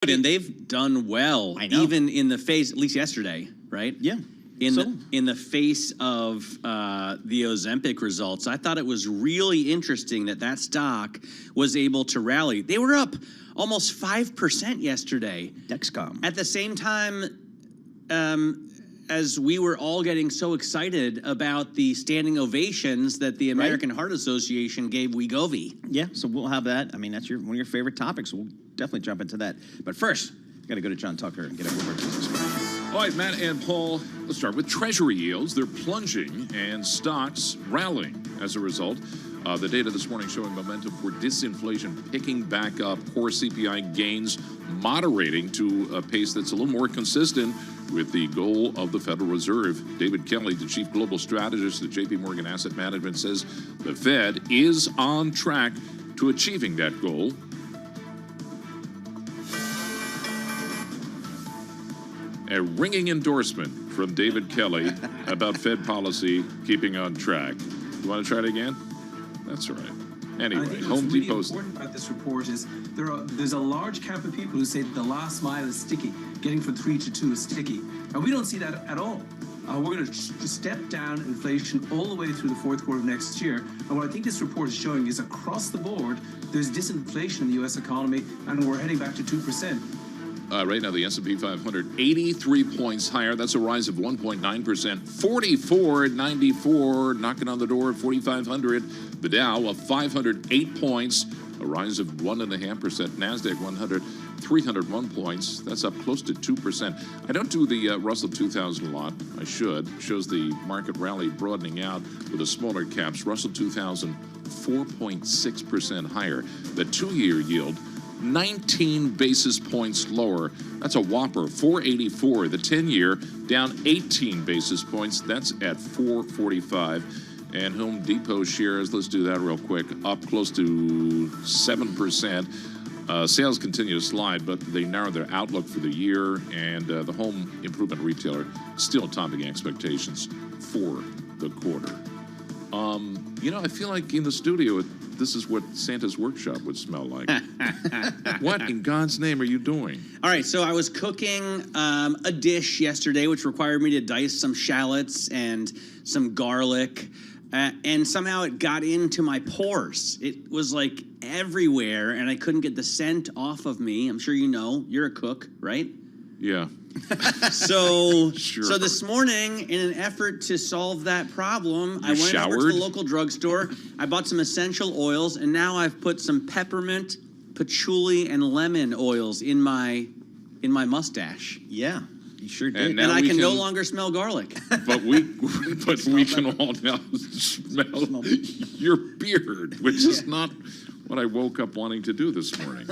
And they've done well, even in the face, at least yesterday, right? Yeah. In the face of the Ozempic results, I thought it was really interesting that stock was able to rally. They were up almost 5% yesterday. Dexcom. At the same time, as we were all getting so excited about the standing ovations that the American Heart Association gave Wegovy. Yeah, so we'll have that. I mean, that's one of your favorite topics. We'll definitely jump into that. But first, we got to go to John Tucker and get a Bloomberg business scoop. All right, Matt and Paul, let's start with Treasury yields. They're plunging and stocks rallying as a result. The data this morning showing momentum for disinflation picking back up, core CPI gains moderating to a pace that's a little more consistent with the goal of the Federal Reserve. David Kelly, the chief global strategist at JP Morgan Asset Management, says the Fed is on track to achieving that goal. A ringing endorsement from David Kelly about Fed policy keeping on track. You want to try it again? That's all right. Anyway, Home Depot. What's really important about this report is there's a large camp of people who say that the last mile is sticky. Getting from 3 to 2 is sticky. And we don't see that at all. We're going to step down inflation all the way through the fourth quarter of next year. And what I think this report is showing is across the board, there's disinflation in the U.S. economy, and we're heading back to 2%. Right now, the S&P 500, 83 points higher. That's a rise of 1.9%. 44 at 94, knocking on the door at 4,500. The Dow of 508 points, a rise of 1.5%. NASDAQ 100, 301 points. That's up close to 2%. I don't do the Russell 2000 a lot. I should. Shows the market rally broadening out with the smaller caps. Russell 2000, 4.6% higher. The two-year yield, 19 basis points lower. That's a whopper, 484. The 10-year down 18 basis points. That's at 445. And Home Depot shares, let's do that real quick, up close to 7%. Sales continue to slide, but they narrowed their outlook for the year, and the home improvement retailer still topping expectations for the quarter. I feel like in the studio, this is what Santa's workshop would smell like. What in God's name are you doing? All right, so I was cooking a dish yesterday, which required me to dice some shallots and some garlic, and somehow it got into my pores. It was like everywhere, and I couldn't get the scent off of me. I'm sure you know, you're a cook, right? Yeah. So, sure. So this morning, in an effort to solve that problem, I went over to the local drugstore. I bought some essential oils, and now I've put some peppermint, patchouli, and lemon oils in my mustache. Yeah, you sure did. And I can no longer smell garlic. But we can all now smell your beard, which is not what I woke up wanting to do this morning.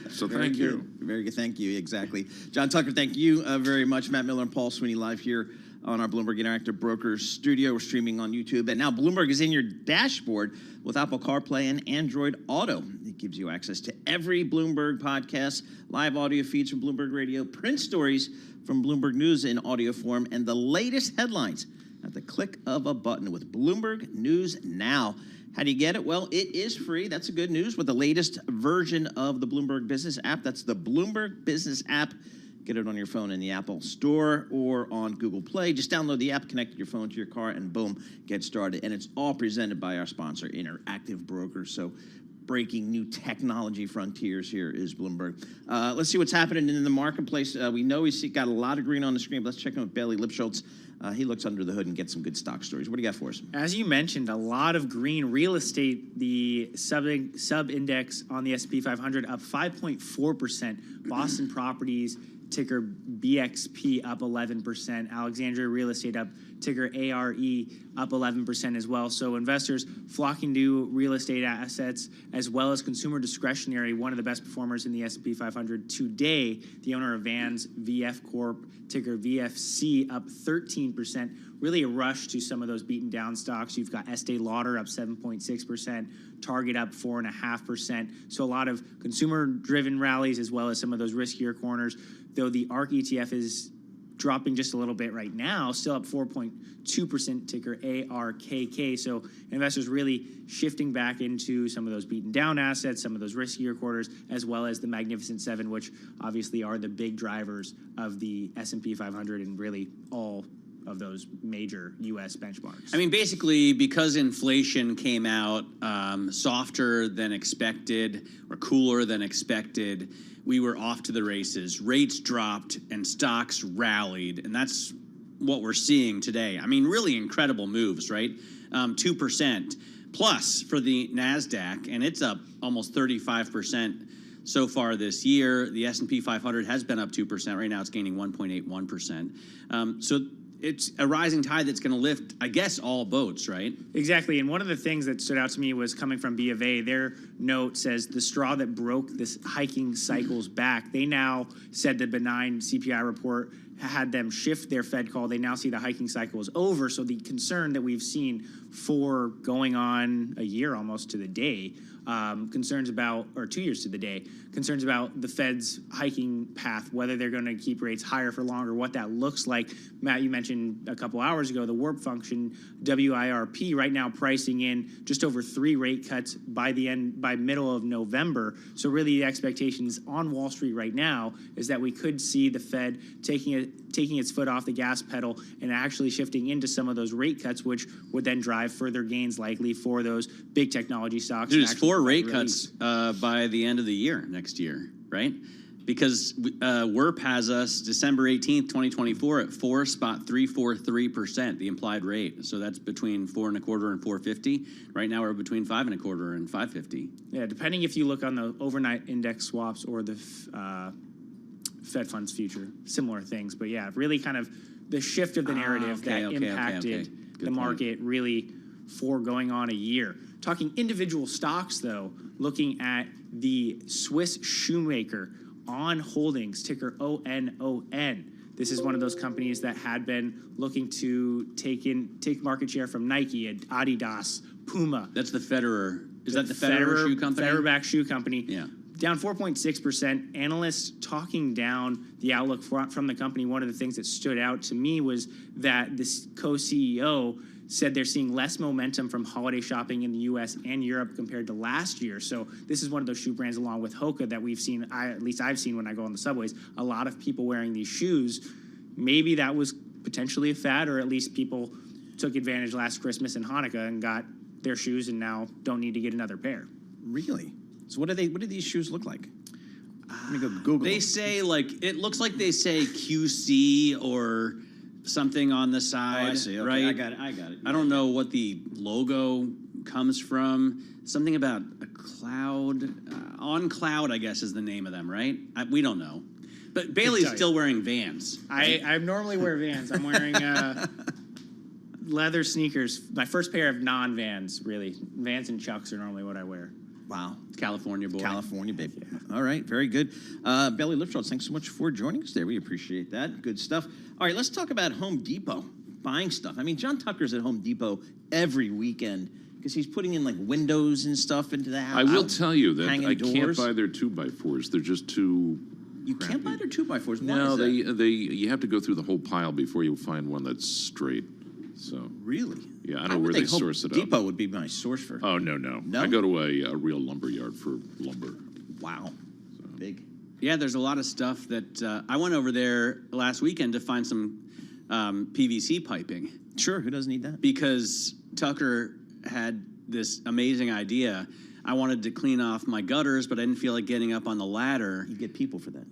So thank you. Very good. Thank you. Exactly. John Tucker, thank you very much. Matt Miller and Paul Sweeney live here on our Bloomberg Interactive Brokers studio. We're streaming on YouTube. And now Bloomberg is in your dashboard with Apple CarPlay and Android Auto. It gives you access to every Bloomberg podcast, live audio feeds from Bloomberg Radio, print stories from Bloomberg News in audio form, and the latest headlines at the click of a button with Bloomberg News Now. How do you get it? Well, it is free. That's the good news with the latest version of the Bloomberg Business app. That's the Bloomberg Business app. Get it on your phone in the Apple Store or on Google Play. Just download the app, connect your phone to your car, and boom, get started. And it's all presented by our sponsor, Interactive Brokers. So breaking new technology frontiers here is Bloomberg. Let's see what's happening in the marketplace. We know he's got a lot of green on the screen, but let's check in with Bailey Lipschultz. He looks under the hood and gets some good stock stories. What do you got for us? As you mentioned, a lot of green real estate. The sub-index on the S&P 500 up 5.4%. Boston Properties, ticker BXP, up 11%. Alexandria Real Estate up, ticker ARE, up 11% as well. So investors flocking to real estate assets as well as consumer discretionary, one of the best performers in the S&P 500 today. The owner of Vans, VF Corp, ticker VFC, up 13%. Really a rush to some of those beaten down stocks. You've got Estee Lauder up 7.6%, Target up 4.5%. So a lot of consumer-driven rallies as well as some of those riskier corners. Though the ARK ETF is dropping just a little bit right now, still up 4.2%, ticker ARKK. So investors really shifting back into some of those beaten down assets, some of those riskier quarters, as well as the Magnificent Seven, which obviously are the big drivers of the S&P 500 and really all of those major U.S. benchmarks. I mean, basically, because inflation came out softer than expected or cooler than expected, we were off to the races. Rates dropped and stocks rallied, and that's what we're seeing today. I mean, really incredible moves, right? 2% plus for the NASDAQ, and it's up almost 35% so far this year. The S&P 500 has been up 2%. Right now it's gaining 1.81%. So it's a rising tide that's going to lift, I guess, all boats, right? Exactly. And one of the things that stood out to me was coming from B of A. Their note says the straw that broke this hiking cycle's back. They now said the benign CPI report had them shift their Fed call. They now see the hiking cycle is over. So the concern that we've seen for going on a year almost to the day, concerns about, or 2 years to the day, concerns about the Fed's hiking path, whether they're going to keep rates higher for longer, what that looks like. Matt, you mentioned a couple hours ago the warp function, WIRP, right now pricing in just over 3 rate cuts by middle of November. So really the expectations on Wall Street right now is that we could see the Fed taking its foot off the gas pedal and actually shifting into some of those rate cuts, which would then drive further gains likely for those big technology stocks. There's 4 rate cuts by the end of the year next year, right? Because WIRP has us December 18th, 2024 at 4.343%, the implied rate. So that's between 4.25 and 4.50. Right now we're between 5.25 and 5.50. Yeah, depending if you look on the overnight index swaps or the Fed funds future, similar things. But yeah, really kind of the shift of the narrative impacted the market really for going on a year. Talking individual stocks, though, looking at the Swiss shoemaker On Holdings, ticker ONON. This is one of those companies that had been looking to take market share from Nike, Adidas, Puma. That's the Federer. Is that the Federer shoe company? Federer-backed shoe company. Yeah. Down 4.6%. Analysts talking down the outlook from the company. One of the things that stood out to me was that this co-CEO said they're seeing less momentum from holiday shopping in the U.S. and Europe compared to last year. So this is one of those shoe brands, along with Hoka, that we've seen, at least I've seen when I go on the subways, a lot of people wearing these shoes. Maybe that was potentially a fad, or at least people took advantage last Christmas and Hanukkah and got their shoes and now don't need to get another pair. Really? So what do these shoes look like? Let me go Google. They say, it looks like they say QC or something on the side, I see. Okay, right? I got it. I don't know what the logo comes from. Something about a cloud. On Cloud, I guess, is the name of them, right? We don't know. But Bailey's still wearing Vans. Right? I normally wear Vans. I'm wearing leather sneakers. My first pair of non-Vans, really. Vans and Chucks are normally what I wear. Wow. California boy. California, baby. Yeah. All right, very good. Bailey Lipschultz, thanks so much for joining us there. We appreciate that. Good stuff. All right, let's talk about Home Depot, buying stuff. I mean, John Tucker's at Home Depot every weekend because he's putting in, windows and stuff into the house. I will tell you that I doors. can't buy their 2x4s. They're just too You crappy. can't buy their 2x4s. Why No, is that? you have to go through the whole pile before you find one that's straight. So Really? yeah, I don't know where they source it up. Home Depot would be my source for. Oh no. No? I go to a real lumber yard for lumber. Wow. Big. Yeah, there's a lot of stuff that I went over there last weekend to find some PVC piping. Sure, who doesn't need that? Because Tucker had this amazing idea. I wanted to clean off my gutters, but I didn't feel like getting up on the ladder. You get people for that.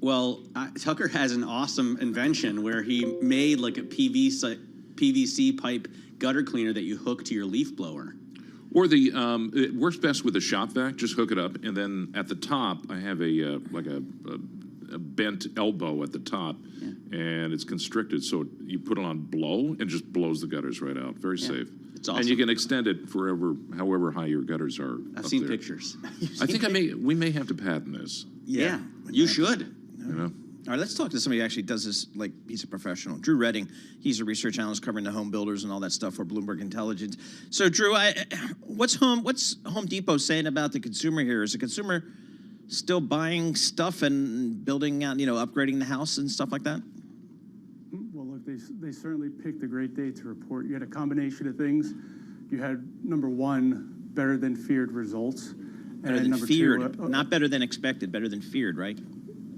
Well, Tucker has an awesome invention where he made like a PVC pipe gutter cleaner that you hook to your leaf blower. Or it works best with a shop vac. Just hook it up, and then at the top, I have a bent elbow at the top, and it's constricted, so you put it on blow and just blows the gutters right out. Very safe. It's awesome. And you can extend it however high your gutters are. I've seen pictures. I think we may have to patent this. Yeah, you should. You know. All right, let's talk to somebody who actually does this like he's a professional. Drew Redding, he's a research analyst covering the home builders and all that stuff for Bloomberg Intelligence. So, Drew, what's Home Depot saying about the consumer here? Is the consumer still buying stuff and building out, upgrading the house and stuff like that? look, they certainly picked a great day to report. You had a combination of things. You had, number one, better than feared results. Better than feared, not better than expected, better than feared, right?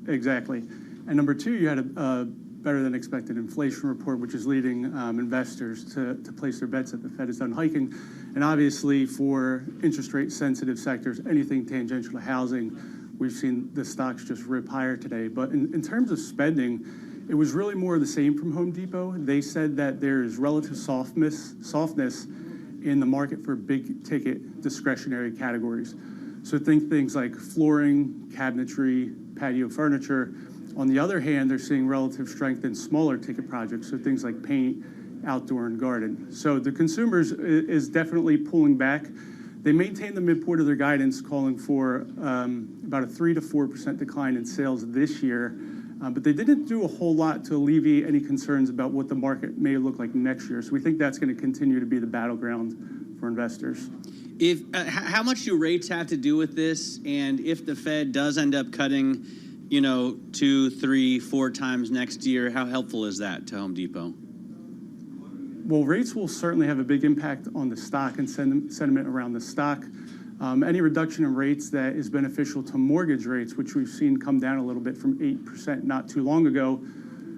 Exactly. And number two, you had a better than expected inflation report, which is leading investors to place their bets that the Fed is done hiking. And obviously for interest rate sensitive sectors, anything tangential to housing, we've seen the stocks just rip higher today. But in terms of spending, it was really more of the same from Home Depot. They said that there is relative softness in the market for big ticket discretionary categories. So think things like flooring, cabinetry, patio furniture. On the other hand, they're seeing relative strength in smaller ticket projects, so things like paint, outdoor, and garden. So the consumers is definitely pulling back. They maintained the midpoint of their guidance, calling for about a 3 to 4% decline in sales this year. But they didn't do a whole lot to alleviate any concerns about what the market may look like next year. So we think that's going to continue to be the battleground for investors. How much do rates have to do with this? And if the Fed does end up cutting, 2, 3, 4 times next year, how helpful is that to Home Depot? Well, rates will certainly have a big impact on the stock and sentiment around the stock. Any reduction in rates that is beneficial to mortgage rates, which we've seen come down a little bit from 8% not too long ago,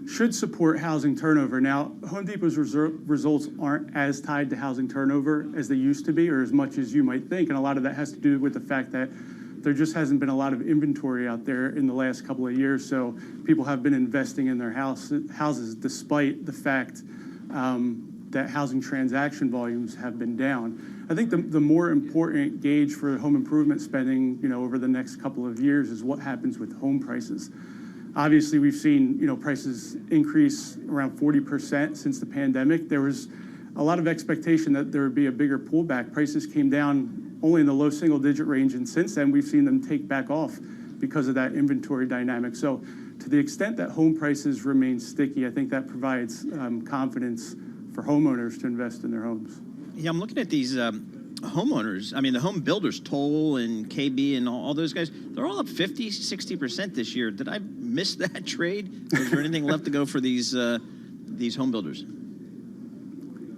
should support housing turnover. Now, Home Depot's results aren't as tied to housing turnover as they used to be, or as much as you might think, and a lot of that has to do with the fact that there just hasn't been a lot of inventory out there in the last couple of years, so people have been investing in their houses despite the fact that housing transaction volumes have been down. I think the more important gauge for home improvement spending, over the next couple of years is what happens with home prices. Obviously, we've seen, prices increase around 40% since the pandemic. There was a lot of expectation that there would be a bigger pullback. Prices came down only in the low single-digit range, and since then, we've seen them take back off because of that inventory dynamic. So to the extent that home prices remain sticky, I think that provides confidence for homeowners to invest in their homes. Yeah, I'm looking at these homeowners. I mean, the home builders, Toll and KB and all those guys, they're all up 50, 60% this year. Did I miss that trade? Or is there anything left to go for these home builders?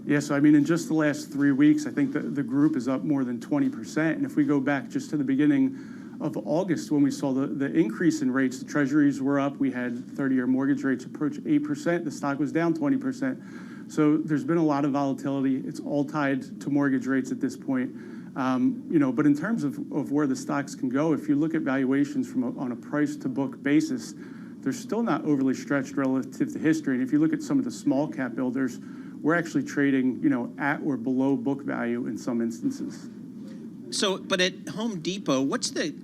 Yeah, so I mean, in just the last 3 weeks, I think the group is up more than 20%. And if we go back just to the beginning of August, when we saw the increase in rates, the treasuries were up. We had 30-year mortgage rates approach 8%. The stock was down 20%. So there's been a lot of volatility. It's all tied to mortgage rates at this point. But in terms of where the stocks can go, if you look at valuations on a price to book basis, they're still not overly stretched relative to history. And if you look at some of the small cap builders, we're actually trading, at or below book value in some instances. So, but at Home Depot, what's the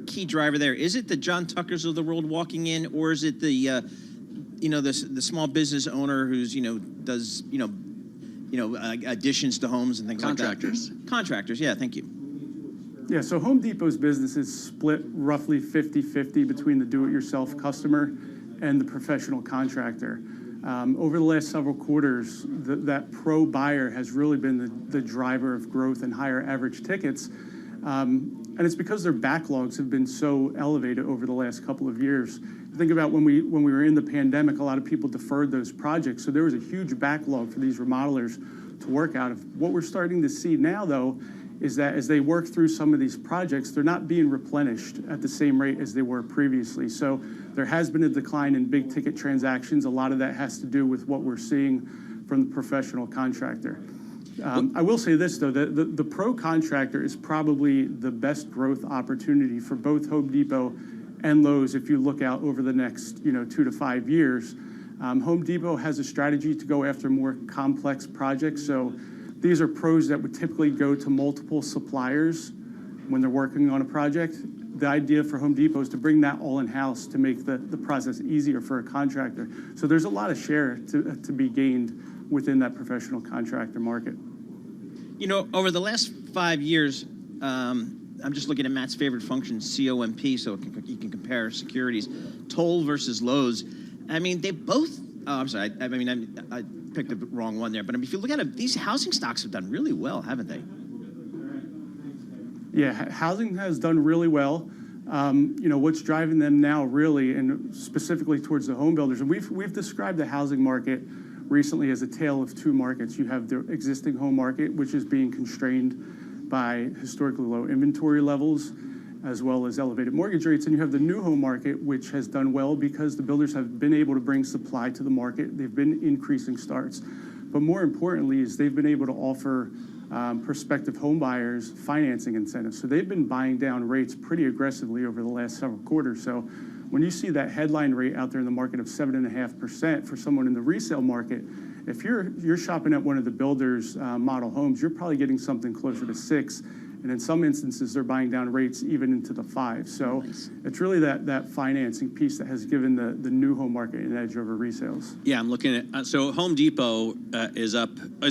key driver there? Is it the John Tuckers of the world walking in, or is it the the small business owner who's does additions to homes and things like that? Contractors, yeah, thank you. Yeah, so Home Depot's business is split roughly 50-50 between the do-it-yourself customer and the professional contractor. Over the last several quarters, that pro buyer has really been the driver of growth and higher average tickets. And it's because their backlogs have been so elevated over the last couple of years. Think about when we were in the pandemic, a lot of people deferred those projects. So there was a huge backlog for these remodelers to work out of. What we're starting to see now, though, is that as they work through some of these projects, they're not being replenished at the same rate as they were previously. So there has been a decline in big ticket transactions. A lot of that has to do with what we're seeing from the professional contractor. I will say this, though, the pro contractor is probably the best growth opportunity for both Home Depot and Lowe's if you look out over the next 2 to 5 years. Home Depot has a strategy to go after more complex projects. So these are pros that would typically go to multiple suppliers when they're working on a project. The idea for Home Depot is to bring that all in-house to make the process easier for a contractor. So there's a lot of share to be gained within that professional contractor market. Over the last 5 years, I'm just looking at Matt's favorite function, COMP, so you can compare securities. Toll versus Lowe's. I mean, they both. Oh, I'm sorry. I picked the wrong one there. But if you look at it, these housing stocks have done really well, haven't they? Yeah, housing has done really well. What's driving them now, really, and specifically towards the home builders, and we've described the housing market recently as a tale of two markets. You have the existing home market, which is being constrained by historically low inventory levels, as well as elevated mortgage rates. And you have the new home market, which has done well because the builders have been able to bring supply to the market. They've been increasing starts. But more importantly is they've been able to offer prospective home buyers financing incentives. So they've been buying down rates pretty aggressively over the last several quarters. So when you see that headline rate out there in the market of 7.5% for someone in the resale market, if you're shopping at one of the builders' model homes, you're probably getting something closer to 6. And in some instances, they're buying down rates even into the 5. So it's really that financing piece that has given the new home market an edge over resales. Yeah, I'm looking at, so Home Depot is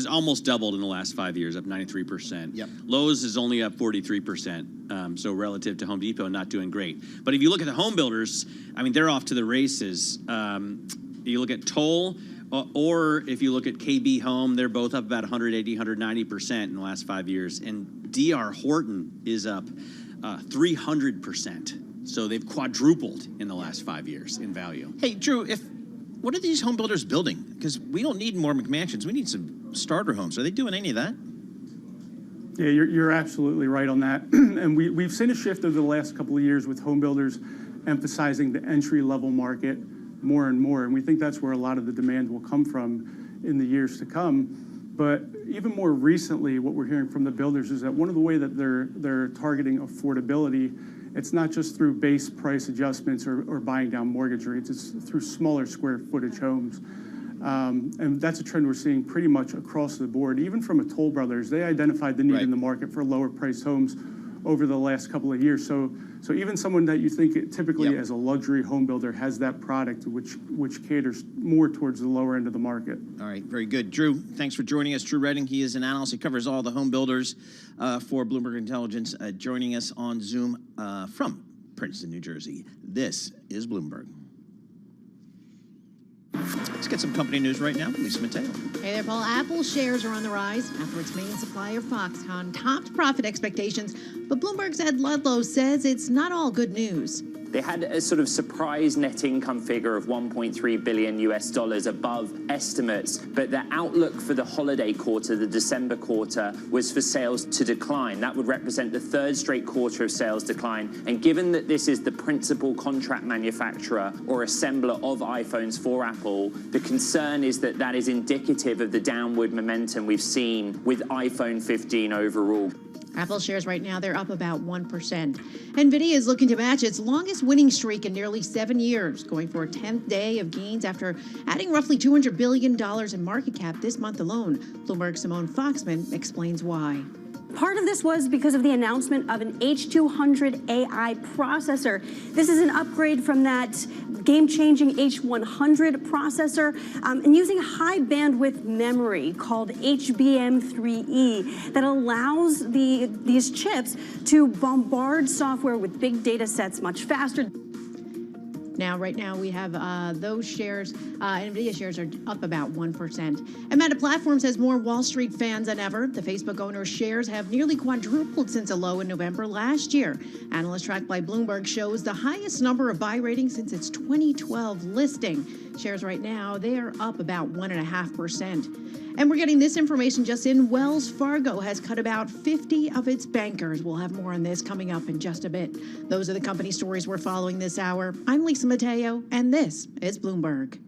almost doubled in the last 5 years, up 93%. Yep. Lowe's is only up 43%. So relative to Home Depot, not doing great. But if you look at the home builders, I mean, they're off to the races. You look at Toll, or if you look at KB Home, they're both up about 180, 190% in the last 5 years. And D.R. Horton is up 300%. So they've quadrupled in the last 5 years in value. Hey, Drew, what are these home builders building? Because we don't need more McMansions. We need some starter homes. Are they doing any of that? Yeah, you're absolutely right on that. And we've seen a shift over the last couple of years with home builders emphasizing the entry-level market more and more. And we think that's where a lot of the demand will come from in the years to come. But even more recently, what we're hearing from the builders is that one of the ways that they're targeting affordability, it's not just through base price adjustments or buying down mortgage rates, it's through smaller square footage homes. And that's a trend we're seeing pretty much across the board. Even from a Toll Brothers, they identified the need in the market for lower priced homes over the last couple of years. So even someone that you think typically as a luxury home builder has that product which caters more towards the lower end of the market. All right, very good. Drew, thanks for joining us. Drew Redding, he is an analyst. He covers all the home builders for Bloomberg Intelligence, joining us on Zoom from Princeton, New Jersey. This is Bloomberg. Let's get some company news right now. Lisa Mateo. Hey there, Paul. Apple shares are on the rise after its main supplier, Foxconn, topped profit expectations. But Bloomberg's Ed Ludlow says it's not all good news. They had a sort of surprise net income figure of $1.3 billion US above estimates, but the outlook for the holiday quarter, the December quarter, was for sales to decline. That would represent the third straight quarter of sales decline. And given that this is the principal contract manufacturer or assembler of iPhones for Apple, the concern is that that is indicative of the downward momentum we've seen with iPhone 15 overall. Apple shares right now, they're up about 1%. NVIDIA is looking to match its longest winning streak in nearly 7 years, going for a 10th day of gains after adding roughly $200 billion in market cap this month alone. Bloomberg's Simone Foxman explains why. Part of this was because of the announcement of an H200 AI processor. This is an upgrade from that game-changing H100 processor and using high bandwidth memory called HBM3E that allows these chips to bombard software with big data sets much faster. Now, right now, we have those shares, NVIDIA shares are up about 1%. And Meta Platforms has more Wall Street fans than ever. The Facebook owner's shares have nearly quadrupled since a low in November last year. Analyst tracked by Bloomberg shows the highest number of buy ratings since its 2012 listing. Shares right now, they are up about 1.5%. And we're getting this information just in. Wells Fargo has cut about 50 of its bankers. We'll have more on this coming up in just a bit. Those are the company stories we're following this hour. I'm Lisa Mateo, and this is Bloomberg.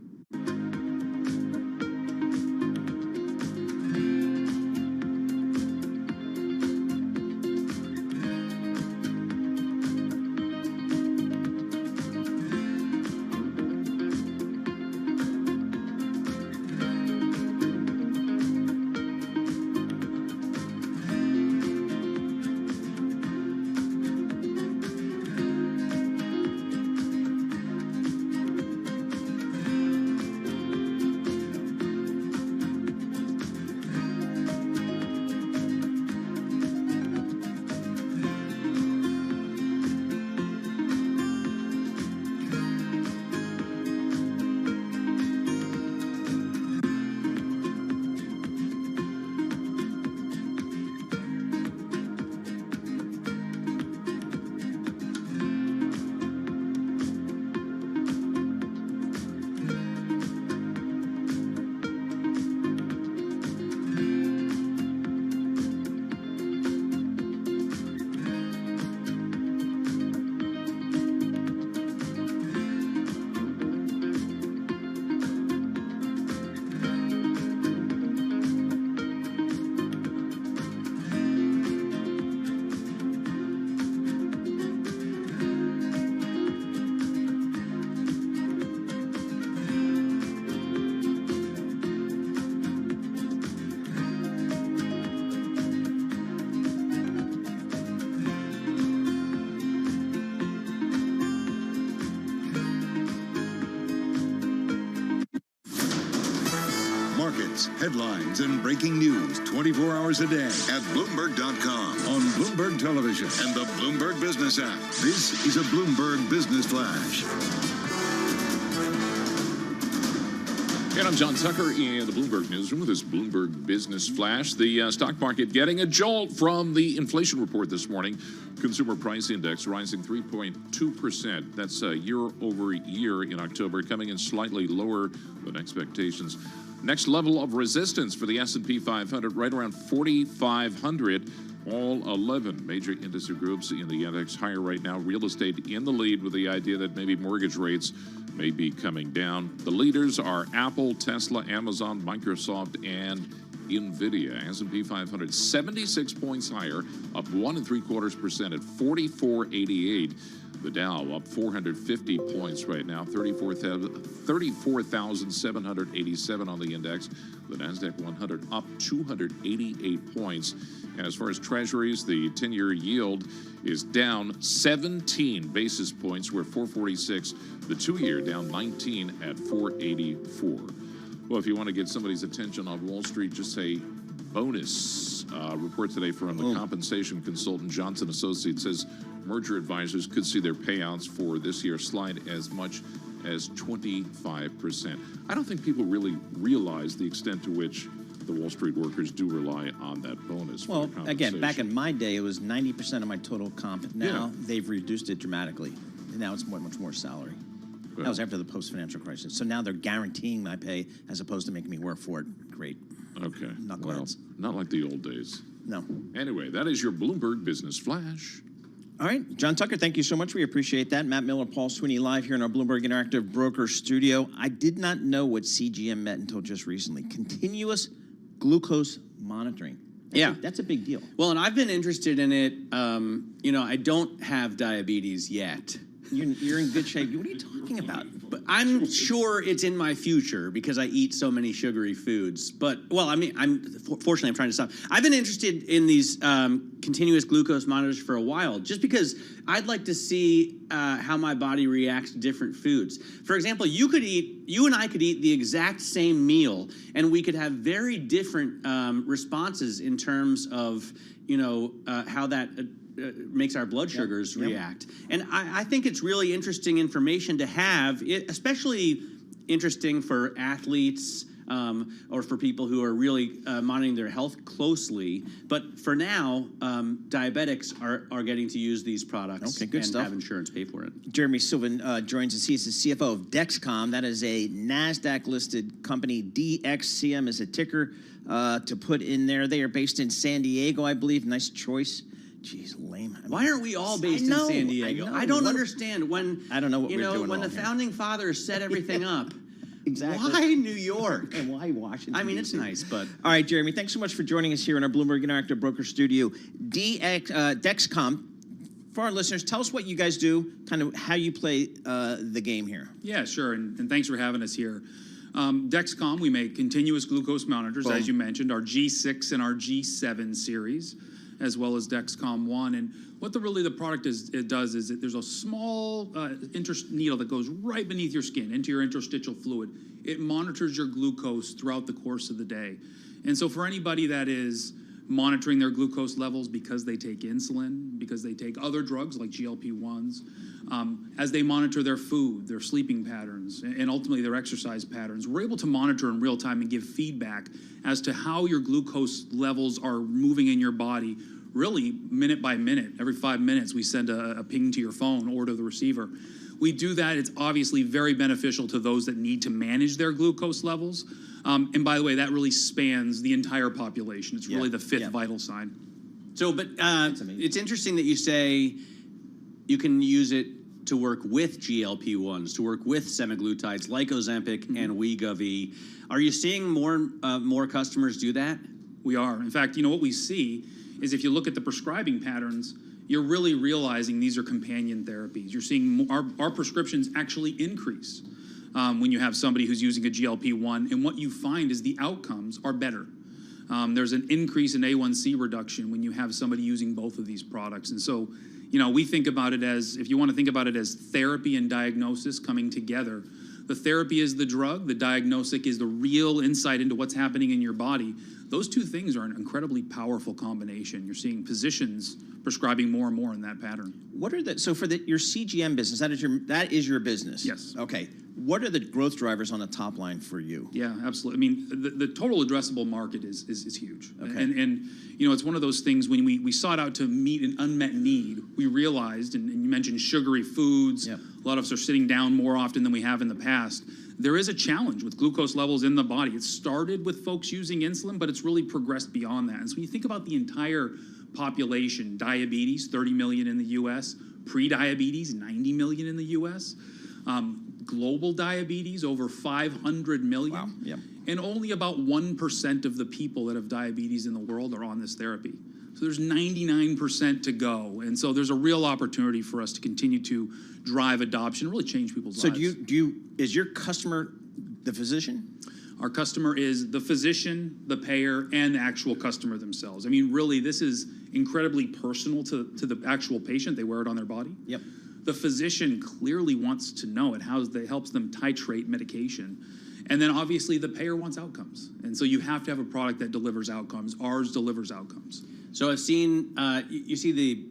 markets, headlines, and breaking news 24 hours a day at Bloomberg.com, on Bloomberg Television, and the Bloomberg Business app. This is a Bloomberg Business Flash. And I'm John Tucker in the Bloomberg Newsroom with this Bloomberg Business Flash. The stock market getting a jolt from the inflation report this morning. Consumer Price Index rising 3.2%. That's year over year in October, coming in slightly lower than expectations. Next level of resistance for the S&P 500, right around 4,500. All 11 major industry groups in the index higher right now. Real estate in the lead with the idea that maybe mortgage rates may be coming down. The leaders are Apple, Tesla, Amazon, Microsoft, and NVIDIA. S&P 500 76 points higher, up 1.75% at 4488. The Dow up 450 points right now, 34,787 on the index. The Nasdaq 100 up 288 points. And as far as treasuries, the 10-year yield is down 17 basis points. We're 446. The 2-year down 19 at 484. Well, if you want to get somebody's attention on Wall Street, just say bonus. Report today from the compensation consultant Johnson Associates says merger advisors could see their payouts for this year slide as much as 25%. I don't think people really realize the extent to which the Wall Street workers do rely on that bonus. Well, again, back in my day, it was 90% of my total comp. Now they've reduced it dramatically. And now it's much more salary. Well, that was after the post-financial crisis. So now they're guaranteeing my pay as opposed to making me work for it. Great. Okay. Knuckleheads. Well, not like the old days. No. Anyway, that is your Bloomberg Business Flash. All right. John Tucker, thank you so much. We appreciate that. Matt Miller, Paul Sweeney live here in our Bloomberg Interactive Broker Studio. I did not know what CGM meant until just recently. Continuous glucose monitoring. That's a big deal. Well, and I've been interested in it. I don't have diabetes yet. You're in good shape. What are you talking about? But I'm sure it's in my future because I eat so many sugary foods. But, well, I mean, fortunately, I'm trying to stop. I've been interested in these continuous glucose monitors for a while, just because I'd like to see how my body reacts to different foods. For example, you and I could eat the exact same meal, and we could have very different responses in terms of, how that makes our blood sugars react. And I think it's really interesting information to have, especially interesting for athletes or for people who are really monitoring their health closely. But for now, diabetics are getting to use these products and have insurance pay for it. Jeremy Sylvan joins us. He's the CFO of Dexcom. That is a NASDAQ-listed company. DXCM is a ticker to put in there. They are based in San Diego, I believe. Nice choice. Jeez, lame. Why aren't we all based in San Diego? I don't understand when. I don't know what we're doing. When the founding fathers set everything up. Exactly. Why New York? And why Washington? I mean, it's nice, but. All right, Jeremy, thanks so much for joining us here in our Bloomberg Interactive Broker Studio. Dexcom, for our listeners, tell us what you guys do, kind of how you play the game here. Yeah, sure, and thanks for having us here. Dexcom, we make continuous glucose monitors, as you mentioned, our G6 and our G7 series, as well as Dexcom One. And what the product does is there's a small needle that goes right beneath your skin into your interstitial fluid. It monitors your glucose throughout the course of the day. And so for anybody that is monitoring their glucose levels because they take insulin, because they take other drugs like GLP-1s, as they monitor their food, their sleeping patterns, and ultimately their exercise patterns, we're able to monitor in real time and give feedback as to how your glucose levels are moving in your body, really minute by minute. Every 5 minutes, we send a ping to your phone or to the receiver. We do that. It's obviously very beneficial to those that need to manage their glucose levels. And by the way, that really spans the entire population. It's really the fifth vital sign. So, but it's interesting that you say you can use it to work with GLP-1s, to work with semaglutides like Ozempic and Wegovy. Are you seeing more customers do that? We are. In fact, what we see is if you look at the prescribing patterns, you're really realizing these are companion therapies. You're seeing our prescriptions actually increase when you have somebody who's using a GLP-1, and what you find is the outcomes are better. There's an increase in A1C reduction when you have somebody using both of these products. And so, we think about it as, if you want to think about it as therapy and diagnosis coming together, The therapy is the drug. The diagnostic is the real insight into what's happening in your body. Those two things are an incredibly powerful combination. You're seeing physicians prescribing more and more in that pattern. What are the, so for your CGM business, that is your business? Yes. Okay. What are the growth drivers on the top line for you? Yeah, absolutely. I mean, the total addressable market is huge. Okay. And you know, it's one of those things when we sought out to meet an unmet need, we realized, and you mentioned sugary foods, Yep. a lot of us are sitting down more often than we have in the past. There is a challenge with glucose levels in the body. It started with folks using insulin, but it's really progressed beyond that. And so when you think about the entire population, diabetes, 30 million in the US, pre-diabetes, 90 million in the US, global diabetes, over 500 million. Wow. Yep. And only about 1% of the people that have diabetes in the world are on this therapy. So there's 99% to go. And so there's a real opportunity for us to continue to drive adoption and really change people's lives. So is your customer the physician? Our customer is the physician, the payer, and the actual customer themselves. I mean, really, this is incredibly personal to the actual patient. They wear it on their body. Yep. The physician clearly wants to know it, helps them titrate medication. And then obviously the payer wants outcomes. And so you have to have a product that delivers outcomes. Ours delivers outcomes. So I've seen, you see the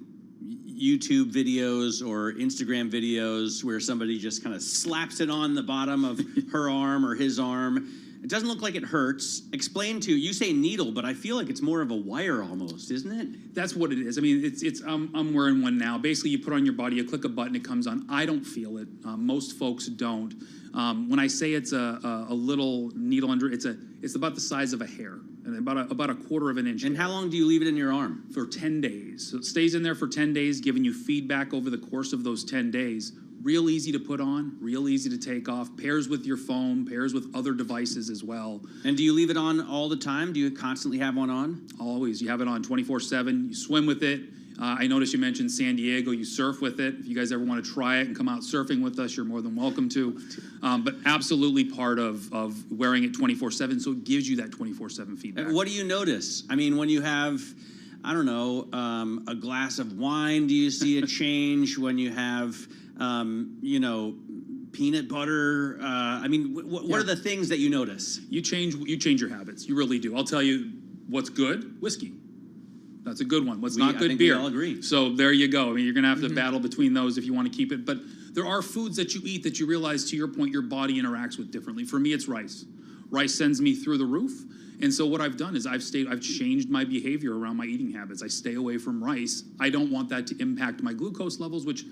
YouTube videos or Instagram videos where somebody just kind of slaps it on the bottom of her arm or his arm. It doesn't look like it hurts. Explain to, you say needle, but I feel like it's more of a wire almost, isn't it? That's what it is. I mean, I'm wearing one now. Basically, you put on your body, you click a button, it comes on. I don't feel it. Most folks don't. When I say it's a little needle under, it's about the size of a hair, and about a quarter of an inch. And how long do you leave it in your arm? For 10 days. So it stays in there for 10 days, giving you feedback over the course of those 10 days. Real easy to put on, real easy to take off, pairs with your phone, pairs with other devices as well. And do you leave it on all the time? Do you constantly have one on? Always. You have it on 24/7. You swim with it. I noticed you mentioned San Diego. You surf with it. If you guys ever want to try it and come out surfing with us, you're more than welcome to. But absolutely part of wearing it 24/7, so it gives you that 24/7 feedback. And what do you notice? I mean, when you have, I don't know, a glass of wine, do you see a change? When you have, you know, peanut butter? I mean, what are the things that you notice? You change your habits. You really do. I'll tell you what's good: whiskey. That's a good one. What's not good? Beer. We all agree. So there you go. I mean, you're going to have to battle between those if you want to keep it. But there are foods that you eat that you realize, to your point, your body interacts with differently. For me, it's rice. Rice sends me through the roof. And so what I've done is I've changed my behavior around my eating habits. I stay away from rice. I don't want that to impact my glucose levels, which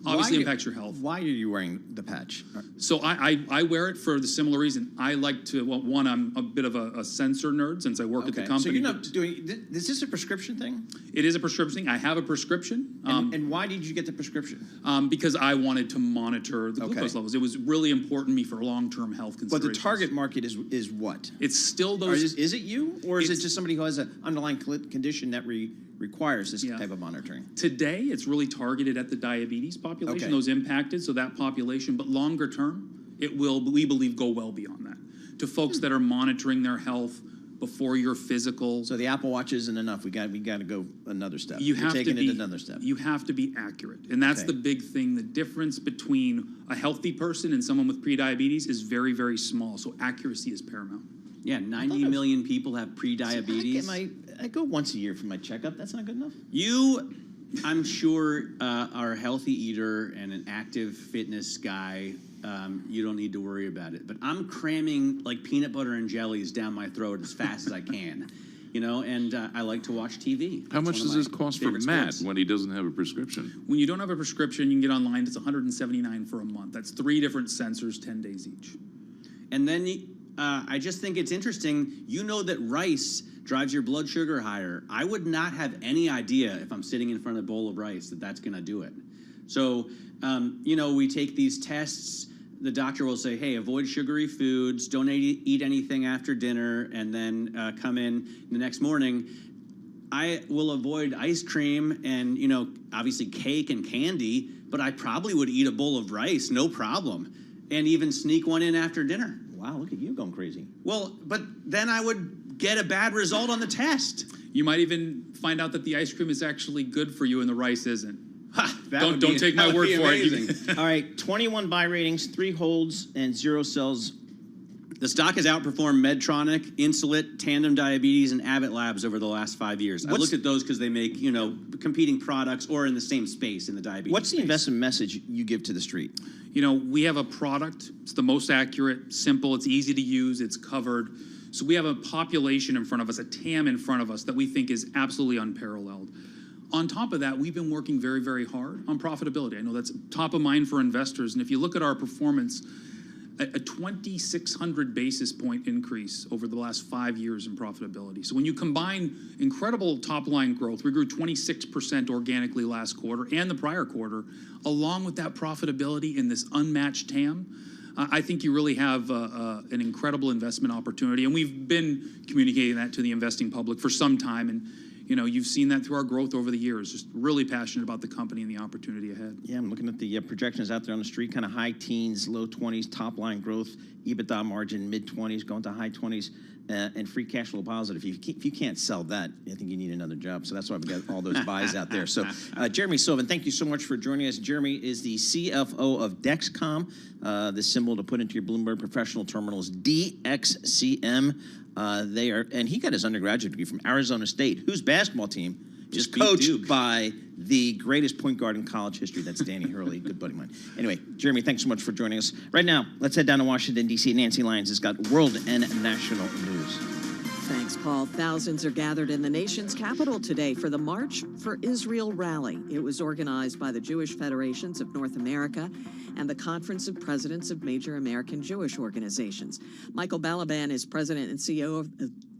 obviously impacts your health. Why are you wearing the patch? So I wear it for the similar reason. I like to, well, one, I'm a bit of a sensor nerd since I work at the company. So you're not doing, is this a prescription thing? It is a prescription thing. I have a prescription. And why did you get the prescription? Because I wanted to monitor the glucose levels. It was really important to me for long-term health considerations. But the target market is what? It's still those. Is it you? Or is it just somebody who has an underlying condition that requires this type of monitoring? Today, it's really targeted at the diabetes population, those impacted, so that population. But longer term, it will, we believe, go well beyond that. To folks that are monitoring their health before your physical. So the Apple Watch isn't enough. We got to go another step. You're taking it another step. You have to be accurate, and that's the big thing. The difference between a healthy person and someone with prediabetes is very, very small. So accuracy is paramount. Yeah, 90 million people have prediabetes. I go once a year for my checkup. That's not good enough. You, I'm sure, are a healthy eater and an active fitness guy. You don't need to worry about it. But I'm cramming like peanut butter and jellies down my throat as fast as I can. You know, and I like to watch TV. How much does this cost for Matt when he doesn't have a prescription? When you don't have a prescription, you can get online. It's $179 for a month. That's 3 different sensors, 10 days each. And then I just think it's interesting. You know that rice drives your blood sugar higher. I would not have any idea if I'm sitting in front of a bowl of rice that that's going to do it. So, you know, we take these tests. The doctor will say, hey, avoid sugary foods, don't eat anything after dinner, and then come in the next morning. I will avoid ice cream and, you know, obviously cake and candy, but I probably would eat a bowl of rice, no problem, and even sneak one in after dinner. Wow, look at you going crazy. Well, but then I would get a bad result on the test. You might even find out that the ice cream is actually good for you and the rice isn't. Don't take my word for it. All right, 21 buy ratings, 3 holds, and 0 sells. The stock has outperformed Medtronic, Insulet, Tandem Diabetes, and Abbott Labs over the last 5 years. I looked at those because they make, competing products or in the same space in the diabetes What's the space. investment message you give to the street? We have a product. It's the most accurate, simple, it's easy to use, it's covered. So we have a population in front of us, a TAM in front of us that we think is absolutely unparalleled. On top of that, we've been working very, very hard on profitability. I know that's top of mind for investors. And if you look at our performance, a 2,600 basis point increase over the last 5 years in profitability. So when you combine incredible top-line growth, we grew 26% organically last quarter and the prior quarter, along with that profitability in this unmatched TAM, I think you really have an incredible investment opportunity. And we've been communicating that to the investing public for some time. And you've seen that through our growth over the years. Just really passionate about the company and the opportunity ahead. Yeah, I'm looking at the projections out there on the street, kind of high teens, low 20s, top line growth, EBITDA margin, mid 20s, going to high 20s, and free cash flow positive. If you can't sell that, I think you need another job. So that's why we got all those buys out there. So Jeremy Sylvan, thank you so much for joining us. Jeremy is the CFO of Dexcom. The symbol to put into your Bloomberg professional terminal is DXCM. And he got his undergraduate degree from Arizona State, whose basketball team is coached by the greatest point guard in college history. That's Danny Hurley, good buddy of mine. Anyway, Jeremy, thanks so much for joining us. Right now, let's head down to Washington, D.C. Nancy Lyons has got world and national news. Thanks, Paul. Thousands are gathered in the nation's capital today for the March for Israel rally. It was organized by the Jewish Federations of North America and the Conference of Presidents of Major American Jewish Organizations. Michael Balaban is president and CEO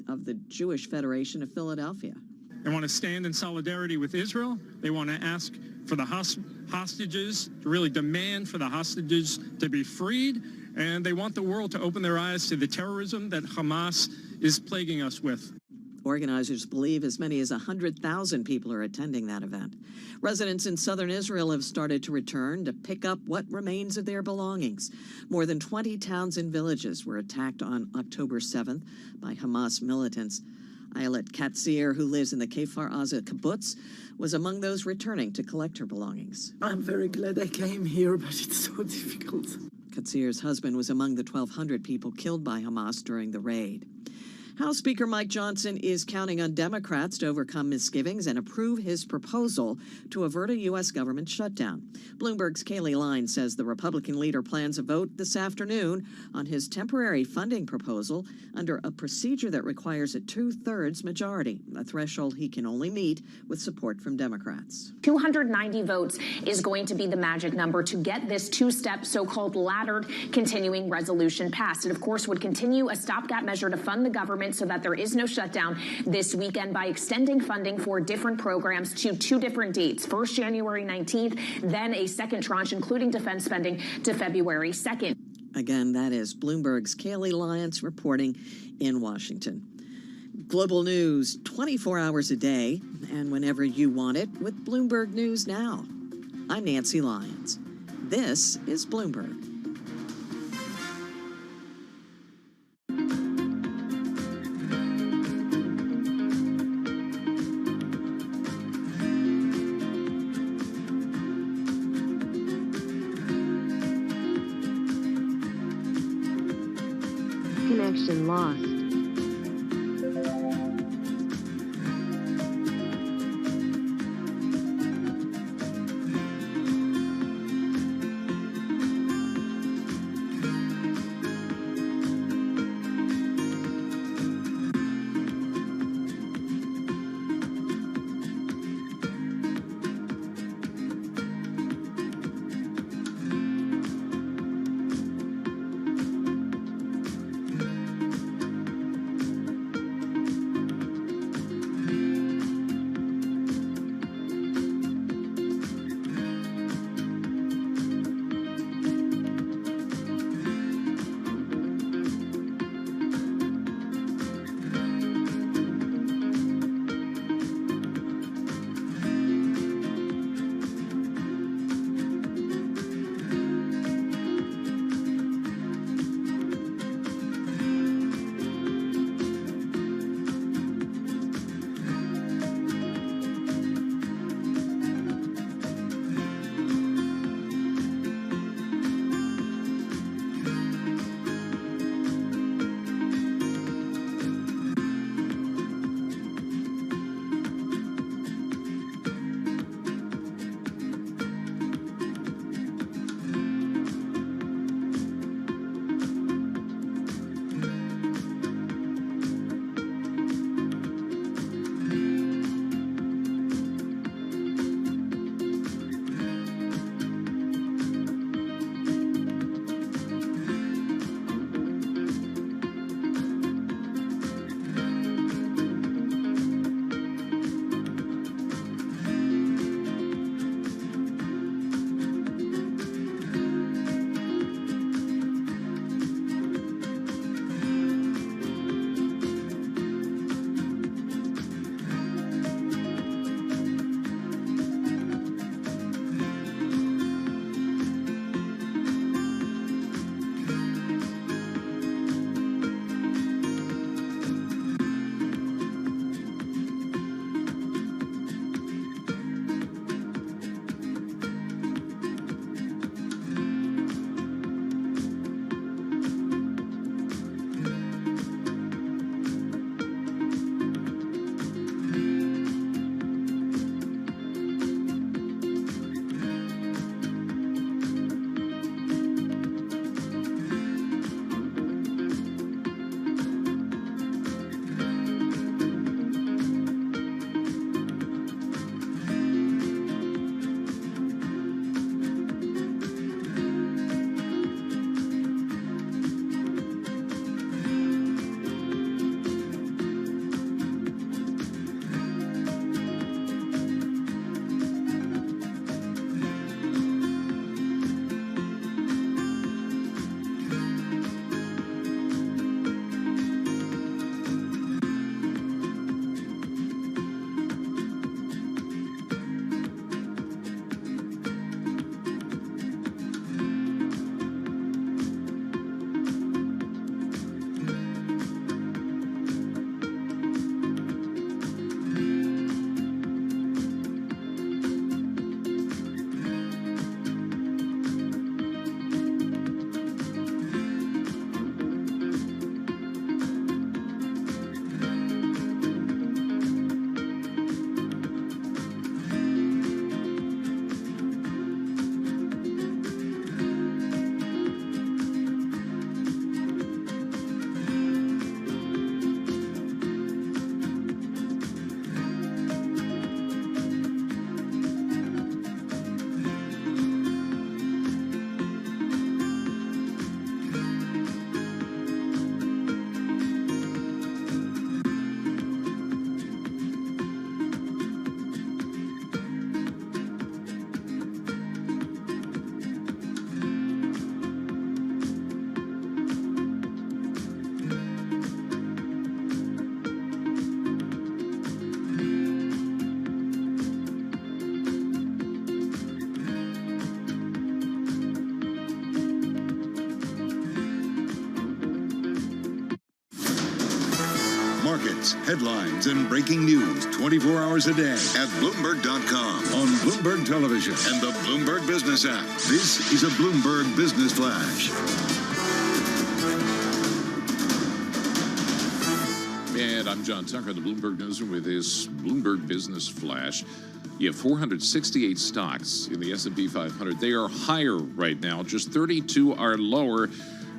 of the Jewish Federation of Philadelphia. They want to stand in solidarity with Israel. They want to ask for the hostages, to really demand for the hostages to be freed. And they want the world to open their eyes to the terrorism that Hamas is plaguing us with. Organizers believe as many as 100,000 people are attending that event. Residents in southern Israel have started to return to pick up what remains of their belongings. More than 20 towns and villages were attacked on October 7th by Hamas militants. Ayelet Katzir, who lives in the Kfar Aza kibbutz, was among those returning to collect her belongings. I'm very glad I came here, but it's so difficult. Katzir's husband was among the 1,200 people killed by Hamas during the raid. House Speaker Mike Johnson is counting on Democrats to overcome misgivings and approve his proposal to avert a U.S. government shutdown. Bloomberg's Kayleigh Lyons says the Republican leader plans a vote this afternoon on his temporary funding proposal under a procedure that requires a 2/3 majority, a threshold he can only meet with support from Democrats. 290 votes is going to be the magic number to get this two-step so-called laddered continuing resolution passed. It, of course, would continue a stopgap measure to fund the government so that there is no shutdown this weekend by extending funding for different programs to 2 different dates. First, January 19th, then a second tranche, including defense spending, to February 2nd. Again, that is Bloomberg's Kayleigh Lyons reporting in Washington. Global news 24 hours a day and whenever you want it with Bloomberg News Now. I'm Nancy Lyons. This is Bloomberg. Connection lost. markets, headlines, and breaking news 24 hours a day at Bloomberg.com, on Bloomberg Television, and the Bloomberg Business app. This is a Bloomberg Business Flash. And I'm John Tucker, the Bloomberg Newsroom, with this Bloomberg Business Flash. You have 468 stocks in the S&P 500. They are higher right now. Just 32 are lower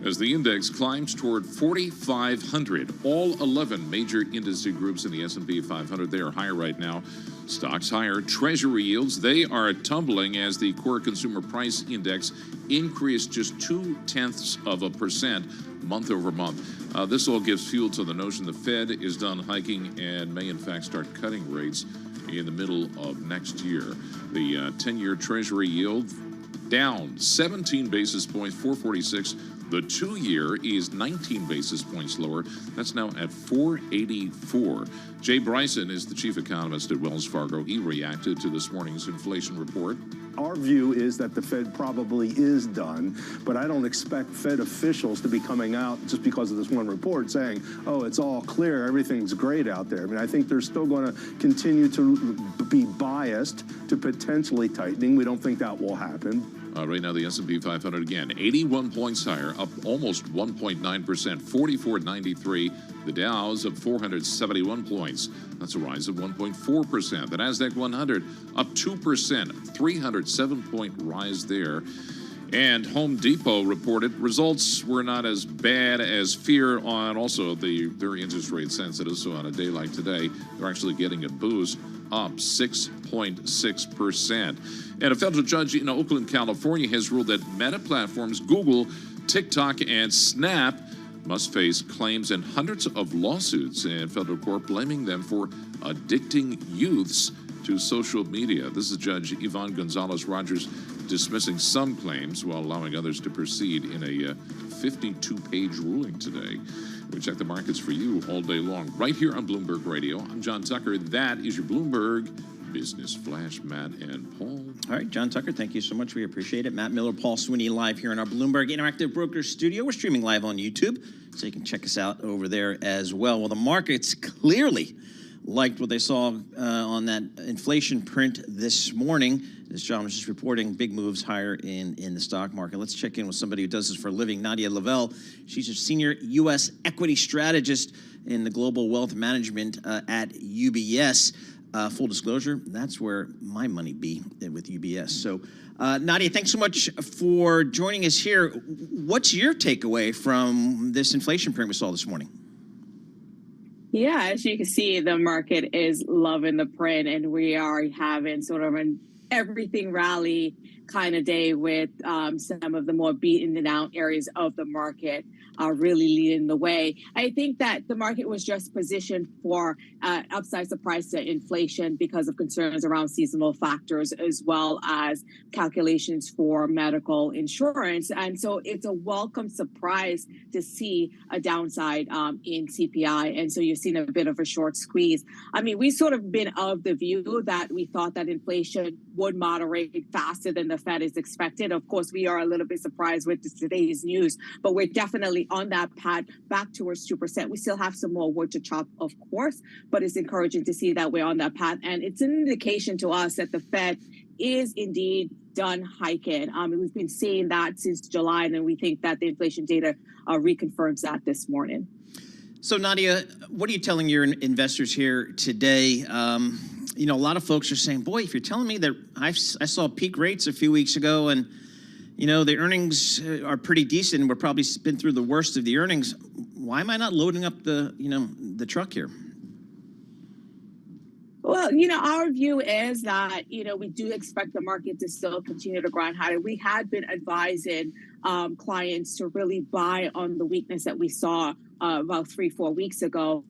as the index climbs toward 4,500. All 11 major industry groups in the S&P 500, they are higher right now. Stocks higher. Treasury yields, they are tumbling as the core consumer price index increased just 0.2% month over month. This all gives fuel to the notion the Fed is done hiking and may in fact start cutting rates in the middle of next year. The 10-year Treasury yield down 17 basis points, 446. The 2-year is 19 basis points lower. That's now at 484. Jay Bryson is the chief economist at Wells Fargo. He reacted to this morning's inflation report. Our view is that the Fed probably is done, but I don't expect Fed officials to be coming out just because of this one report saying, oh, it's all clear, everything's great out there. I mean, I think they're still going to continue to be biased to potentially tightening. We don't think that will happen. Right now, the S&P 500, again, 81 points higher, up almost 1.9%, 4493. The Dow's up 471 points. That's a rise of 1.4%. The NASDAQ 100 up 2%, 307-point rise there. And Home Depot reported results were not as bad as fear on also their interest rate sensitive. So on a day like today, they're actually getting a boost, up 6.6%. And a federal judge in Oakland, California has ruled that Meta platforms Google, TikTok, and Snap must face claims and hundreds of lawsuits in federal court blaming them for addicting youths to social media. This is Judge Yvonne Gonzalez-Rogers dismissing some claims while allowing others to proceed in a 52-page ruling today. We check the markets for you all day long, right here on Bloomberg Radio. I'm John Tucker. That is your Bloomberg Business Flash. Matt and Paul. All right, John Tucker, thank you so much. We appreciate it. Matt Miller, Paul Sweeney, live here in our Bloomberg Interactive Brokers studio. We're streaming live on YouTube, so you can check us out over there as well. Well, the markets clearly liked what they saw on that inflation print this morning. As John was just reporting, big moves higher in the stock market. Let's check in with somebody who does this for a living, Nadia Lavelle. She's a senior U.S. equity strategist in the global wealth management at UBS. Full disclosure, that's where my money be with UBS. So, Nadia, thanks so much for joining us here. What's your takeaway from this inflation print we saw this morning? Yeah, as you can see, the market is loving the print, and we are having sort of an everything rally kind of day with some of the more beaten down areas of the market really leading the way. I think that the market was just positioned for upside surprise to inflation because of concerns around seasonal factors as well as calculations for medical insurance. And so it's a welcome surprise to see a downside in CPI. And so you've seen a bit of a short squeeze. I mean, we sort of been of the view that we thought that inflation would moderate faster than the Fed is expected. Of course, we are a little bit surprised with today's news, but we're definitely on that path back towards 2%. We still have some more wood to chop, of course, but it's encouraging to see that we're on that path. And it's an indication to us that the Fed is indeed done hiking. We've been seeing that since July, and then we think that the inflation data reconfirms that this morning. So, Nadia, what are you telling your investors here today? You know, a lot of folks are saying, boy, if you're telling me that I saw peak rates a few weeks ago and, you know, the earnings are pretty decent and we're probably been through the worst of the earnings, why am I not loading up the truck here? Well, you know, our view is that, you know, we do expect the market to still continue to grind higher. We had been advising clients to really buy on the weakness that we saw about 3-4 weeks ago.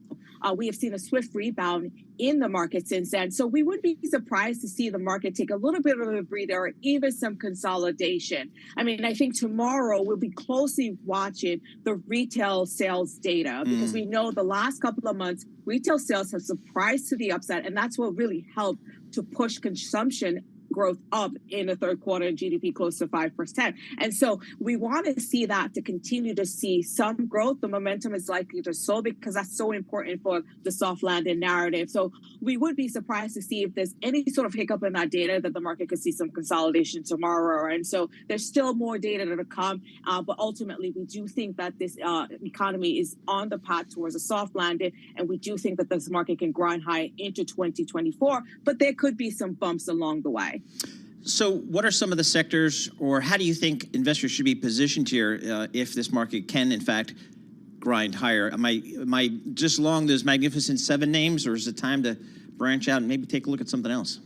We have seen a swift rebound in the market since then. So we wouldn't be surprised to see the market take a little bit of a breather or even some consolidation. I mean, I think tomorrow we'll be closely watching the retail sales data because we know the last couple of months, retail sales have surprised to the upside, and that's what really helped to push consumption growth up in the third quarter and GDP close to 5%. And so we want to see that to continue to see some growth. The momentum is likely to slow because that's so important for the soft landing narrative. So we would be surprised to see if there's any sort of hiccup in that data that the market could see some consolidation tomorrow. And so there's still more data to come. But ultimately, we do think that this economy is on the path towards a soft landing. And we do think that this market can grind high into 2024. But there could be some bumps along the way. So what are some of the sectors, or how do you think investors should be positioned here if this market can, in fact, grind higher? Am I just long those magnificent 7 names, or is it time to branch out and maybe take a look at something else?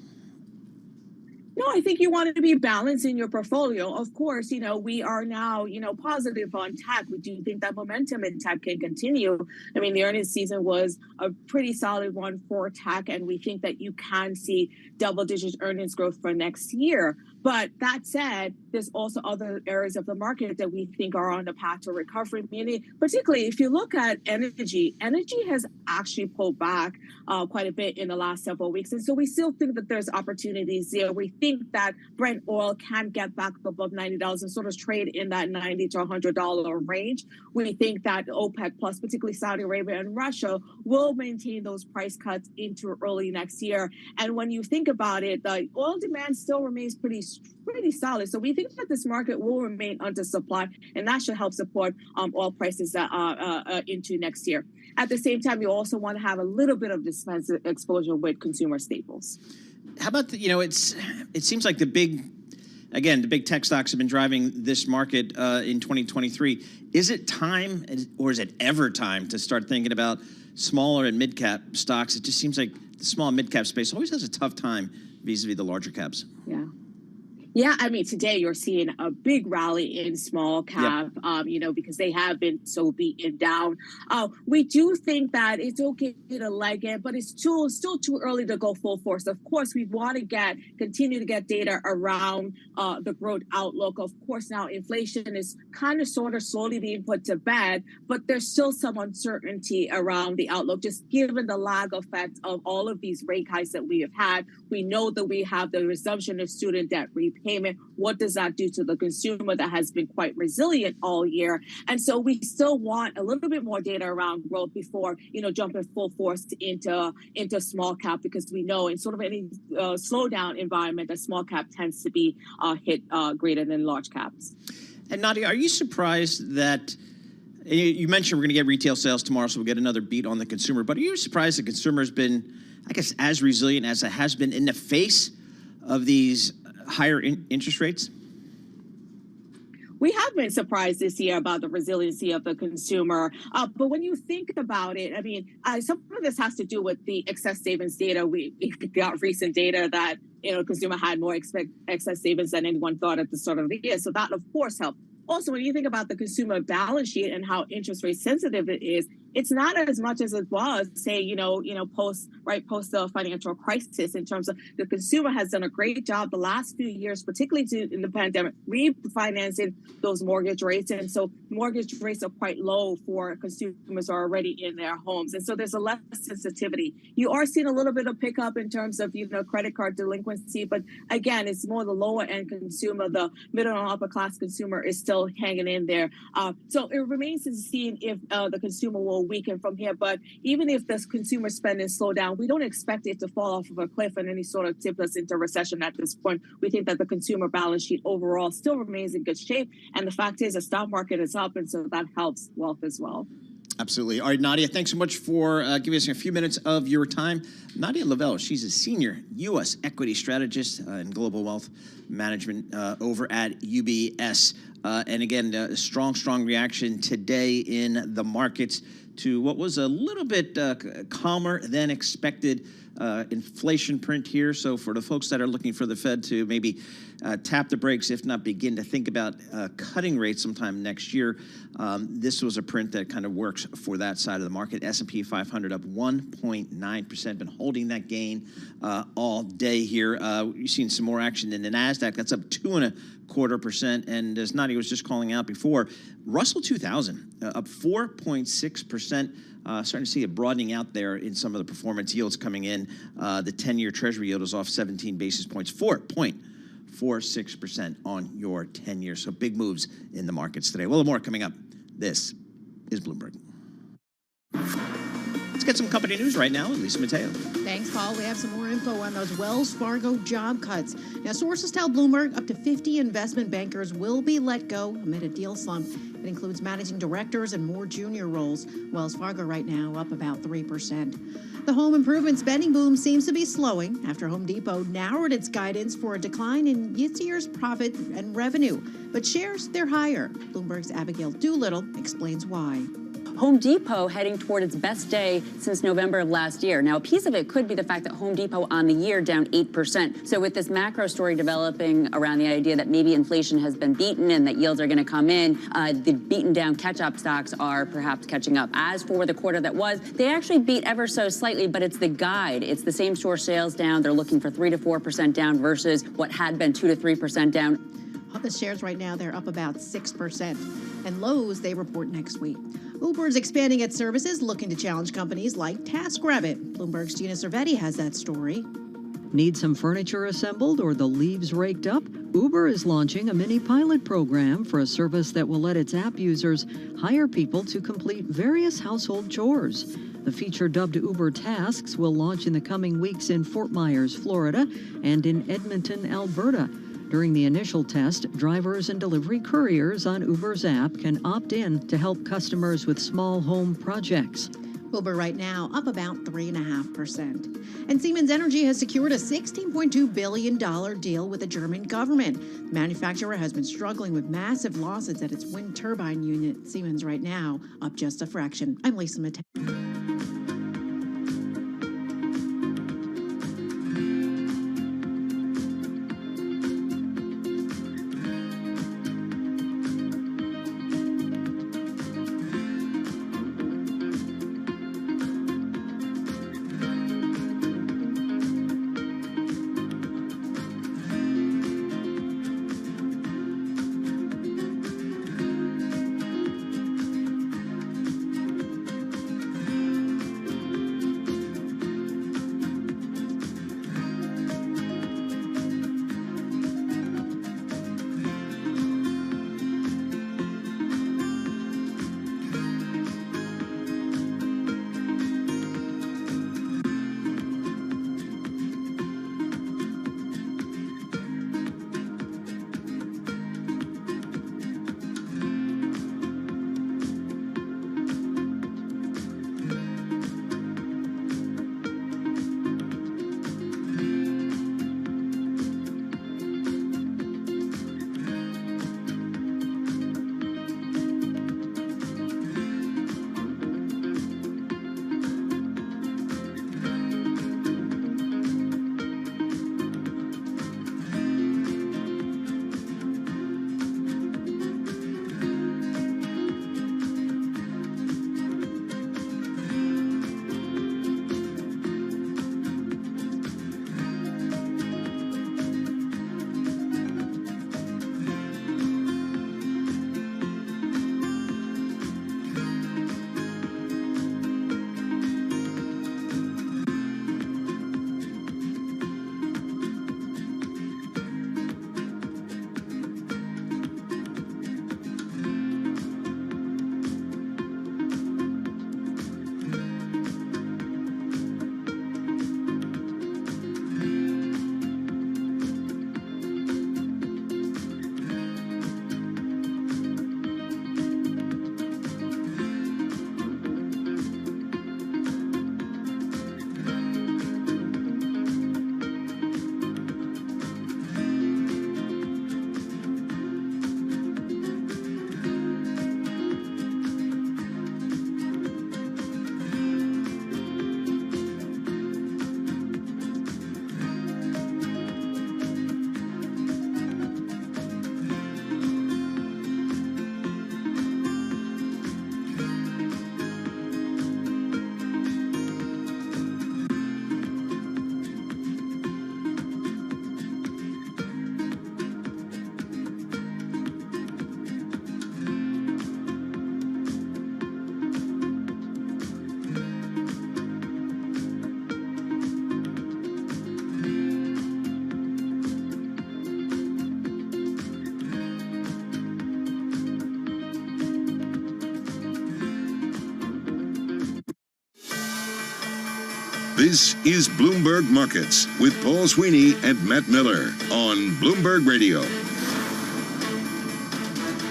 No, I think you want to be balanced in your portfolio. Of course, we are now, positive on tech. We do think that momentum in tech can continue. I mean, the earnings season was a pretty solid one for tech, and we think that you can see double-digit earnings growth for next year. But that said, there's also other areas of the market that we think are on the path to recovery, meaning particularly if you look at energy has actually pulled back quite a bit in the last several weeks. And so we still think that there's opportunities there. We think that Brent oil can get back above $90 and sort of trade in that $90 to $100 range. We think that OPEC plus, particularly Saudi Arabia and Russia, will maintain those price cuts into early next year. And when you think about it, the oil demand still remains pretty solid. So we think that this market will remain under supply, and that should help support oil prices into next year. At the same time, you also want to have a little bit of defensive exposure with consumer staples. How about it seems like the big tech stocks have been driving this market in 2023. Is it time, or is it ever time to start thinking about smaller and mid-cap stocks? It just seems like the small and mid-cap space always has a tough time vis-a-vis the larger caps. Yeah, I mean, today you're seeing a big rally in small cap, because they have been so beaten down. We do think that it's okay to leg it, but it's still too early to go full force. Of course, we want to continue to get data around the growth outlook. Of course, now inflation is kind of sort of slowly being put to bed, but there's still some uncertainty around the outlook, just given the lag effect of all of these rate hikes that we have had. We know that we have the resumption of student debt repayment. What does that do to the consumer that has been quite resilient all year? And so we still want a little bit more data around growth before, jumping full force into small cap, because we know in sort of any slowdown environment, that small cap tends to be hit greater than large caps. And Nadia, are you surprised that you mentioned we're going to get retail sales tomorrow, so we'll get another beat on the consumer, but are you surprised the consumer has been, I guess, as resilient as it has been in the face of these higher interest rates? We have been surprised this year about the resiliency of the consumer. But when you think about it, I mean, some of this has to do with the excess savings data. We got recent data that, consumer had more excess savings than anyone thought at the start of the year. So that, of course, helped. Also, when you think about the consumer balance sheet and how interest rate sensitive it is, it's not as much as it was, say, post the financial crisis, in terms of the consumer has done a great job the last few years, particularly in the pandemic, refinancing those mortgage rates. And so mortgage rates are quite low for consumers who are already in their homes. And so there's a less sensitivity. You are seeing a little bit of pickup in terms of, credit card delinquency. But again, it's more the lower end consumer. The middle and upper class consumer is still hanging in there. So it remains to be seen if the consumer will weaken from here. But even if this consumer spending slow down, we don't expect it to fall off of a cliff and any sort of tip us into recession at this point. We think that the consumer balance sheet overall still remains in good shape. And the fact is the stock market is up, and so that helps wealth as well. Absolutely. All right, Nadia, thanks so much for giving us a few minutes of your time. Nadia Lavelle, she's a senior U.S. equity strategist in global wealth management over at UBS. And again, a strong reaction today in the markets to what was a little bit calmer than expected inflation print here. So for the folks that are looking for the Fed to maybe tap the brakes, if not begin to think about cutting rates sometime next year, this was a print that kind of works for that side of the market. S&P 500 up 1.9%, been holding that gain all day here. You've seen some more action in the NASDAQ. That's up 2.25%. And as Nadia was just calling out before, Russell 2000 up 4.6%. Starting to see a broadening out there in some of the performance yields coming in. The 10-year Treasury yield is off 17 basis points, 4.46% on your 10-year. So big moves in the markets today. Well, more coming up. This is Bloomberg. Let's get some company news right now. Lisa Mateo. Thanks, Paul. We have some more info on those Wells Fargo job cuts. Now, sources tell Bloomberg up to 50 investment bankers will be let go amid a deal slump. It includes managing directors and more junior roles. Wells Fargo right now up about 3%. The home improvement spending boom seems to be slowing after Home Depot narrowed its guidance for a decline in this year's profit and revenue. But shares, they're higher. Bloomberg's Abigail Doolittle explains why. Home Depot heading toward its best day since November of last year. Now, a piece of it could be the fact that Home Depot on the year down 8%. So with this macro story developing around the idea that maybe inflation has been beaten and that yields are going to come in, the beaten down catch-up stocks are perhaps catching up. As for the quarter that was, they actually beat ever so slightly, but it's the guide. It's the same store sales down. They're looking for 3 to 4% down versus what had been 2 to 3% down. The shares right now, they're up about 6%. And Lowe's, they report next week. Uber's expanding its services, looking to challenge companies like TaskRabbit. Bloomberg's Gina Cervetti has that story. Need some furniture assembled or the leaves raked up? Uber is launching a mini pilot program for a service that will let its app users hire people to complete various household chores. The feature, dubbed Uber Tasks, will launch in the coming weeks in Fort Myers, Florida, and in Edmonton, Alberta. During the initial test, drivers and delivery couriers on Uber's app can opt in to help customers with small home projects. Uber right now up about 3.5%. And Siemens Energy has secured a $16.2 billion deal with the German government. The manufacturer has been struggling with massive losses at its wind turbine unit. Siemens right now up just a fraction. I'm Lisa Mateo. This is Bloomberg Markets with Paul Sweeney and Matt Miller on Bloomberg Radio.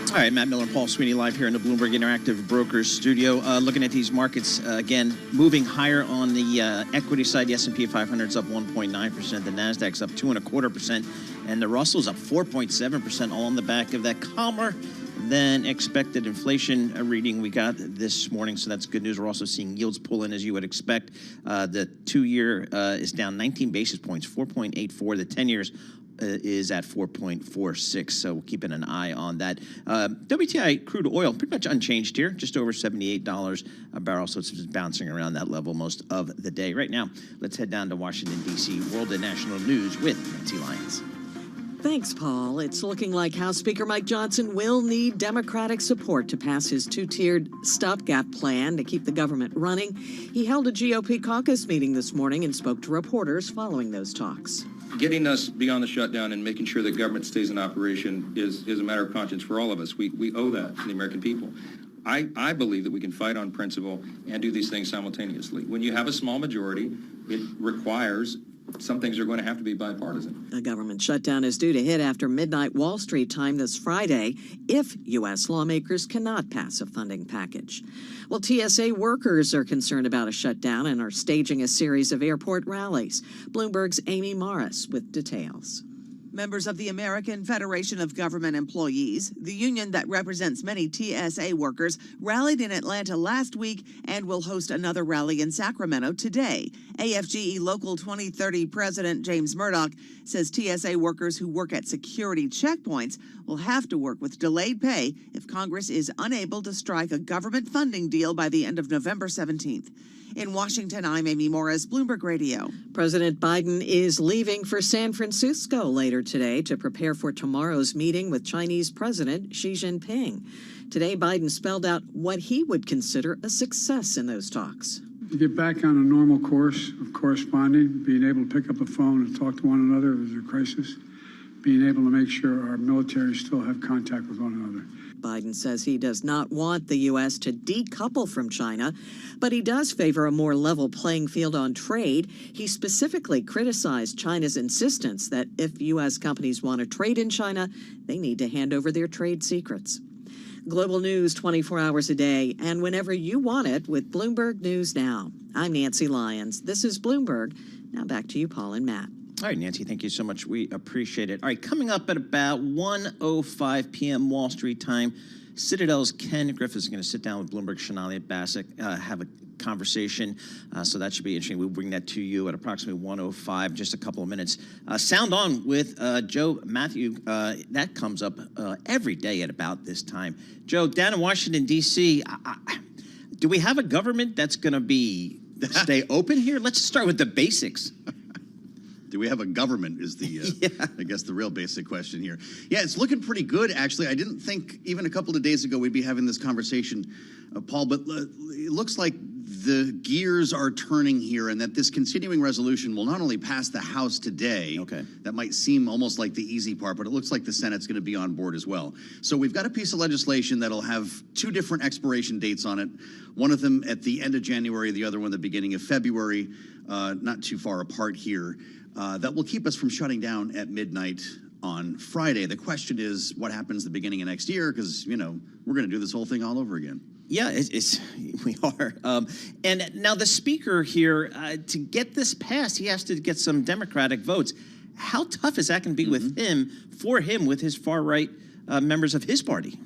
All right, Matt Miller and Paul Sweeney live here in the Bloomberg Interactive Brokers studio. Looking at these markets, again, moving higher on the equity side. The S&P 500 is up 1.9%. The NASDAQ's up 2.25%. And the Russell's up 4.7%, all on the back of that calmer than expected inflation reading we got this morning. So that's good news. We're also seeing yields pull in as you would expect. The 2-year is down 19 basis points, 4.84. The 10 years is at 4.46, so keeping an eye on that. WTI crude oil pretty much unchanged here, just over $78 a barrel, so it's just bouncing around that level most of the day. Right now, let's head down to Washington, D.C., World and National News with Nancy Lyons. Thanks, Paul. It's looking like House Speaker Mike Johnson will need Democratic support to pass his two-tiered stopgap plan to keep the government running. He held a GOP caucus meeting this morning and spoke to reporters following those talks. Getting us beyond the shutdown and making sure that government stays in operation is a matter of conscience for all of us. We owe that to the American people. I believe that we can fight on principle and do these things simultaneously. When you have a small majority, it requires some things are going to have to be bipartisan. The government shutdown is due to hit after midnight Wall Street time this Friday if U.S. lawmakers cannot pass a funding package. Well, TSA workers are concerned about a shutdown and are staging a series of airport rallies. Bloomberg's Amy Morris with details. Members of the American Federation of Government Employees, the union that represents many TSA workers, rallied in Atlanta last week and will host another rally in Sacramento today. AFGE Local 2030 President James Murdoch says TSA workers who work at security checkpoints will have to work with delayed pay if Congress is unable to strike a government funding deal by the end of November 17th. In Washington, I'm Amy Morris, Bloomberg Radio. President Biden is leaving for San Francisco later today to prepare for tomorrow's meeting with Chinese President Xi Jinping. Today, Biden spelled out what he would consider a success in those talks. To get back on a normal course of corresponding, being able to pick up a phone and talk to one another if there's a crisis, being able to make sure our military still have contact with one another. Biden says he does not want the U.S. to decouple from China, but he does favor a more level playing field on trade. He specifically criticized China's insistence that if U.S. companies want to trade in China, they need to hand over their trade secrets. Global news 24 hours a day and whenever you want it with Bloomberg News Now. I'm Nancy Lyons. This is Bloomberg. Now back to you, Paul and Matt. All right, Nancy, thank you so much. We appreciate it. All right, coming up at about 1:05 p.m. Wall Street time, Citadel's Ken Griffiths is going to sit down with Bloomberg's Shanalia Bassick, have a conversation. So that should be interesting. We'll bring that to you at approximately 1:05, just a couple of minutes. Sound On with Joe Matthew. That comes up every day at about this time. Joe, down in Washington, D.C., do we have a government that's going to stay open here? Let's start with the basics. Do we have a government is I guess, the real basic question here. Yeah, it's looking pretty good, actually. I didn't think even a couple of days ago we'd be having this conversation, Paul, but it looks like the gears are turning here and that this continuing resolution will not only pass the House today, that might seem almost like the easy part, but it looks like the Senate's going to be on board as well. So we've got a piece of legislation that'll have two different expiration dates on it, one of them at the end of January, the other one the beginning of February, not too far apart here. That will keep us from shutting down at midnight on Friday. The question is what happens the beginning of next year, because, we're going to do this whole thing all over again. Yeah, we are. And now the speaker here, to get this passed, he has to get some Democratic votes. How tough is that going to be with him, with his far-right members of his party?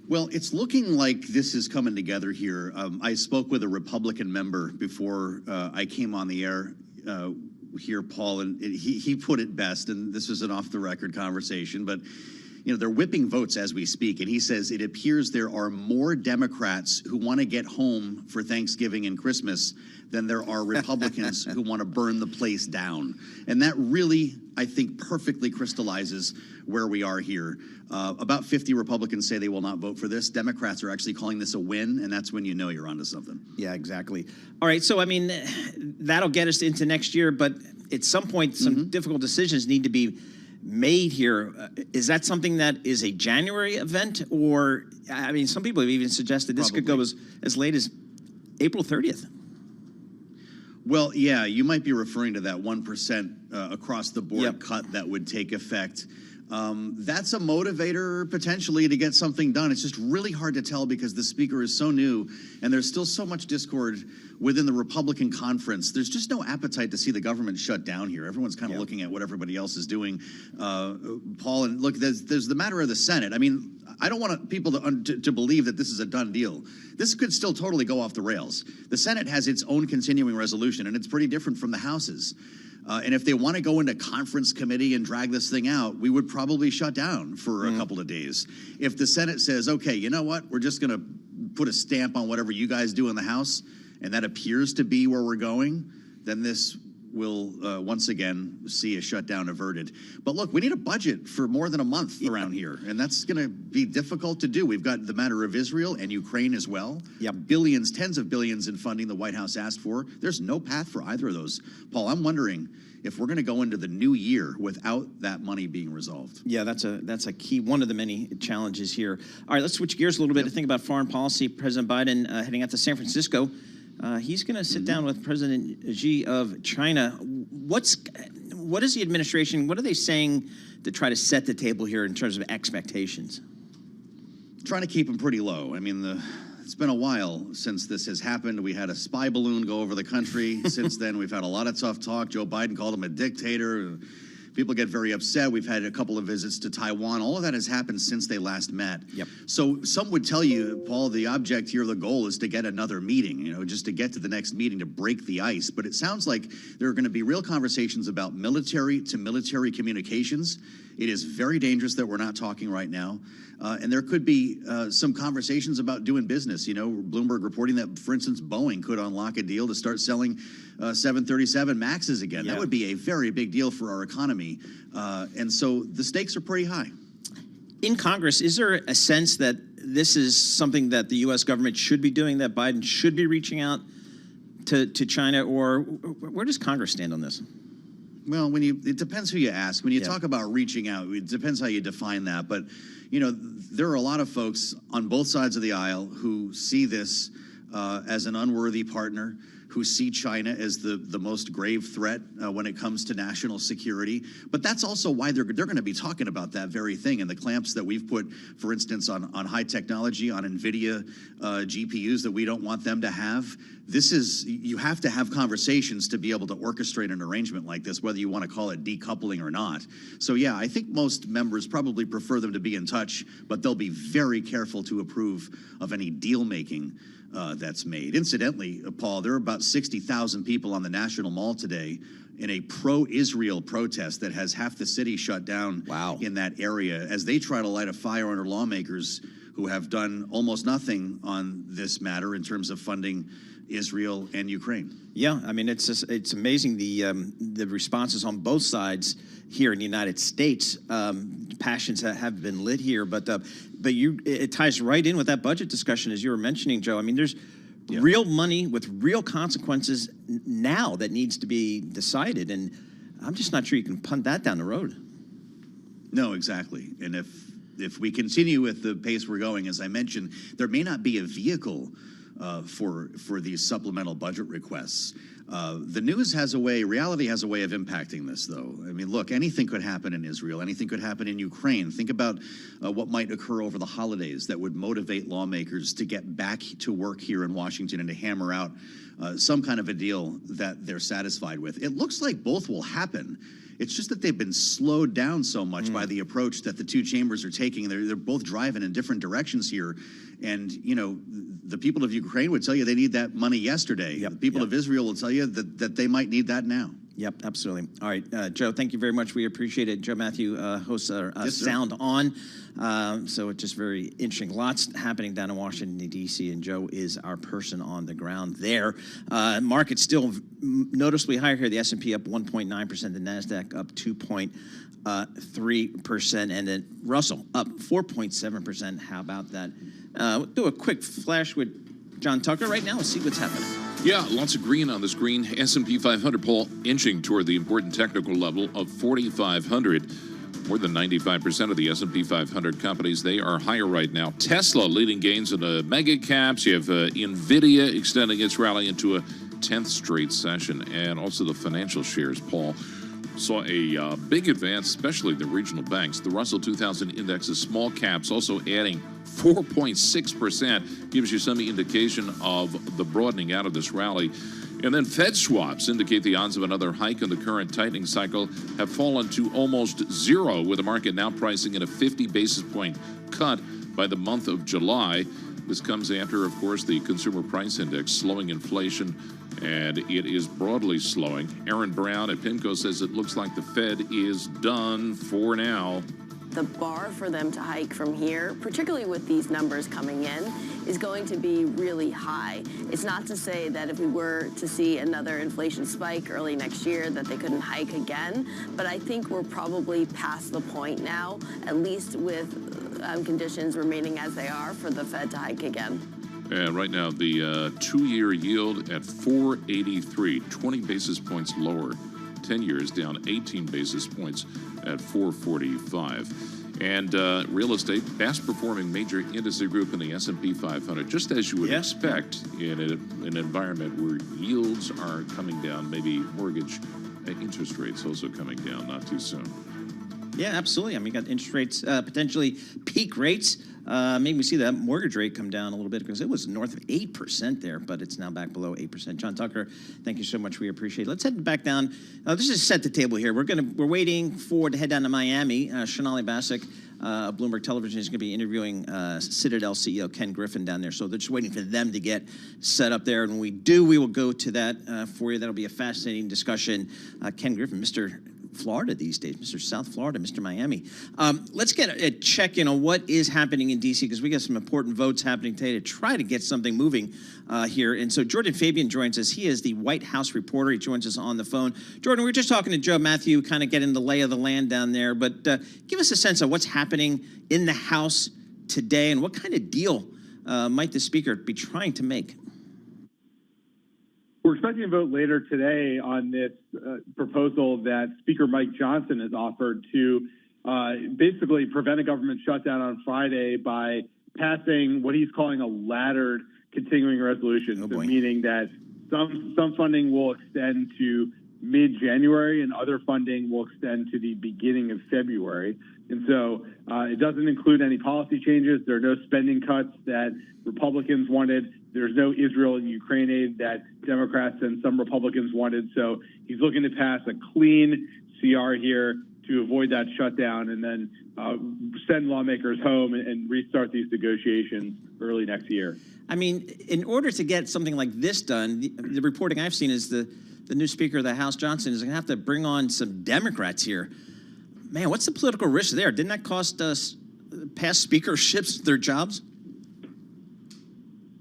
Well, it's looking like this is coming together here. I spoke with a Republican member before I came on the air here, Paul, and he put it best, and this is an off-the-record conversation, but they're whipping votes as we speak, and he says it appears there are more Democrats who want to get home for Thanksgiving and Christmas than there are Republicans who want to burn the place down. And that really, I think, perfectly crystallizes where we are here. About 50 Republicans say they will not vote for this. Democrats are actually calling this a win, and that's when you know you're onto something. Yeah, exactly. All right, so, that'll get us into next year, but at some point, some difficult decisions need to be made here. Is that something that is a January event? Or, some people have even suggested this could go as late as April 30th. Well, yeah, you might be referring to that 1% across the board cut that would take effect. That's a motivator potentially to get something done. It's just really hard to tell because the speaker is so new and there's still so much discord within the Republican conference. There's just no appetite to see the government shut down here. Everyone's kind of looking at what everybody else is doing. Paul, and look, there's the matter of the Senate. I mean, I don't want people to believe that this is a done deal. This could still totally go off the rails. The Senate has its own continuing resolution, and it's pretty different from the House's. And if they want to go into conference committee and drag this thing out, we would probably shut down for a couple of days. If the Senate says, okay, you know what, we're just going to put a stamp on whatever you guys do in the House, and that appears to be where we're going, then this will once again see a shutdown averted. But look, we need a budget for more than a month around here, and that's going to be difficult to do. We've got the matter of Israel and Ukraine as well. Billions, tens of billions in funding the White House asked for. There's no path for either of those. Paul, I'm wondering if we're going to go into the new year without that money being resolved. Yeah, that's a key, one of the many challenges here. All right, let's switch gears a little bit to think about foreign policy. President Biden heading out to San Francisco. He's going to sit down with President Xi of China. What is the administration, what are they saying to try to set the table here in terms of expectations? Trying to keep them pretty low. I mean, it's been a while since this has happened. We had a spy balloon go over the country. Since then, we've had a lot of tough talk. Joe Biden called him a dictator. People get very upset. We've had a couple of visits to Taiwan. All of that has happened since they last met. So some would tell you, Paul, the object here, the goal is to get another meeting, just to get to the next meeting to break the ice. But it sounds like there are going to be real conversations about military to military communications. It is very dangerous that we're not talking right now. And there could be some conversations about doing business. Bloomberg reporting that, for instance, Boeing could unlock a deal to start selling 737 MAXs again. That would be a very big deal for our economy. And so the stakes are pretty high. In Congress, is there a sense that this is something that the U.S. government should be doing, that Biden should be reaching out to China, or where does Congress stand on this? Well, it depends who you ask. When you talk about reaching out, it depends how you define that. But, there are a lot of folks on both sides of the aisle who see this as an unworthy partner, who see China as the most grave threat when it comes to national security. But that's also why they're going to be talking about that very thing, and the clamps that we've put, for instance, on high technology, on NVIDIA GPUs that we don't want them to have. You have to have conversations to be able to orchestrate an arrangement like this, whether you want to call it decoupling or not. So yeah, I think most members probably prefer them to be in touch, but they'll be very careful to approve of any deal making that's made. Incidentally, Paul, there are about 60,000 people on the National Mall today in a pro-Israel protest that has half the city shut down in that area as they try to light a fire under lawmakers who have done almost nothing on this matter in terms of funding Israel and Ukraine. Yeah, I mean, it's amazing the responses on both sides here in the United States. Passions have been lit here, but it ties right in with that budget discussion as you were mentioning, Joe. I mean, there's real money with real consequences now that needs to be decided, and I'm just not sure you can punt that down the road. No, exactly. And if we continue with the pace we're going, as I mentioned, there may not be a vehicle for these supplemental budget requests. The news has a way, reality has a way of impacting this, though. I mean, look, anything could happen in Israel. Anything could happen in Ukraine. Think about what might occur over the holidays that would motivate lawmakers to get back to work here in Washington and to hammer out some kind of a deal that they're satisfied with. It looks like both will happen. It's just that they've been slowed down so much by the approach that the two chambers are taking. They're both driving in different directions here. And, the people of Ukraine would tell you they need that money yesterday. The people of Israel will tell you that they might need that now. Yep, absolutely. All right, Joe, thank you very much. We appreciate it. Joe Matthew hosts Sound On. So it's just very interesting. Lots happening down in Washington, D.C., and Joe is our person on the ground there. Market's still noticeably higher here. The S&P up 1.9%, the NASDAQ up 2.3%, and then Russell up 4.7%. How about that? We'll do a quick flash with John Tucker right now. Let's see what's happening. Yeah, lots of green on the screen. S&P 500, Paul, inching toward the important technical level of 4,500. More than 95% of the S&P 500 companies, they are higher right now. Tesla leading gains in the mega caps. You have NVIDIA extending its rally into a 10th straight session. And also the financial shares, Paul, saw a big advance, especially the regional banks. The Russell 2000 index of small caps also adding 4.6%, gives you some indication of the broadening out of this rally. And then Fed swaps indicate the odds of another hike in the current tightening cycle have fallen to almost zero, with the market now pricing in a 50 basis point cut by the month of July. This comes after, of course, the consumer price index slowing inflation, and it is broadly slowing. Aaron Brown at PIMCO says it looks like the Fed is done for now. The bar for them to hike from here, particularly with these numbers coming in, is going to be really high. It's not to say that if we were to see another inflation spike early next year that they couldn't hike again, but I think we're probably past the point now, at least with conditions remaining as they are, for the Fed to hike again. And right now, the two-year yield at 483, 20 basis points lower. 10 years down 18 basis points at 445. And real estate, best performing major industry group in the S&P 500, just as you would expect in an environment where yields are coming down, maybe mortgage interest rates also coming down not too soon. Yeah, absolutely. I mean, you got interest rates, potentially peak rates. Maybe we see that mortgage rate come down a little bit because it was north of 8% there, but it's now back below 8%. John Tucker, thank you so much. We appreciate it. Let's head back down. Let's just set the table here. We're waiting to head down to Miami. Shonali Basak of Bloomberg Television is going to be interviewing Citadel CEO Ken Griffin down there. So they're just waiting for them to get set up there. And when we do, we will go to that for you. That'll be a fascinating discussion. Ken Griffin, Mr. Florida these days, Mr. South Florida, Mr. Miami. Let's get a check-in on what is happening in D.C. because we got some important votes happening today to try to get something moving here. And so Jordan Fabian joins us. He is the White House reporter. He joins us on the phone. Jordan, we were just talking to Joe Matthew, kind of getting the lay of the land down there. But give us a sense of what's happening in the House today and what kind of deal might the Speaker be trying to make? We're expecting a vote later today on this proposal that Speaker Mike Johnson has offered to basically prevent a government shutdown on Friday by passing what he's calling a laddered continuing resolution, meaning that some funding will extend to mid-January and other funding will extend to the beginning of February. And so it doesn't include any policy changes. There are no spending cuts that Republicans wanted. There's no Israel and Ukraine aid that Democrats and some Republicans wanted. So he's looking to pass a clean CR here to avoid that shutdown and then send lawmakers home and restart these negotiations early next year. I mean, in order to get something like this done, the reporting I've seen is the new Speaker of the House, Johnson, is going to have to bring on some Democrats here. Man, what's the political risk there? Didn't that cost us past speakerships their jobs?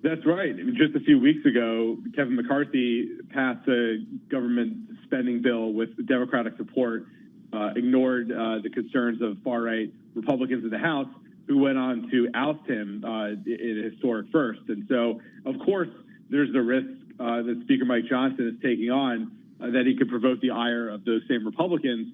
That's right. Just a few weeks ago, Kevin McCarthy passed a government spending bill with Democratic support, ignored the concerns of far-right Republicans in the House, who went on to oust him in a historic first. And so, of course, there's the risk that Speaker Mike Johnson is taking on that he could provoke the ire of those same Republicans.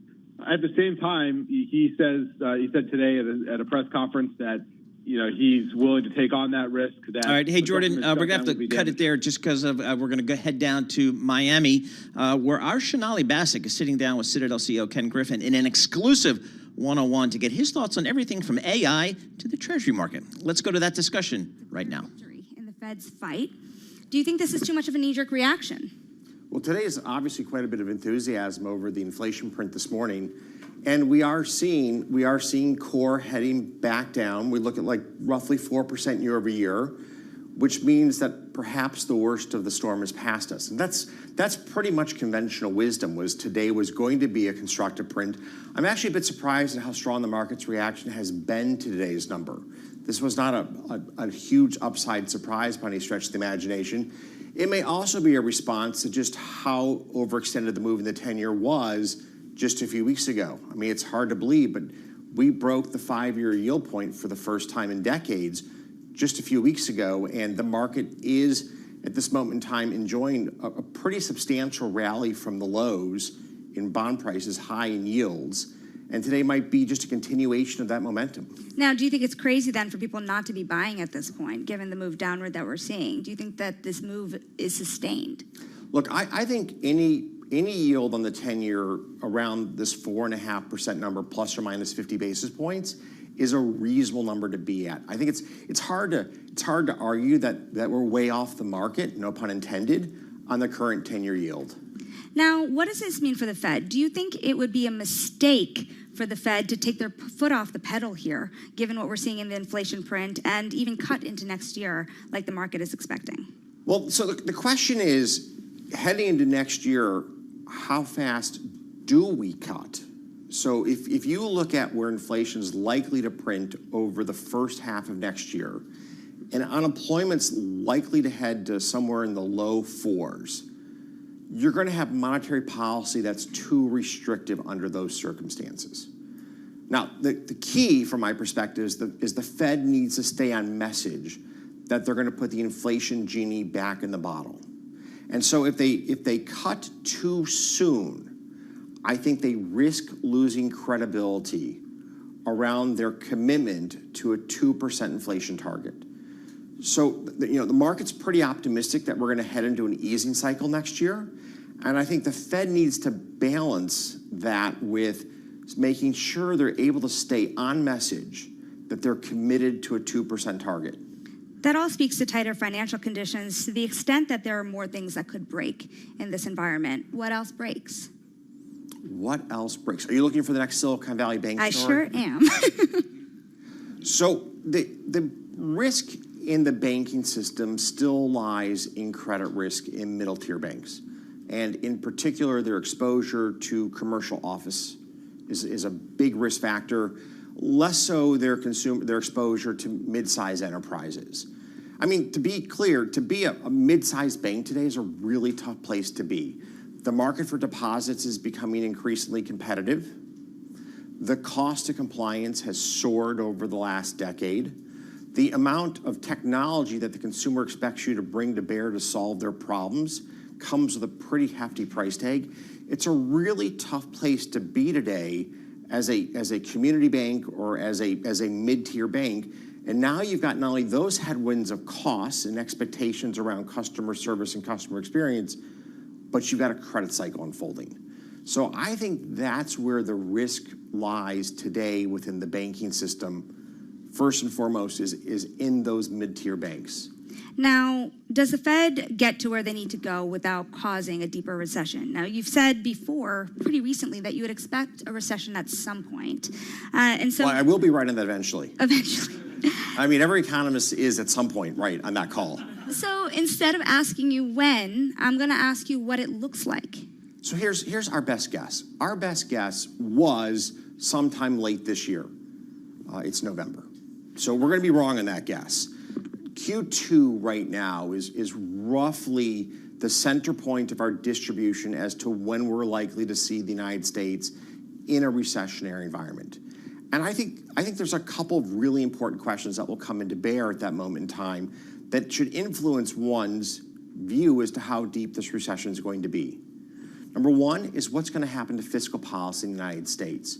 At the same time, he said today at a press conference that he's willing to take on that risk. All right, hey Jordan, we're gonna have to cut it there just because of we're gonna head down to Miami, where our Shonali Basak is sitting down with Citadel CEO Ken Griffin in an exclusive one-on-one to get his thoughts on everything from AI to the Treasury market. Let's go to that discussion right now. In the Fed's fight, do you think this is too much of a knee-jerk reaction? Well, today is obviously quite a bit of enthusiasm over the inflation print this morning. And we are seeing core heading back down. We look at like roughly 4% year over year, which means that perhaps the worst of the storm is past us. And that's pretty much conventional wisdom, was today was going to be a constructive print. I'm actually a bit surprised at how strong the market's reaction has been to today's number. This was not a huge upside surprise by any stretch of the imagination. It may also be a response to just how overextended the move in the 10-year was just a few weeks ago. I mean, it's hard to believe, but we broke the 5-year yield point for the first time in decades just a few weeks ago, and the market is, at this moment in time, enjoying a pretty substantial rally from the lows in bond prices, high in yields, and today might be just a continuation of that momentum. Now, do you think it's crazy then for people not to be buying at this point, given the move downward that we're seeing? Do you think that this move is sustained? Look, I think any yield on the 10-year around this 4.5% number, plus or minus 50 basis points, is a reasonable number to be at. I think it's hard to argue that we're way off the market, no pun intended, on the current 10-year yield. Now, what does this mean for the Fed? Do you think it would be a mistake for the Fed to take their foot off the pedal here, given what we're seeing in the inflation print, and even cut into next year like the market is expecting? Well, so the question is, heading into next year, how fast do we cut? So if you look at where inflation is likely to print over the first half of next year, and unemployment's likely to head to somewhere in the low 4s, you're going to have monetary policy that's too restrictive under those circumstances. Now, the key from my perspective is the Fed needs to stay on message that they're going to put the inflation genie back in the bottle. And so if they cut too soon, I think they risk losing credibility around their commitment to a 2% inflation target. So, the market's pretty optimistic that we're going to head into an easing cycle next year. And I think the Fed needs to balance that with making sure they're able to stay on message that they're committed to a 2% target. That all speaks to tighter financial conditions to the extent that there are more things that could break in this environment. What else breaks? What else breaks? Are you looking for the next Silicon Valley Bank story? I sure am. So the risk in the banking system still lies in credit risk in middle-tier banks. And in particular, their exposure to commercial office is a big risk factor, less so their exposure to mid-sized enterprises. I mean, to be clear, to be a mid-sized bank today is a really tough place to be. The market for deposits is becoming increasingly competitive. The cost of compliance has soared over the last decade. The amount of technology that the consumer expects you to bring to bear to solve their problems comes with a pretty hefty price tag. It's a really tough place to be today as a community bank or as a mid-tier bank. And now you've got not only those headwinds of costs and expectations around customer service and customer experience, but you've got a credit cycle unfolding. So I think that's where the risk lies today within the banking system. First and foremost is in those mid-tier banks. Now, does the Fed get to where they need to go without causing a deeper recession? Now, you've said before, pretty recently, that you would expect a recession at some point. And so, well, I will be right on that eventually. Eventually. I mean, every economist is at some point right on that call. So instead of asking you when, I'm going to ask you what it looks like. So here's our best guess. Our best guess was sometime late this year. It's November. So we're going to be wrong on that guess. Q2 right now is roughly the center point of our distribution as to when we're likely to see the United States in a recessionary environment. And I think there's a couple of really important questions that will come into bear at that moment in time that should influence one's view as to how deep this recession is going to be. Number one is what's going to happen to fiscal policy in the United States.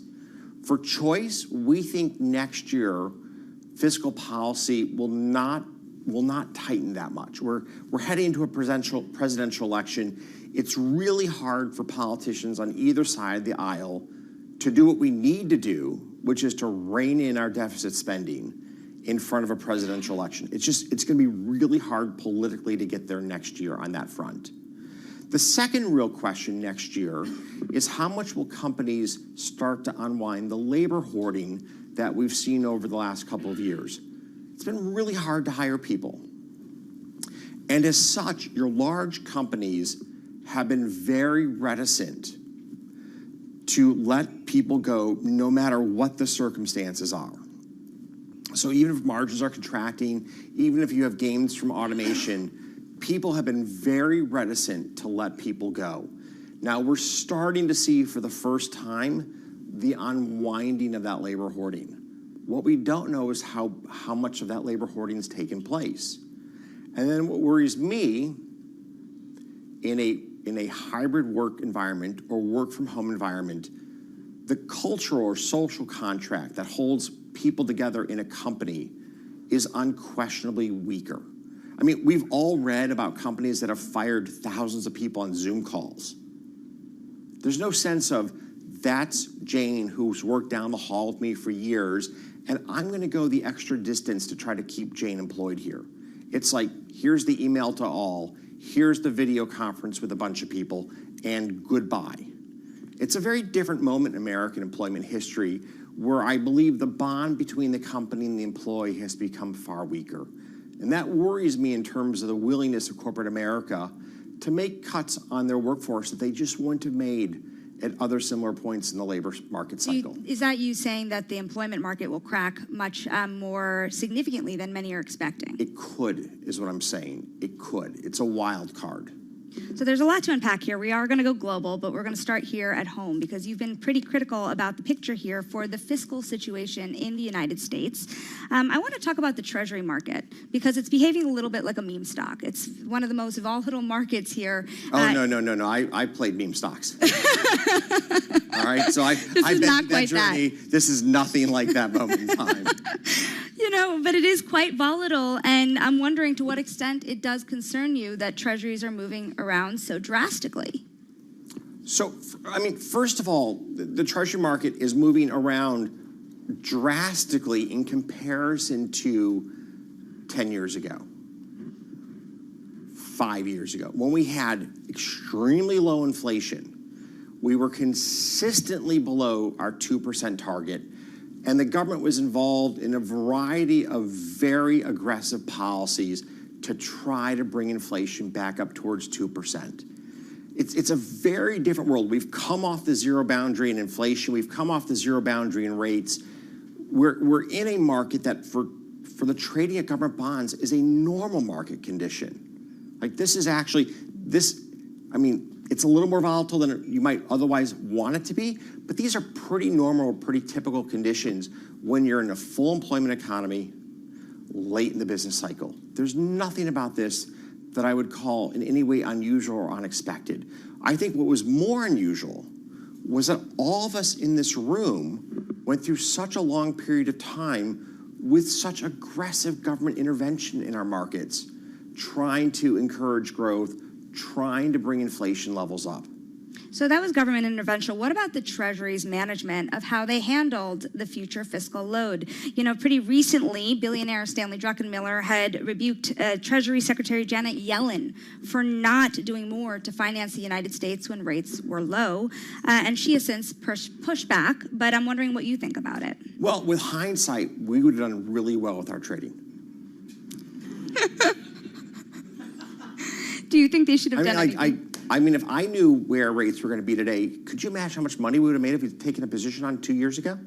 For choice, we think next year fiscal policy will not tighten that much. We're heading into a presidential election. It's really hard for politicians on either side of the aisle to do what we need to do, which is to rein in our deficit spending in front of a presidential election. It's going to be really hard politically to get there next year on that front. The second real question next year is how much will companies start to unwind the labor hoarding that we've seen over the last couple of years. It's been really hard to hire people. And as such, your large companies have been very reticent to let people go no matter what the circumstances are. So even if margins are contracting, even if you have gains from automation, people have been very reticent to let people go. Now we're starting to see for the first time the unwinding of that labor hoarding. What we don't know is how much of that labor hoarding has taken place. And then what worries me in a hybrid work environment or work from home environment, the cultural or social contract that holds people together in a company is unquestionably weaker. I mean, we've all read about companies that have fired thousands of people on Zoom calls. There's no sense of, that's Jane who's worked down the hall with me for years, and I'm going to go the extra distance to try to keep Jane employed here. It's like, here's the email to all, here's the video conference with a bunch of people, and goodbye. It's a very different moment in American employment history where I believe the bond between the company and the employee has become far weaker. And that worries me in terms of the willingness of corporate America to make cuts on their workforce that they just wouldn't have made at other similar points in the labor market cycle. Is that you saying that the employment market will crack much more significantly than many are expecting? It could, is what I'm saying. It could. It's a wild card. So there's a lot to unpack here. We are going to go global, but we're going to start here at home because you've been pretty critical about the picture here for the fiscal situation in the United States. I want to talk about the Treasury market because it's behaving a little bit like a meme stock. It's one of the most volatile markets here. Oh, no. I played meme stocks. All right, so I've been not through quite that journey. This is nothing like that moment in time. You know, but it is quite volatile, and I'm wondering to what extent it does concern you that treasuries are moving around so drastically. So, I mean, first of all, the Treasury market is moving around drastically in comparison to 10 years ago, 5 years ago, when we had extremely low inflation. We were consistently below our 2% target, and the government was involved in a variety of very aggressive policies to try to bring inflation back up towards 2%. It's a very different world. We've come off the zero boundary in inflation. We've come off the zero boundary in rates. We're in a market that for the trading of government bonds is a normal market condition. Like this is actually, it's a little more volatile than you might otherwise want it to be, but these are pretty normal, pretty typical conditions when you're in a full employment economy late in the business cycle. There's nothing about this that I would call in any way unusual or unexpected. I think what was more unusual was that all of us in this room went through such a long period of time with such aggressive government intervention in our markets, trying to encourage growth, trying to bring inflation levels up. So that was government intervention. What about the Treasury's management of how they handled the future fiscal load? You know, pretty recently, billionaire Stanley Druckenmiller had rebuked Treasury Secretary Janet Yellen for not doing more to finance the United States when rates were low. And she has since pushed back, but I'm wondering what you think about it. Well, with hindsight, we would have done really well with our trading. Do you think they should have done anything? I mean, if I knew where rates were going to be today, could you imagine how much money we would have made if we'd taken a position on 2 years ago?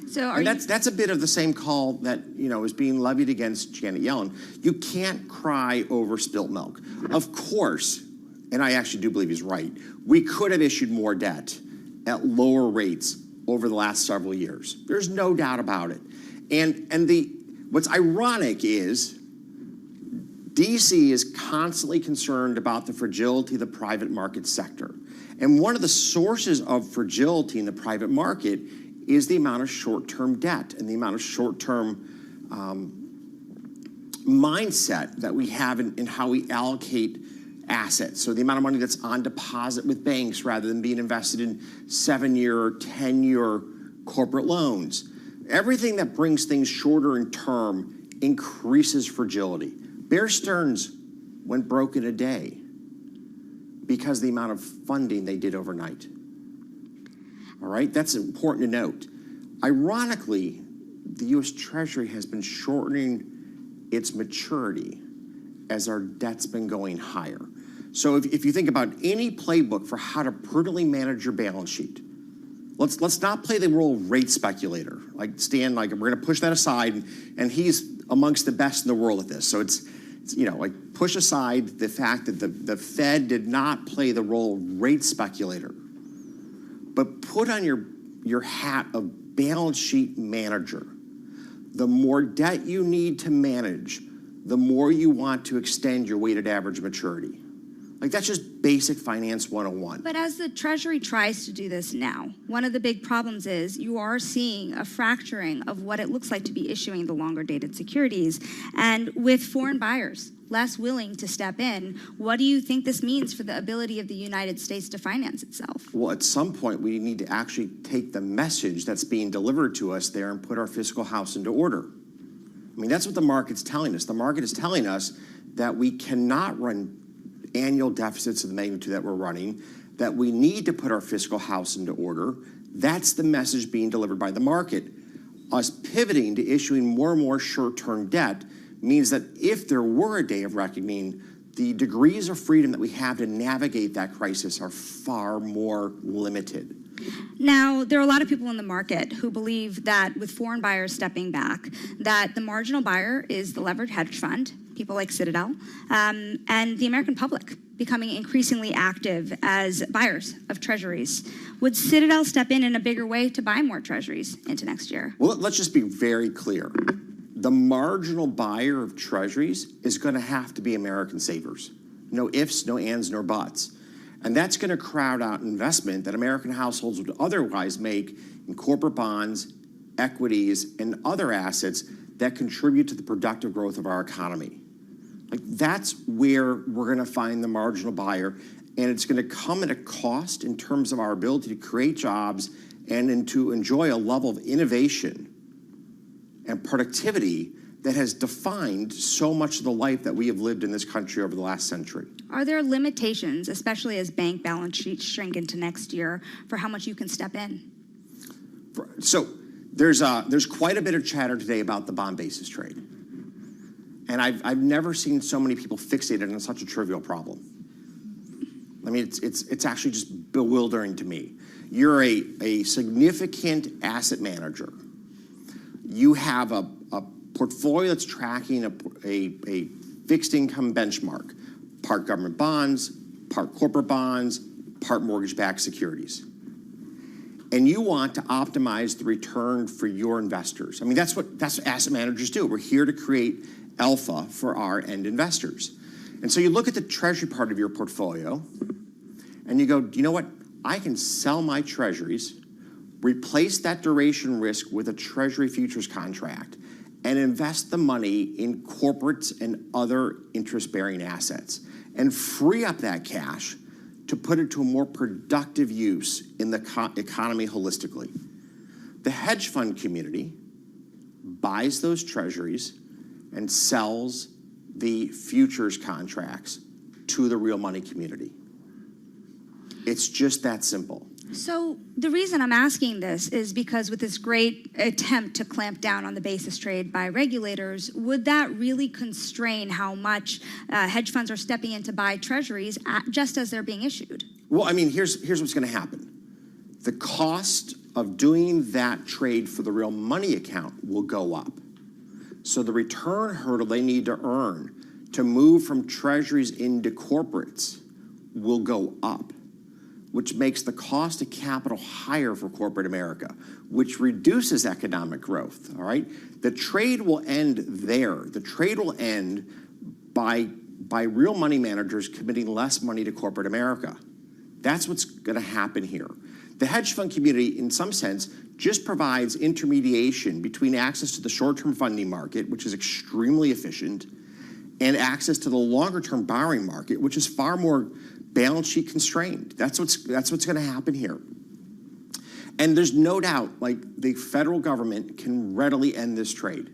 So that's a bit of the same call that, is being levied against Janet Yellen. You can't cry over spilt milk. Of course, and I actually do believe he's right, we could have issued more debt at lower rates over the last several years. There's no doubt about it. And what's ironic is DC is constantly concerned about the fragility of the private market sector. And one of the sources of fragility in the private market is the amount of short-term debt and the amount of short-term mindset that we have in how we allocate assets. So the amount of money that's on deposit with banks rather than being invested in 7-year or 10-year corporate loans. Everything that brings things shorter in term increases fragility. Bear Stearns went broke in a day because of the amount of funding they did overnight. All right, that's important to note. Ironically, the U.S. Treasury has been shortening its maturity as our debt's been going higher. So if you think about any playbook for how to prudently manage your balance sheet, let's not play the role of rate speculator. Like Stan, we're going to push that aside, and he's amongst the best in the world at this. So it's push aside the fact that the Fed did not play the role of rate speculator, but put on your hat of balance sheet manager. The more debt you need to manage, the more you want to extend your weighted average maturity. Like, that's just basic finance 101. But as the Treasury tries to do this now, one of the big problems is you are seeing a fracturing of what it looks like to be issuing the longer dated securities. And with foreign buyers less willing to step in, what do you think this means for the ability of the United States to finance itself? Well, at some point, we need to actually take the message that's being delivered to us there and put our fiscal house into order. I mean, that's what the market's telling us. The market is telling us that we cannot run annual deficits of the magnitude that we're running, that we need to put our fiscal house into order. That's the message being delivered by the market. Us pivoting to issuing more and more short-term debt means that if there were a day of reckoning, the degrees of freedom that we have to navigate that crisis are far more limited. Now, there are a lot of people in the market who believe that with foreign buyers stepping back, that the marginal buyer is the leveraged hedge fund, people like Citadel, and the American public becoming increasingly active as buyers of treasuries. Would Citadel step in a bigger way to buy more treasuries into next year? Well, let's just be very clear. The marginal buyer of treasuries is going to have to be American savers. No ifs, no ands, nor buts. And that's going to crowd out investment that American households would otherwise make in corporate bonds, equities, and other assets that contribute to the productive growth of our economy. Like, that's where we're going to find the marginal buyer, and it's going to come at a cost in terms of our ability to create jobs and to enjoy a level of innovation and productivity that has defined so much of the life that we have lived in this country over the last century. Are there limitations, especially as bank balance sheets shrink into next year, for how much you can step in? So there's quite a bit of chatter today about the bond basis trade. And I've never seen so many people fixated on such a trivial problem. I mean, it's actually just bewildering to me. You're a significant asset manager. You have a portfolio that's tracking a fixed income benchmark, part government bonds, part corporate bonds, part mortgage-backed securities. And you want to optimize the return for your investors. I mean, that's what asset managers do. We're here to create alpha for our end investors. And so you look at the treasury part of your portfolio and you go, you know what? I can sell my treasuries, replace that duration risk with a treasury futures contract, and invest the money in corporates and other interest-bearing assets and free up that cash to put it to a more productive use in the economy holistically. The hedge fund community buys those treasuries and sells the futures contracts to the real money community. It's just that simple. So the reason I'm asking this is because with this great attempt to clamp down on the basis trade by regulators, would that really constrain how much hedge funds are stepping in to buy treasuries just as they're being issued? Well, I mean, here's what's going to happen. The cost of doing that trade for the real money account will go up. So the return hurdle they need to earn to move from treasuries into corporates will go up, which makes the cost of capital higher for corporate America, which reduces economic growth, all right? The trade will end there. The trade will end by real money managers committing less money to corporate America. That's what's gonna happen here. The hedge fund community, in some sense, just provides intermediation between access to the short-term funding market, which is extremely efficient, and access to the longer-term borrowing market, which is far more balance sheet constrained. That's what's going to happen here. And there's no doubt, like, the federal government can readily end this trade.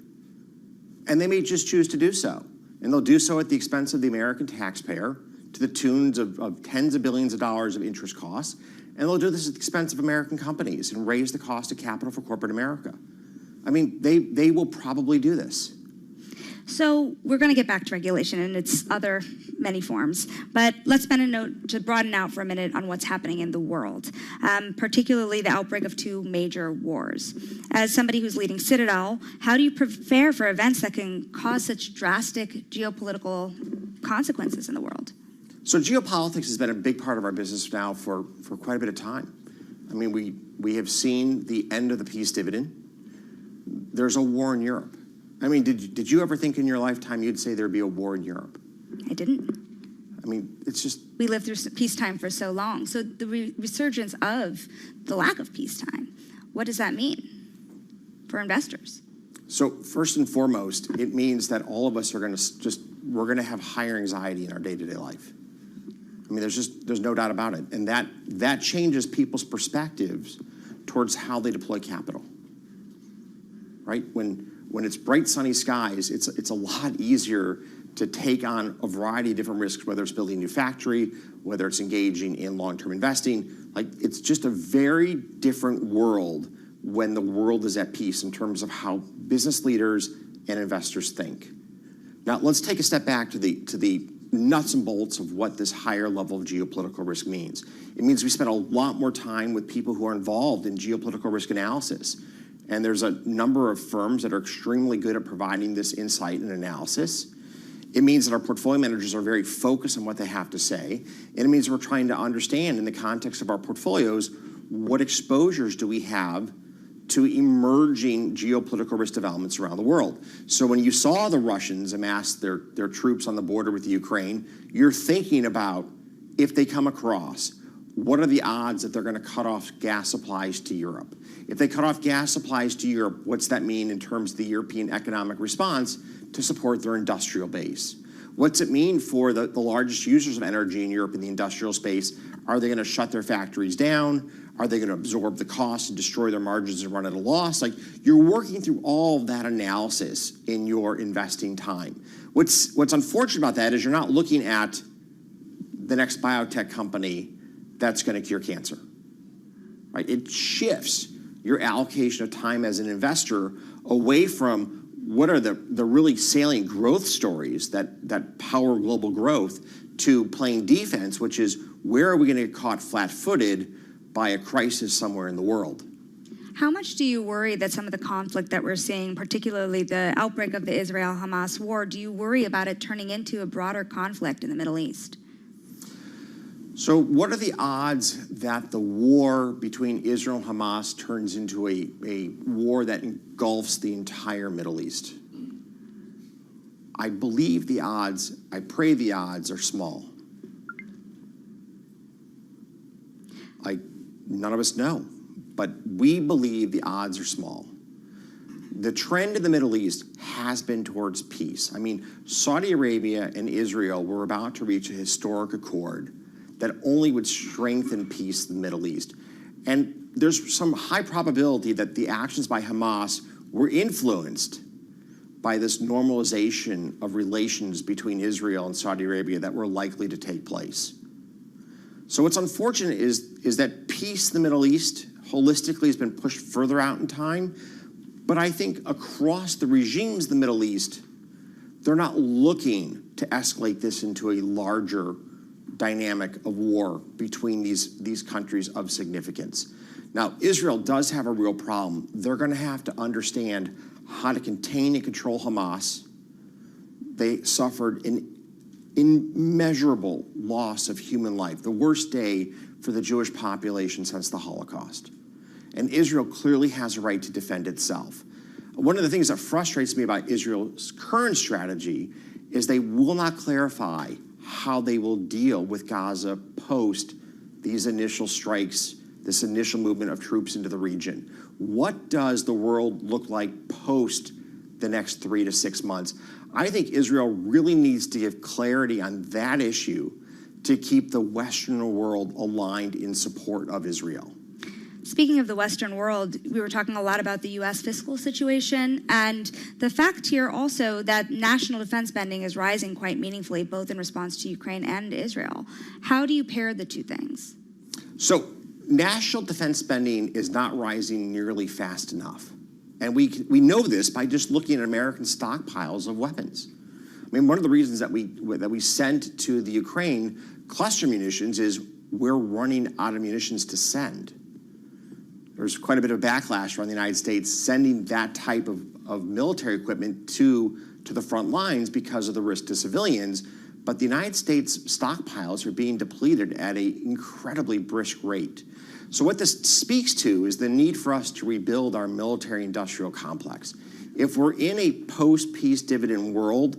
And they may just choose to do so. And they'll do so at the expense of the American taxpayer, to the tunes of tens of billions of dollars of interest costs. And they'll do this at the expense of American companies and raise the cost of capital for corporate America. I mean, they will probably do this. So we're going to get back to regulation in its other many forms, but let's spend a note to broaden out for a minute on what's happening in the world, particularly the outbreak of two major wars. As somebody who's leading Citadel, how do you prepare for events that can cause such drastic geopolitical consequences in the world? So geopolitics has been a big part of our business now for quite a bit of time. I mean, we have seen the end of the peace dividend. There's a war in Europe. I mean, did you ever think in your lifetime you'd say there'd be a war in Europe? I didn't. I mean, it's just... We lived through peacetime for so long. So the resurgence of the lack of peacetime, what does that mean for investors? So first and foremost, it means that all of us are going to we're going to have higher anxiety in our day-to-day life. I mean, there's no doubt about it. And that changes people's perspectives towards how they deploy capital, right? When it's bright, sunny skies, it's a lot easier to take on a variety of different risks, whether it's building a new factory, whether it's engaging in long-term investing. Like, it's just a very different world when the world is at peace in terms of how business leaders and investors think. Now, let's take a step back to the nuts and bolts of what this higher level of geopolitical risk means. It means we spend a lot more time with people who are involved in geopolitical risk analysis. And there's a number of firms that are extremely good at providing this insight and analysis. It means that our portfolio managers are very focused on what they have to say. And it means we're trying to understand, in the context of our portfolios, what exposures do we have to emerging geopolitical risk developments around the world. So when you saw the Russians amass their troops on the border with the Ukraine, you're thinking about, if they come across, what are the odds that they're going to cut off gas supplies to Europe? If they cut off gas supplies to Europe, what's that mean in terms of the European economic response to support their industrial base? What's it mean for the largest users of energy in Europe in the industrial space? Are they going to shut their factories down? Are they going to absorb the costs and destroy their margins and run at a loss? Like, you're working through all of that analysis in your investing time. What's unfortunate about that is you're not looking at the next biotech company that's going to cure cancer, right? It shifts your allocation of time as an investor away from what are the really salient growth stories that power global growth to playing defense, which is, where are we going to get caught flat-footed by a crisis somewhere in the world? How much do you worry that some of the conflict that we're seeing, particularly the outbreak of the Israel-Hamas war, do you worry about it turning into a broader conflict in the Middle East? So what are the odds that the war between Israel and Hamas turns into a war that engulfs the entire Middle East? I believe the odds, I pray the odds are small. None of us know, but we believe the odds are small. The trend in the Middle East has been towards peace. I mean, Saudi Arabia and Israel were about to reach a historic accord that only would strengthen peace in the Middle East. And there's some high probability that the actions by Hamas were influenced by this normalization of relations between Israel and Saudi Arabia that were likely to take place. So what's unfortunate is that peace in the Middle East holistically has been pushed further out in time. But I think across the regimes in the Middle East, they're not looking to escalate this into a larger dynamic of war between these countries of significance. Now, Israel does have a real problem. They're going to have to understand how to contain and control Hamas. They suffered an immeasurable loss of human life, the worst day for the Jewish population since the Holocaust. And Israel clearly has a right to defend itself. One of the things that frustrates me about Israel's current strategy is they will not clarify how they will deal with Gaza post these initial strikes, this initial movement of troops into the region. What does the world look like post the next 3 to 6 months? I think Israel really needs to give clarity on that issue to keep the Western world aligned in support of Israel. Speaking of the Western world, we were talking a lot about the U.S. fiscal situation, and the fact here also that national defense spending is rising quite meaningfully, both in response to Ukraine and Israel. How do you pair the two things? So national defense spending is not rising nearly fast enough. And we know this by just looking at American stockpiles of weapons. I mean, one of the reasons that we sent to the Ukraine cluster munitions is we're running out of munitions to send. There's quite a bit of backlash around the United States sending that type of military equipment to the front lines because of the risk to civilians. But the United States stockpiles are being depleted at an incredibly brisk rate. So what this speaks to is the need for us to rebuild our military-industrial complex. If we're in a post-peace dividend world,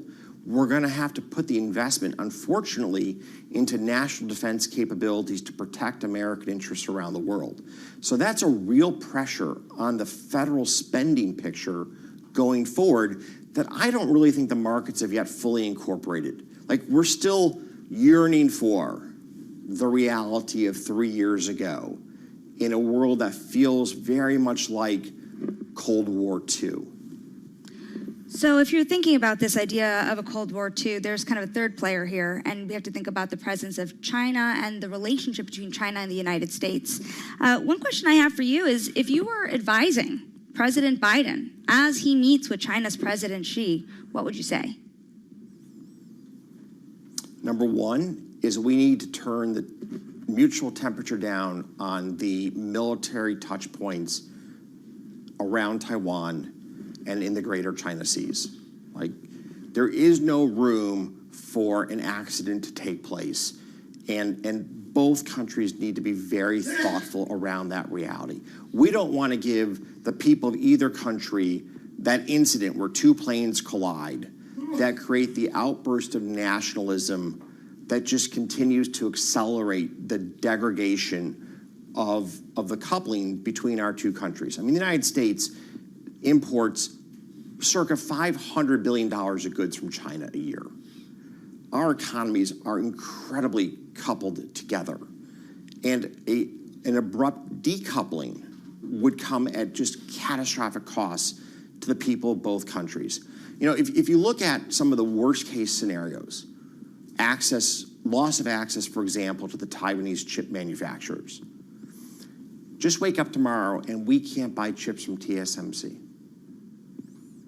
we're going to have to put the investment, unfortunately, into national defense capabilities to protect American interests around the world. So that's a real pressure on the federal spending picture going forward that I don't really think the markets have yet fully incorporated. Like, we're still yearning for the reality of 3 years ago in a world that feels very much like Cold War II. So if you're thinking about this idea of a Cold War II, there's kind of a third player here, and we have to think about the presence of China and the relationship between China and the United States. One question I have for you is, if you were advising President Biden as he meets with China's President Xi, what would you say? Number one is we need to turn the mutual temperature down on the military touch points around Taiwan and in the greater China Seas. Like, there is no room for an accident to take place. And both countries need to be very thoughtful around that reality. We don't want to give the people of either country that incident where two planes collide that create the outburst of nationalism that just continues to accelerate the degradation of the coupling between our two countries. I mean, the United States imports circa $500 billion of goods from China a year. Our economies are incredibly coupled together, and an abrupt decoupling would come at just catastrophic costs to the people of both countries. You know, if you look at some of the worst case scenarios, loss of access, for example, to the Taiwanese chip manufacturers. Just wake up tomorrow and we can't buy chips from TSMC.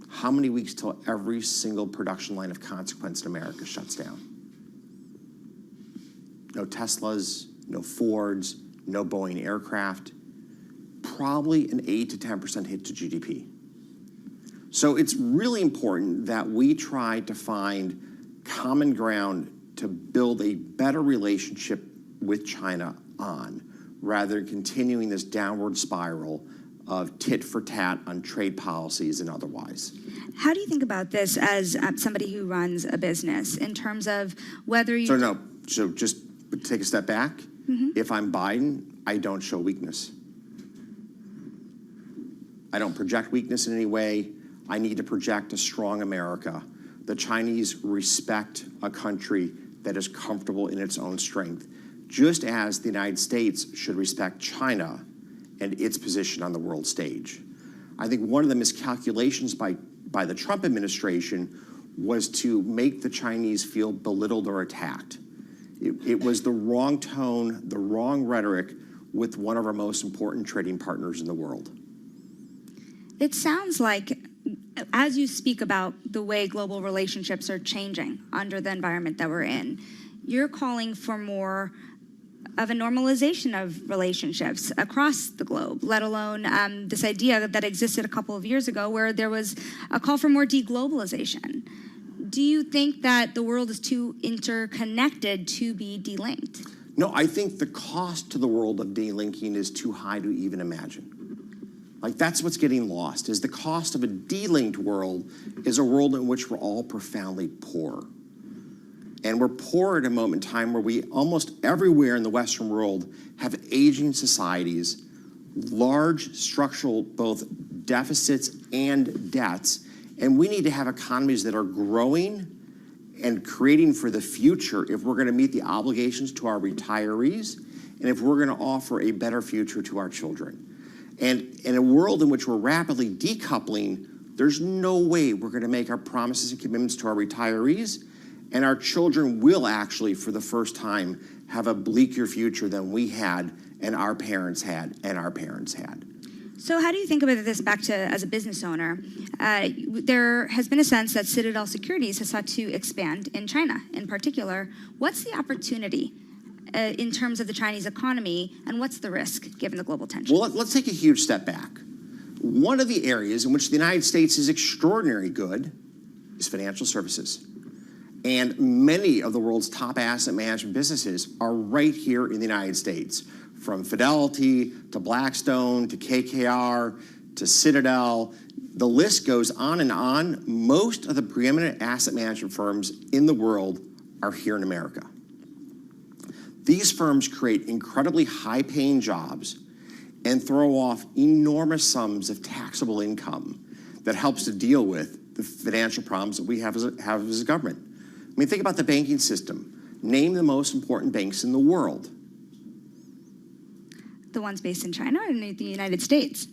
How many weeks till every single production line of consequence in America shuts down? No Teslas, no Fords, no Boeing aircraft. Probably an 8 to 10% hit to GDP. So it's really important that we try to find common ground to build a better relationship with China on, rather than continuing this downward spiral of tit for tat on trade policies and otherwise. How do you think about this as somebody who runs a business in terms of whether you... So just take a step back. Mm-hmm. If I'm Biden, I don't show weakness. I don't project weakness in any way. I need to project a strong America. The Chinese respect a country that is comfortable in its own strength, just as the United States should respect China and its position on the world stage. I think one of the miscalculations by the Trump administration was to make the Chinese feel belittled or attacked. It was the wrong tone, the wrong rhetoric with one of our most important trading partners in the world. It sounds like, as you speak about the way global relationships are changing under the environment that we're in, you're calling for more of a normalization of relationships across the globe, let alone this idea that existed a couple of years ago where there was a call for more deglobalization. Do you think that the world is too interconnected to be delinked? No, I think the cost to the world of delinking is too high to even imagine. Like, that's what's getting lost, is the cost of a delinked world is a world in which we're all profoundly poor. And we're poor at a moment in time where we almost everywhere in the Western world have aging societies, large structural both deficits and debts, and we need to have economies that are growing and creating for the future if we're going to meet the obligations to our retirees and if we're going to offer a better future to our children. And in a world in which we're rapidly decoupling, there's no way we're going to make our promises and commitments to our retirees, and our children will actually, for the first time, have a bleaker future than we had, and our parents had, and our parents had. So how do you think about this back to as a business owner? There has been a sense that Citadel Securities has sought to expand in China in particular. What's the opportunity in terms of the Chinese economy, and what's the risk given the global tension? Well, let's take a huge step back. One of the areas in which the United States is extraordinarily good is financial services. And many of the world's top asset management businesses are right here in the United States, from Fidelity to Blackstone to KKR to Citadel. The list goes on and on. Most of the preeminent asset management firms in the world are here in America. These firms create incredibly high-paying jobs and throw off enormous sums of taxable income that helps to deal with the financial problems that we have as a government. I mean, think about the banking system. Name the most important banks in the world. The ones based in China or in the United States?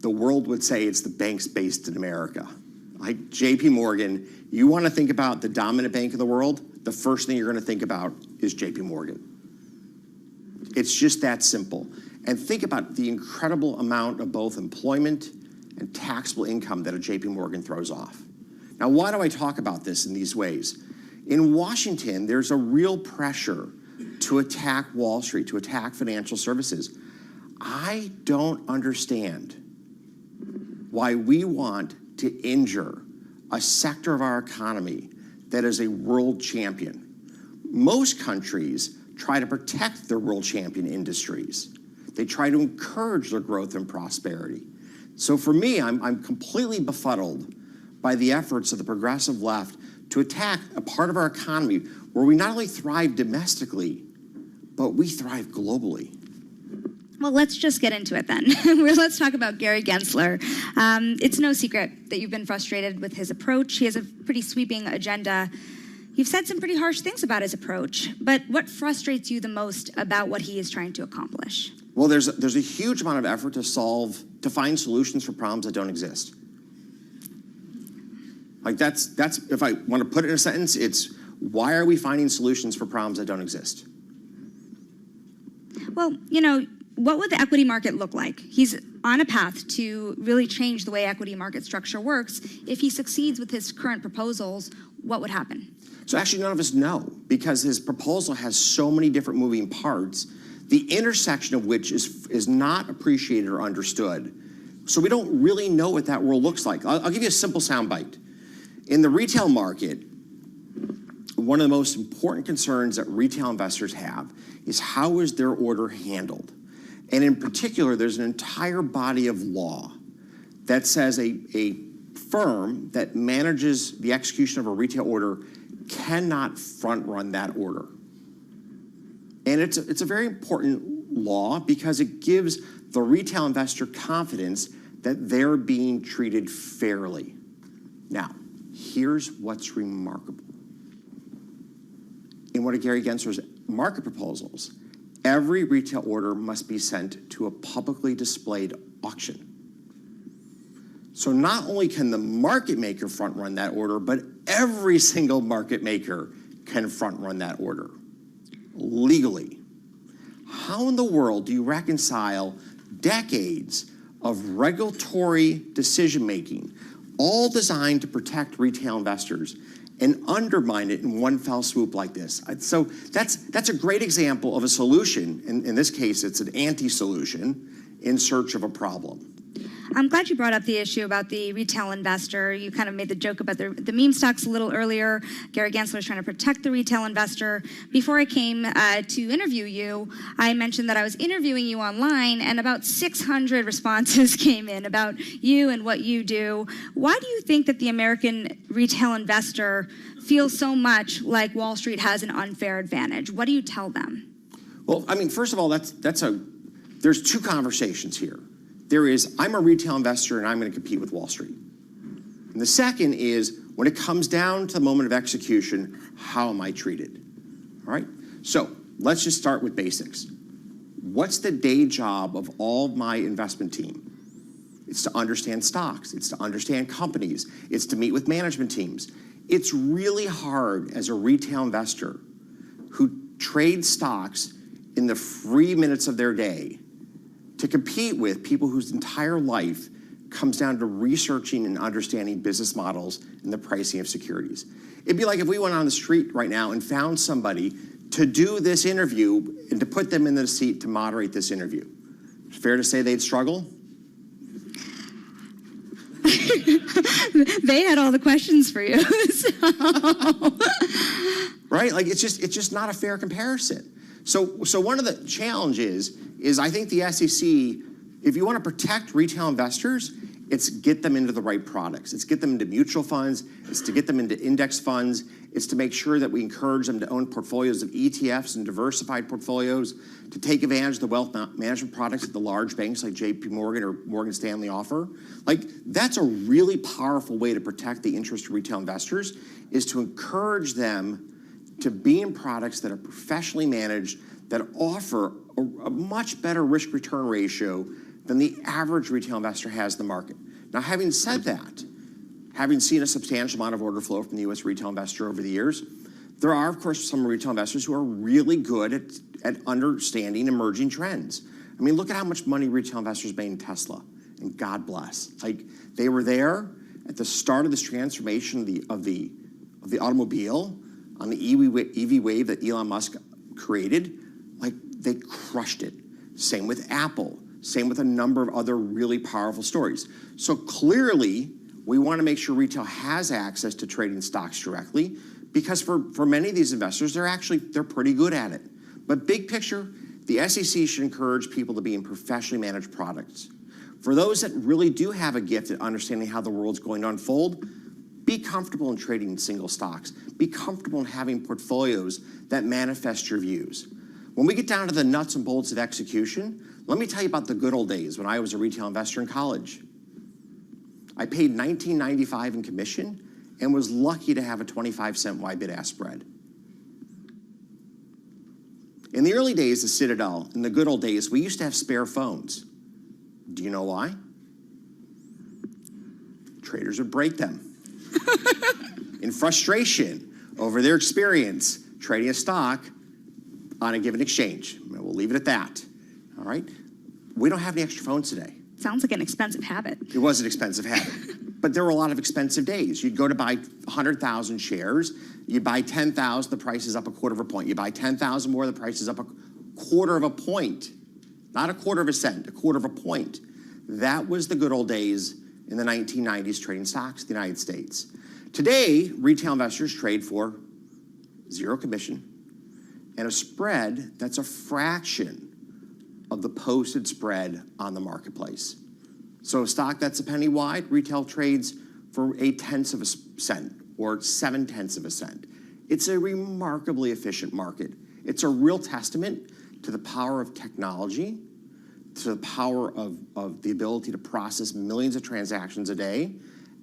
The world would say it's the banks based in America. Like JP Morgan, you want to think about the dominant bank in the world, the first thing you're going to think about is JP Morgan. It's just that simple. And think about the incredible amount of both employment and taxable income that a JP Morgan throws off. Now, why do I talk about this in these ways? In Washington, there's a real pressure to attack Wall Street, to attack financial services. I don't understand why we want to injure a sector of our economy that is a world champion. Most countries try to protect their world champion industries. They try to encourage their growth and prosperity. So for me, I'm completely befuddled by the efforts of the progressive left to attack a part of our economy where we not only thrive domestically, but we thrive globally. Well, let's just get into it then. Let's talk about Gary Gensler. It's no secret that you've been frustrated with his approach. He has a pretty sweeping agenda. You've said some pretty harsh things about his approach, but what frustrates you the most about what he is trying to accomplish? Well, there's a huge amount of effort to find solutions for problems that don't exist. Like that's if I want to put it in a sentence, it's why are we finding solutions for problems that don't exist? Well, you know, what would the equity market look like? He's on a path to really change the way equity market structure works. If he succeeds with his current proposals, what would happen? So actually none of us know because his proposal has so many different moving parts, the intersection of which is not appreciated or understood. So we don't really know what that world looks like. I'll give you a simple soundbite. In the retail market, one of the most important concerns that retail investors have is how is their order handled? And in particular, there's an entire body of law that says a firm that manages the execution of a retail order cannot front run that order. And it's a very important law because it gives the retail investor confidence that they're being treated fairly. Now, here's what's remarkable. In one of Gary Gensler's market proposals, every retail order must be sent to a publicly displayed auction. So not only can the market maker front run that order, but every single market maker can front run that order legally. How in the world do you reconcile decades of regulatory decision making, all designed to protect retail investors, and undermine it in one fell swoop like this? So that's a great example of a solution. In this case, it's an anti-solution in search of a problem. I'm glad you brought up the issue about the retail investor. You kind of made the joke about the meme stocks a little earlier. Gary Gensler is trying to protect the retail investor. Before I came to interview you, I mentioned that I was interviewing you online, and about 600 responses came in about you and what you do. Why do you think that the American retail investor feels so much like Wall Street has an unfair advantage? What do you tell them? Well, I mean, first of all, there's two conversations here. There is, I'm a retail investor and I'm going to compete with Wall Street. And the second is, when it comes down to the moment of execution, how am I treated? All right? So let's just start with basics. What's the day job of all of my investment team? It's to understand stocks. It's to understand companies. It's to meet with management teams. It's really hard as a retail investor who trades stocks in the free minutes of their day to compete with people whose entire life comes down to researching and understanding business models and the pricing of securities. It'd be like if we went on the street right now and found somebody to do this interview and to put them in the seat to moderate this interview. Fair to say they'd struggle? They had all the questions for you. Right? Like it's just not a fair comparison. So one of the challenges is I think the SEC If you want to protect retail investors, it's get them into the right products. It's get them into mutual funds. It's to get them into index funds. It's to make sure that we encourage them to own portfolios of ETFs and diversified portfolios, to take advantage of the wealth management products that the large banks like JP Morgan or Morgan Stanley offer. Like, that's a really powerful way to protect the interest of retail investors, is to encourage them to be in products that are professionally managed, that offer a much better risk-return ratio than the average retail investor has in the market. Now, having said that, having seen a substantial amount of order flow from the U.S. retail investor over the years, there are, of course, some retail investors who are really good at understanding emerging trends. I mean, look at how much money retail investors made in Tesla, and God bless. Like, they were there at the start of this transformation of the automobile, on the EV wave that Elon Musk created. Like, they crushed it. Same with Apple. Same with a number of other really powerful stories. So clearly, we want to make sure retail has access to trading stocks directly, because for many of these investors, they're pretty good at it. But big picture, the SEC should encourage people to be in professionally managed products. For those that really do have a gift at understanding how the world's going to unfold, be comfortable in trading in single stocks. Be comfortable in having portfolios that manifest your views. When we get down to the nuts and bolts of execution, let me tell you about the good old days when I was a retail investor in college. I paid $19.95 in commission and was lucky to have a 25-cent wide bid-ask spread. In the early days of Citadel, in the good old days, we used to have spare phones. Do you know why? Traders would break them. In frustration over their experience trading a stock on a given exchange. We'll leave it at that. All right? We don't have any extra phones today. Sounds like an expensive habit. It was an expensive habit. But there were a lot of expensive days. You'd go to buy 100,000 shares. You buy 10,000, the price is up a quarter of a point. You buy 10,000 more, the price is up a quarter of a point. Not a quarter of a cent, a quarter of a point. That was the good old days in the 1990s trading stocks in the United States. Today, retail investors trade for zero commission and a spread that's a fraction of the posted spread on the marketplace. So a stock that's a penny wide, retail trades for 0.8 of a cent or 0.7 of a cent. It's a remarkably efficient market. It's a real testament to the power of technology, to the power of the ability to process millions of transactions a day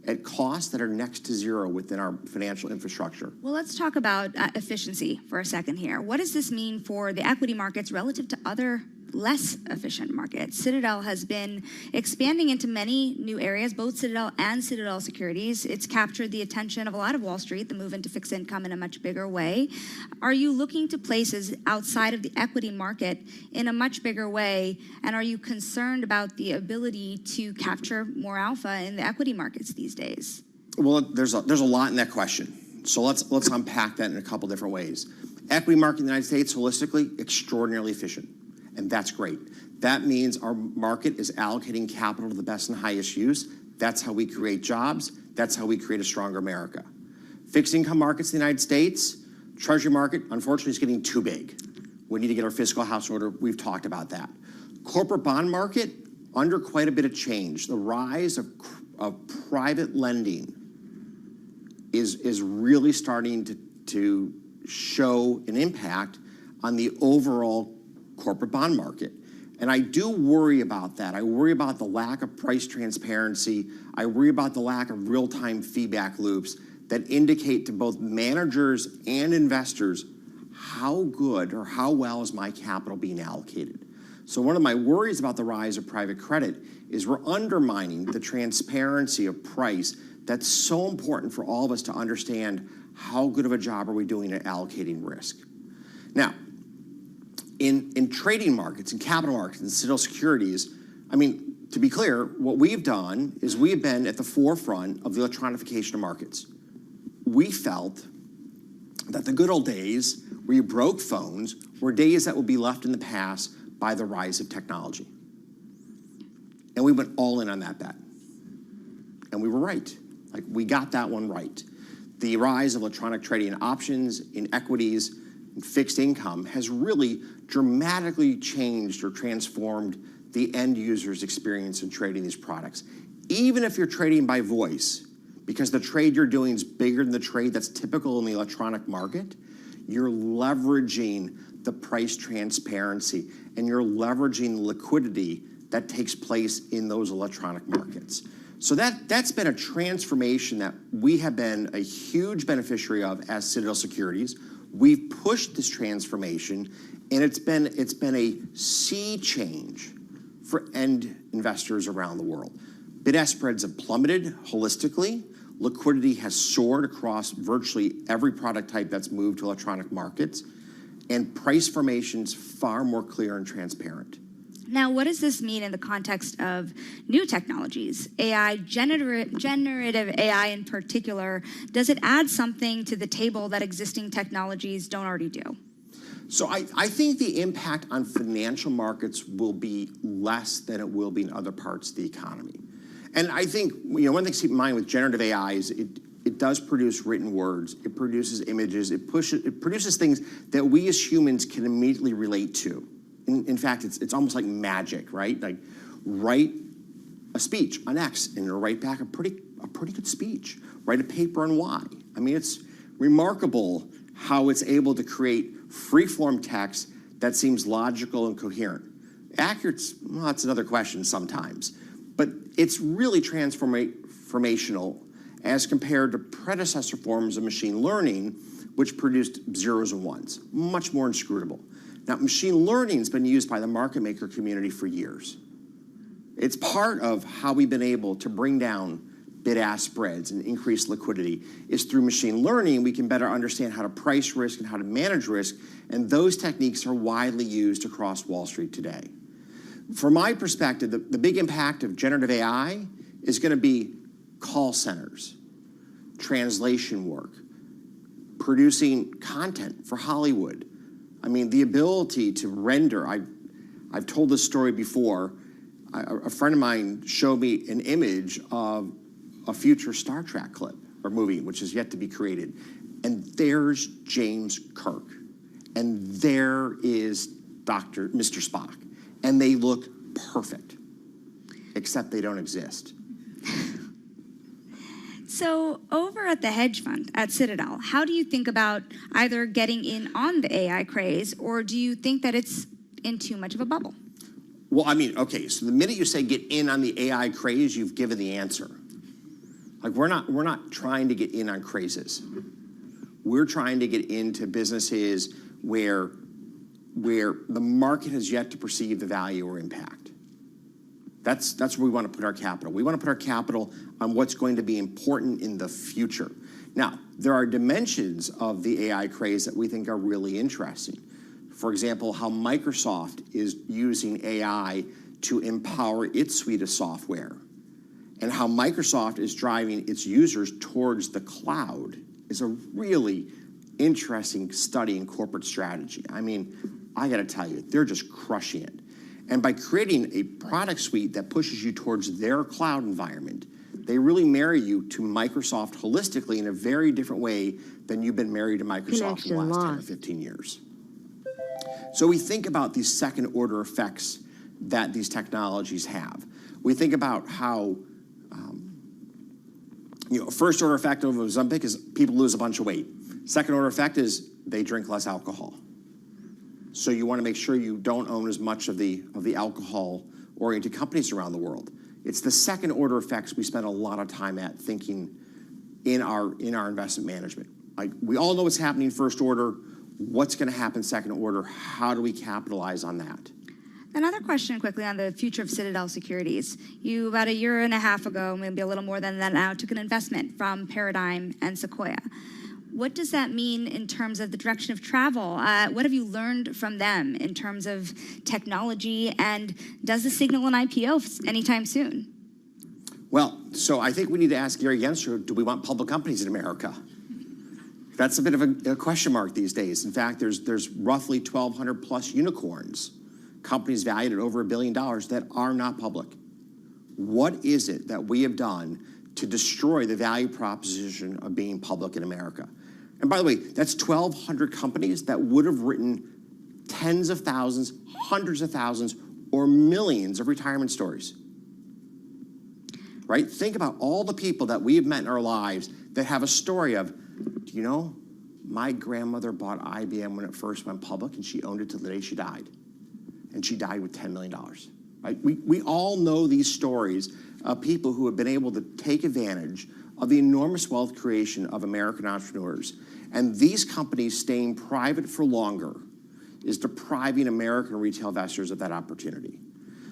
at costs that are next to zero within our financial infrastructure. Well, let's talk about efficiency for a second here. What does this mean for the equity markets relative to other less efficient markets? Citadel has been expanding into many new areas, both Citadel and Citadel Securities. It's captured the attention of a lot of Wall Street, the move into fixed income in a much bigger way. Are you looking to places outside of the equity market in a much bigger way? And are you concerned about the ability to capture more alpha in the equity markets these days? Well, there's a lot in that question. So let's unpack that in a couple different ways. Equity market in the United States, holistically, extraordinarily efficient. And that's great. That means our market is allocating capital to the best and highest use. That's how we create jobs. That's how we create a stronger America. Fixed income markets in the United States, Treasury market, unfortunately, is getting too big. We need to get our fiscal house in order. We've talked about that. Corporate bond market, under quite a bit of change. The rise of private lending is really starting to show an impact on the overall corporate bond market. And I do worry about that. I worry about the lack of price transparency. I worry about the lack of real-time feedback loops that indicate to both managers and investors how good or how well is my capital being allocated. So one of my worries about the rise of private credit is we're undermining the transparency of price that's so important for all of us to understand how good of a job are we doing at allocating risk. Now, in trading markets, in capital markets, in Citadel Securities, I mean, to be clear, what we've done is we have been at the forefront of the electronification of markets. We felt that the good old days where you broke phones were days that would be left in the past by the rise of technology. And we went all in on that bet. And we were right. Like, we got that one right. The rise of electronic trading in options, in equities, in fixed income has really dramatically changed or transformed the end user's experience in trading these products. Even if you're trading by voice, because the trade you're doing is bigger than the trade that's typical in the electronic market, you're leveraging the price transparency and you're leveraging the liquidity that takes place in those electronic markets. So that's been a transformation that we have been a huge beneficiary of as Citadel Securities. We've pushed this transformation, and it's been a sea change for end investors around the world. Bid-ask spreads have plummeted holistically. Liquidity has soared across virtually every product type that's moved to electronic markets, and price formation's far more clear and transparent. Now, what does this mean in the context of new technologies, AI, generative AI in particular? Does it add something to the table that existing technologies don't already do? So I think the impact on financial markets will be less than it will be in other parts of the economy. And I think, one thing to keep in mind with generative AI is it does produce written words, it produces images, it produces things that we as humans can immediately relate to. In fact, it's almost like magic, right? Like, write a speech on X and it'll write back a pretty good speech. Write a paper on Y. I mean, it's remarkable how it's able to create free-form text that seems logical and coherent. Accurate, well, that's another question sometimes. But it's really transformational as compared to predecessor forms of machine learning, which produced zeros and ones, much more inscrutable. Now, machine learning has been used by the market maker community for years. It's part of how we've been able to bring down bid-ask spreads and increase liquidity. Is through machine learning, we can better understand how to price risk and how to manage risk, and those techniques are widely used across Wall Street today. From my perspective, the big impact of generative AI is going to be call centers, translation work, producing content for Hollywood. I mean, the ability to render, I've told this story before. A friend of mine showed me an image of a future Star Trek clip or movie, which is yet to be created. And there's James Kirk. And there is Mr. Spock. And they look perfect, except they don't exist. So over at the hedge fund at Citadel, how do you think about either getting in on the AI craze, or do you think that it's in too much of a bubble? Well, I mean, okay, so the minute you say get in on the AI craze, you've given the answer. Like, we're not trying to get in on crazes. We're trying to get into businesses where the market has yet to perceive the value or impact. That's where we want to put our capital. We want to put our capital on what's going to be important in the future. Now, there are dimensions of the AI craze that we think are really interesting. For example, how Microsoft is using AI to empower its suite of software, and how Microsoft is driving its users towards the cloud is a really interesting study in corporate strategy. I mean, I got to tell you, they're just crushing it. And by creating a product suite that pushes you towards their cloud environment, they really marry you to Microsoft holistically in a very different way than you've been married to Microsoft in the last 10 or 15 years. So we think about these second-order effects that these technologies have. We think about how, first-order effect of Ozempic is people lose a bunch of weight. Second-order effect is they drink less alcohol. So you want to make sure you don't own as much of the alcohol-oriented companies around the world. It's the second-order effects we spend a lot of time at thinking in our investment management. Like, we all know what's happening first order. What's going to happen second order? How do we capitalize on that? Another question quickly on the future of Citadel Securities. You, about a year and a half ago, maybe a little more than that now, took an investment from Paradigm and Sequoia. What does that mean in terms of the direction of travel? What have you learned from them in terms of technology, and does this signal an IPO anytime soon? Well, so I think we need to ask Gary Gensler, do we want public companies in America? That's a bit of a question mark these days. In fact, there's roughly 1,200 plus unicorns, companies valued at over $1 billion that are not public. What is it that we have done to destroy the value proposition of being public in America? And by the way, that's 1,200 companies that would have written tens of thousands, hundreds of thousands, or millions of retirement stories. Right? Think about all the people that we have met in our lives that have a story of, do you know, my grandmother bought IBM when it first went public, and she owned it till the day she died. And she died with $10 million. Right? We all know these stories of people who have been able to take advantage of the enormous wealth creation of American entrepreneurs. And these companies staying private for longer is depriving American retail investors of that opportunity.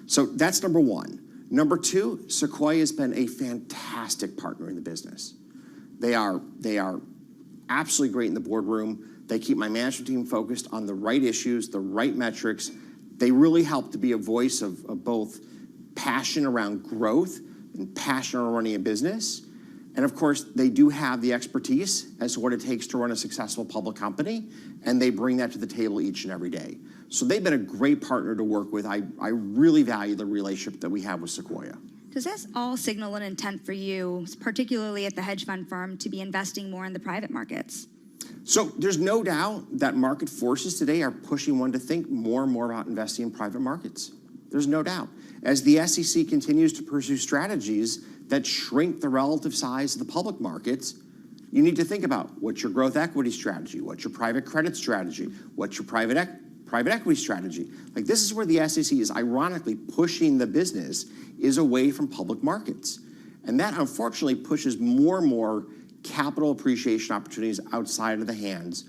So that's number one. Number two, Sequoia has been a fantastic partner in the business. They are absolutely great in the boardroom. They keep my management team focused on the right issues, the right metrics. They really help to be a voice of both passion around growth and passion around running a business. And of course, they do have the expertise as to what it takes to run a successful public company, and they bring that to the table each and every day. So they've been a great partner to work with. I really value the relationship that we have with Sequoia. Does this all signal an intent for you, particularly at the hedge fund firm, to be investing more in the private markets? So there's no doubt that market forces today are pushing one to think more and more about investing in private markets. There's no doubt. As the SEC continues to pursue strategies that shrink the relative size of the public markets, you need to think about what's your growth equity strategy, what's your private credit strategy, what's your private equity strategy. Like, this is where the SEC is ironically pushing the business is away from public markets. And that unfortunately pushes more and more capital appreciation opportunities outside of the hands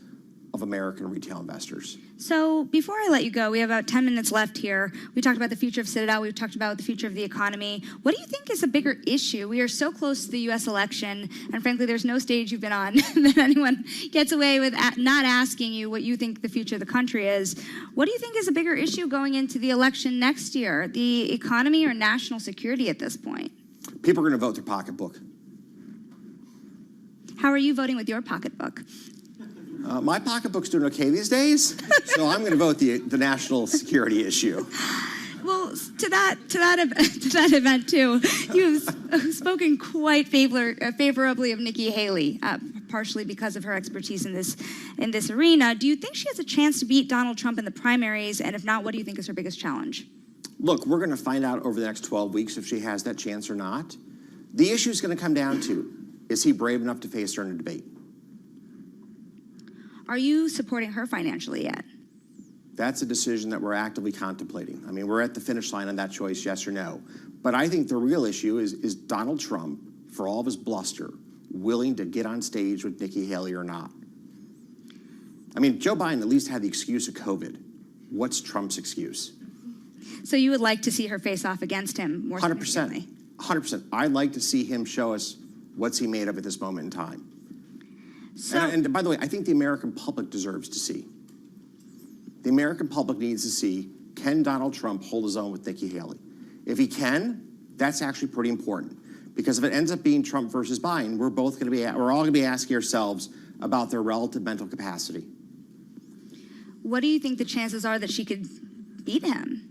of American retail investors. So before I let you go, we have about 10 minutes left here. We talked about the future of Citadel. We've talked about the future of the economy. What do you think is a bigger issue? We are so close to the U.S. election, and frankly, there's no stage you've been on that anyone gets away with not asking you what you think the future of the country is. What do you think is a bigger issue going into the election next year, the economy or national security at this point? People are going to vote their pocketbook. How are you voting with your pocketbook? My pocketbook's doing okay these days, so I'm going to vote the national security issue. Well, to that event too, you've spoken quite favorably of Nikki Haley, partially because of her expertise in this arena. Do you think she has a chance to beat Donald Trump in the primaries? And if not, what do you think is her biggest challenge? Look, we're going to find out over the next 12 weeks if she has that chance or not. The issue is going to come down to, is he brave enough to face her in a debate? Are you supporting her financially yet? That's a decision that we're actively contemplating. I mean, we're at the finish line on that choice, yes or no. But I think the real issue is Donald Trump, for all of his bluster, willing to get on stage with Nikki Haley or not? I mean, Joe Biden at least had the excuse of COVID. What's Trump's excuse? So you would like to see her face off against him more 100%. 100%. I'd like to see him show us what's he made of at this moment in time. So, and by the way, I think the American public deserves to see. The American public needs to see, can Donald Trump hold his own with Nikki Haley? If he can, that's actually pretty important. Because if it ends up being Trump versus Biden, we're all going to be asking ourselves about their relative mental capacity. What do you think the chances are that she could beat him?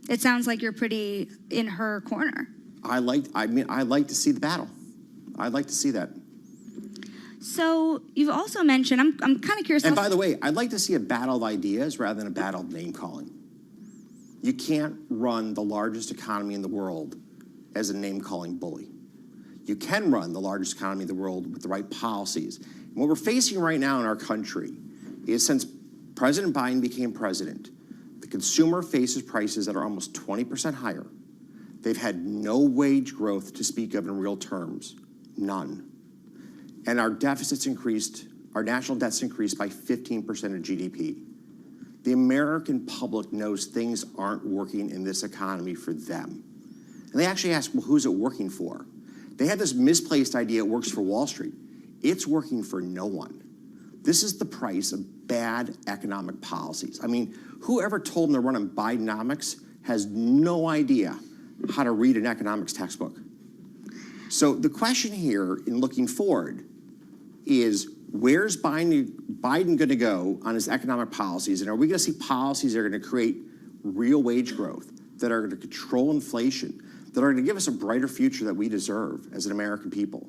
It sounds like you're pretty in her corner. I'd like to see the battle. I'd like to see that. So you've also mentioned, I'm kind of curious. And by the way, I'd like to see a battle of ideas rather than a battle of name calling. You can't run the largest economy in the world as a name calling bully. You can run the largest economy in the world with the right policies. And what we're facing right now in our country is, since President Biden became president, the consumer faces prices that are almost 20% higher. They've had no wage growth to speak of in real terms, none. And our deficits increased, our national debt's increased by 15% of GDP. The American public knows things aren't working in this economy for them. And they actually ask, well, who's it working for? They had this misplaced idea it works for Wall Street. It's working for no one. This is the price of bad economic policies. I mean, whoever told them to run on Bidenomics has no idea how to read an economics textbook. So the question here in looking forward is, where's Biden going to go on his economic policies? And are we going to see policies that are going to create real wage growth, that are going to control inflation, that are going to give us a brighter future that we deserve as an American people?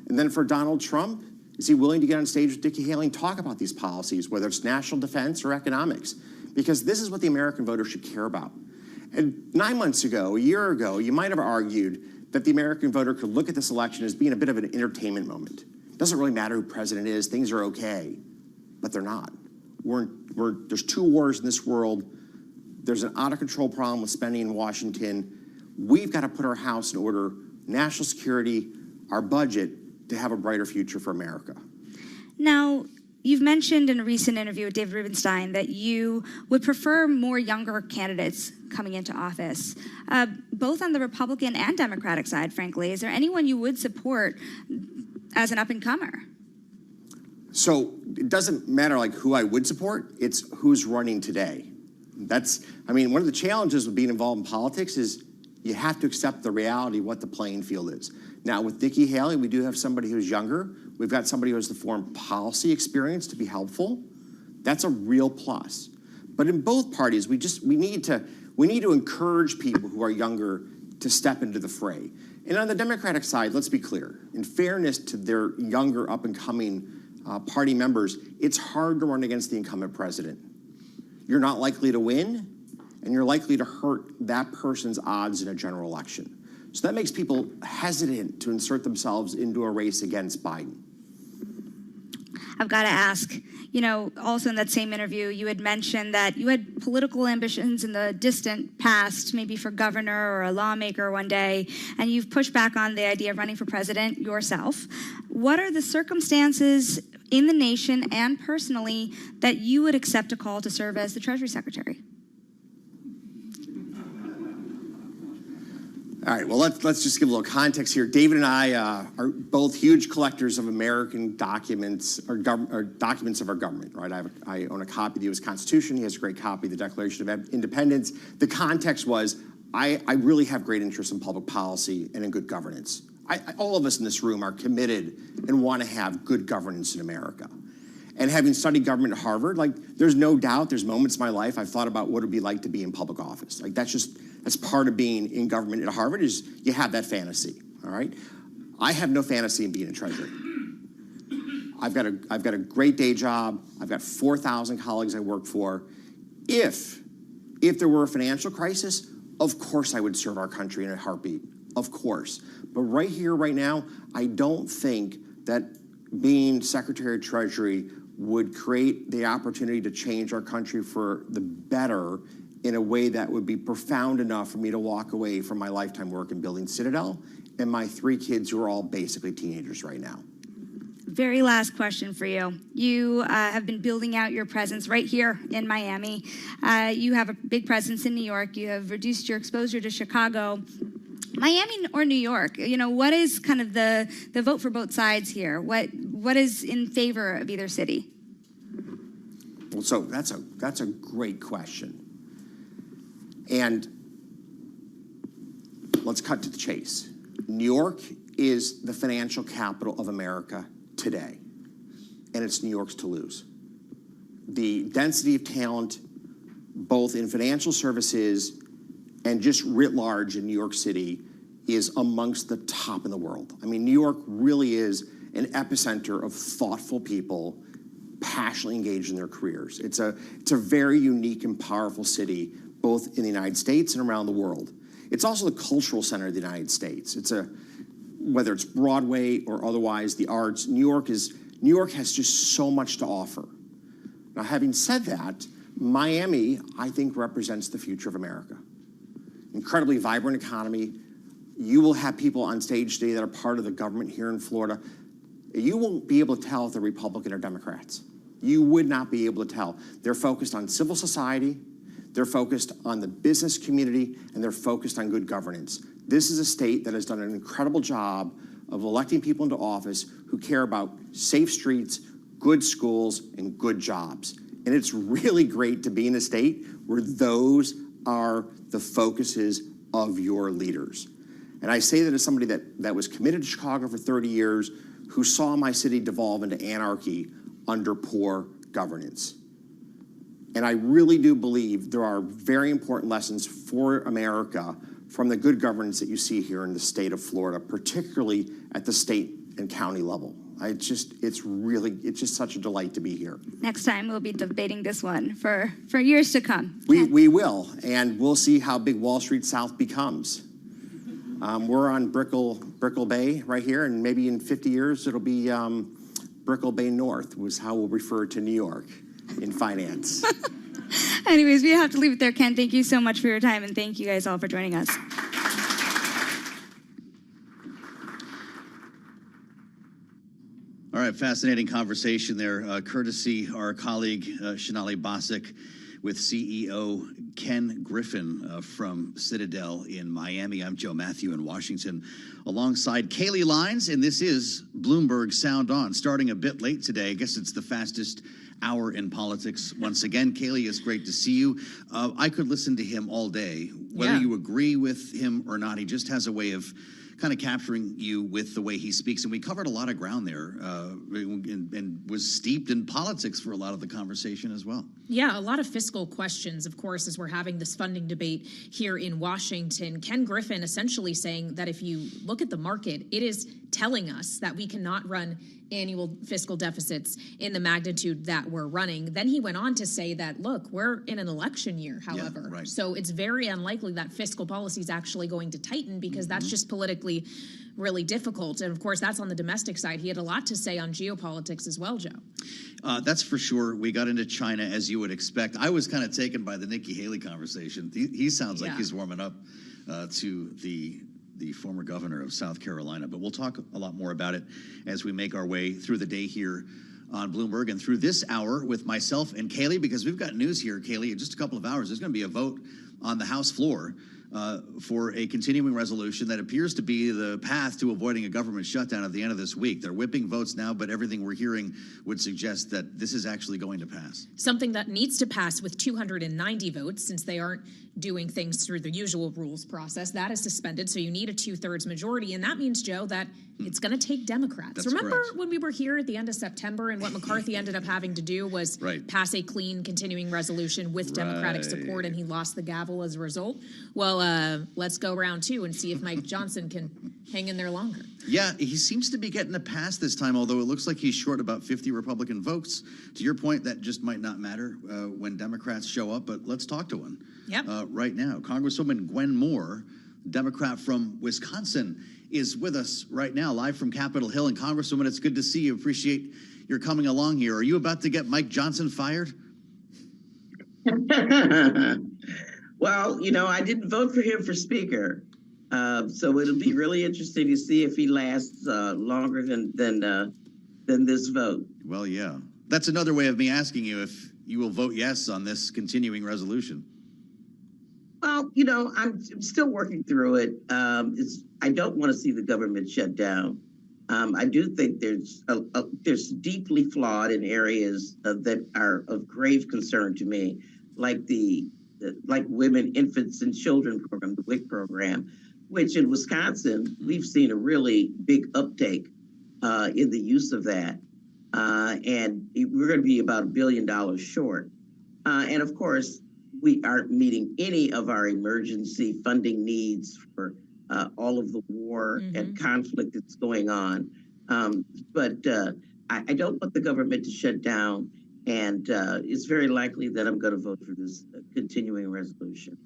And then for Donald Trump, is he willing to get on stage with Nikki Haley and talk about these policies, whether it's national defense or economics? Because this is what the American voter should care about. And 9 months ago, a year ago, you might have argued that the American voter could look at this election as being a bit of an entertainment moment. It doesn't really matter who president is, things are okay, but they're not. There's two wars in this world. There's an out-of-control problem with spending in Washington. We've got to put our house in order, national security, our budget, to have a brighter future for America. Now, you've mentioned in a recent interview with David Rubenstein that you would prefer more younger candidates coming into office, both on the Republican and Democratic side, frankly. Is there anyone you would support as an up-and-comer? So it doesn't matter like who I would support, it's who's running today. One of the challenges with being involved in politics is you have to accept the reality of what the playing field is. Now, with Nikki Haley, we do have somebody who's younger. We've got somebody who has the foreign policy experience to be helpful. That's a real plus. But in both parties, we need to encourage people who are younger to step into the fray. And on the Democratic side, let's be clear. In fairness to their younger, up-and-coming party members, it's hard to run against the incumbent president. You're not likely to win, and you're likely to hurt that person's odds in a general election. So that makes people hesitant to insert themselves into a race against Biden. I've got to ask, also in that same interview, you had mentioned that you had political ambitions in the distant past, maybe for governor or a lawmaker one day, and you've pushed back on the idea of running for president yourself. What are the circumstances in the nation and personally that you would accept a call to serve as the Treasury Secretary? All right, well, let's just give a little context here. David and I are both huge collectors of American documents, or documents of our government, right? I own a copy of the U.S. Constitution. He has a great copy of the Declaration of Independence. The context was, I really have great interest in public policy and in good governance. All of us in this room are committed and want to have good governance in America. And having studied government at Harvard, there's no doubt there's moments in my life I've thought about what it'd be like to be in public office. That's part of being in government at Harvard, is you have that fantasy, all right? I have no fantasy in being a treasurer. I've got a great day job. I've got 4,000 colleagues I work for. If there were a financial crisis, of course I would serve our country in a heartbeat, of course. But right here, right now, I don't think that being Secretary of Treasury would create the opportunity to change our country for the better in a way that would be profound enough for me to walk away from my lifetime work in building Citadel and my 3 kids who are all basically teenagers right now. Very last question for you. You have been building out your presence right here in Miami. You have a big presence in New York. You have reduced your exposure to Chicago. Miami or New York? What is kind of the vote for both sides here? What is in favor of either city? Well, so that's a great question. And let's cut to the chase. New York is the financial capital of America today, and it's New York's to lose. The density of talent, both in financial services and just writ large in New York City, is amongst the top in the world. New York really is an epicenter of thoughtful people passionately engaged in their careers. It's a very unique and powerful city, both in the United States and around the world. It's also the cultural center of the United States. Whether it's Broadway or otherwise, the arts, New York has just so much to offer. Now, having said that, Miami, I think, represents the future of America. Incredibly vibrant economy. You will have people on stage today that are part of the government here in Florida. You won't be able to tell if they're Republican or Democrats. You would not be able to tell. They're focused on civil society, they're focused on the business community, and they're focused on good governance. This is a state that has done an incredible job of electing people into office who care about safe streets, good schools, and good jobs. And it's really great to be in a state where those are the focuses of your leaders. And I say that as somebody that was committed to Chicago for 30 years, who saw my city devolve into anarchy under poor governance. And I really do believe there are very important lessons for America from the good governance that you see here in the state of Florida, particularly at the state and county level. It's just such a delight to be here. Next time we'll be debating this one for years to come. We will, and we'll see how big Wall Street South becomes. We're on Brickell Bay right here, and maybe in 50 years it'll be Brickell Bay North was how we'll refer to New York in finance. Anyways, we have to leave it there. Ken, thank you so much for your time, and thank you guys all for joining us. All right, fascinating conversation there. Courtesy our colleague Shanali Bosick with CEO Ken Griffin from Citadel in Miami. I'm Joe Matthew in Washington alongside Kaylee Lines, and this is Bloomberg Sound On. Starting a bit late today. I guess it's the fastest hour in politics. Once again, Kaylee, it's great to see you. I could listen to him all day, whether you agree with him or not. He just has a way of kind of capturing you with the way he speaks. And we covered a lot of ground there and was steeped in politics for a lot of the conversation as well. Yeah, a lot of fiscal questions, of course, as we're having this funding debate here in Washington. Ken Griffin essentially saying that if you look at the market, it is telling us that we cannot run annual fiscal deficits in the magnitude that we're running. Then he went on to say that, look, we're in an election year, however. Yeah, right. So it's very unlikely that fiscal policy is actually going to tighten because that's just politically really difficult. And of course, that's on the domestic side. He had a lot to say on geopolitics as well, Joe. That's for sure. We got into China, as you would expect. I was kind of taken by the Nikki Haley conversation. He sounds like he's warming up to the former governor of South Carolina. But we'll talk a lot more about it as we make our way through the day here on Bloomberg and through this hour with myself and Kaylee, because we've got news here, Kaylee. In just a couple of hours, there's going to be a vote on the House floor for a continuing resolution that appears to be the path to avoiding a government shutdown at the end of this week. They're whipping votes now, but everything we're hearing would suggest that this is actually going to pass. Something that needs to pass with 290 votes, since they aren't doing things through the usual rules process. That is suspended, so you need a 2/3 majority, and that means, Joe, that it's going to take Democrats. That's Remember correct. when we were here at the end of September and what McCarthy ended up having to do was pass a clean continuing resolution with Democratic support, and he lost the gavel as a result? Well, let's go round two and see if Mike Johnson can hang in there longer. Yeah, he seems to be getting a pass this time, although it looks like he's short about 50 Republican votes. To your point, that just might not matter when Democrats show up, but let's talk to one right now. Congresswoman Gwen Moore, Democrat from Wisconsin, is with us right now, live from Capitol Hill. And Congresswoman, it's good to see you. Appreciate your coming along here. Are you about to get Mike Johnson fired? Well, you know, I didn't vote for him for Speaker. So it'll be really interesting to see if he lasts longer than this vote. Well, yeah. That's another way of me asking you if you will vote yes on this continuing resolution. Well, you know, I'm still working through it. I don't want to see the government shut down. I do think there's deeply flawed in areas that are of grave concern to me, like like Women, Infants, and Children program, the WIC program, which in Wisconsin, we've seen a really big uptake in the use of that. And we're going to be about $1 billion short. And of course, we aren't meeting any of our emergency funding needs for all of the war and conflict that's going on. But I don't want the government to shut down. And it's very likely that I'm going to vote for this continuing resolution.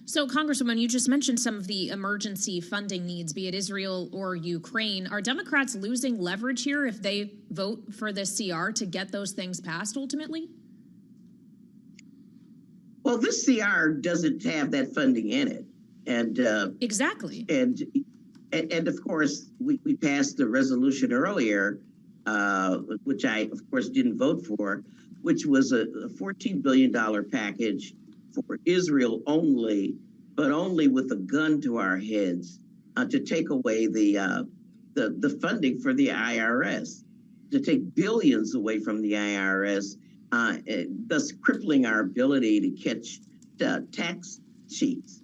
So, Congresswoman, you just mentioned some of the emergency funding needs, be it Israel or Ukraine. Are Democrats losing leverage here if they vote for this CR to get those things passed ultimately? Well, this CR doesn't have that funding in it. And exactly. And of course, we passed the resolution earlier, which I, of course, didn't vote for, which was a $14 billion package for Israel only, but only with a gun to our heads to take away the funding for the IRS, to take billions away from the IRS, thus crippling our ability to catch tax cheats.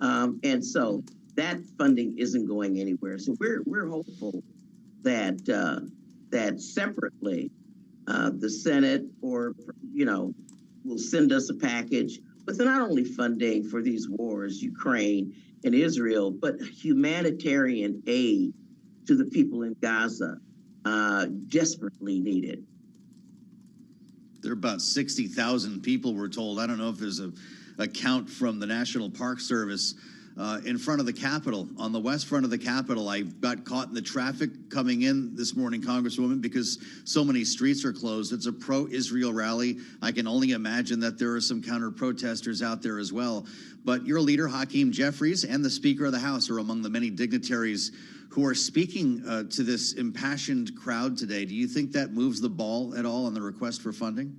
And so that funding isn't going anywhere. So we're hopeful that that separately the Senate will send us a package with not only funding for these wars, Ukraine and Israel, but humanitarian aid to the people in Gaza desperately needed. There are about 60,000 people, we're told. I don't know if there's a count from the National Park Service in front of the Capitol. On the west front of the Capitol, I got caught in the traffic coming in this morning, Congresswoman, because so many streets are closed. It's a pro-Israel rally. I can only imagine that there are some counter-protesters out there as well. But your leader, Hakeem Jeffries, and the Speaker of the House are among the many dignitaries who are speaking to this impassioned crowd today. Do you think that moves the ball at all on the request for funding?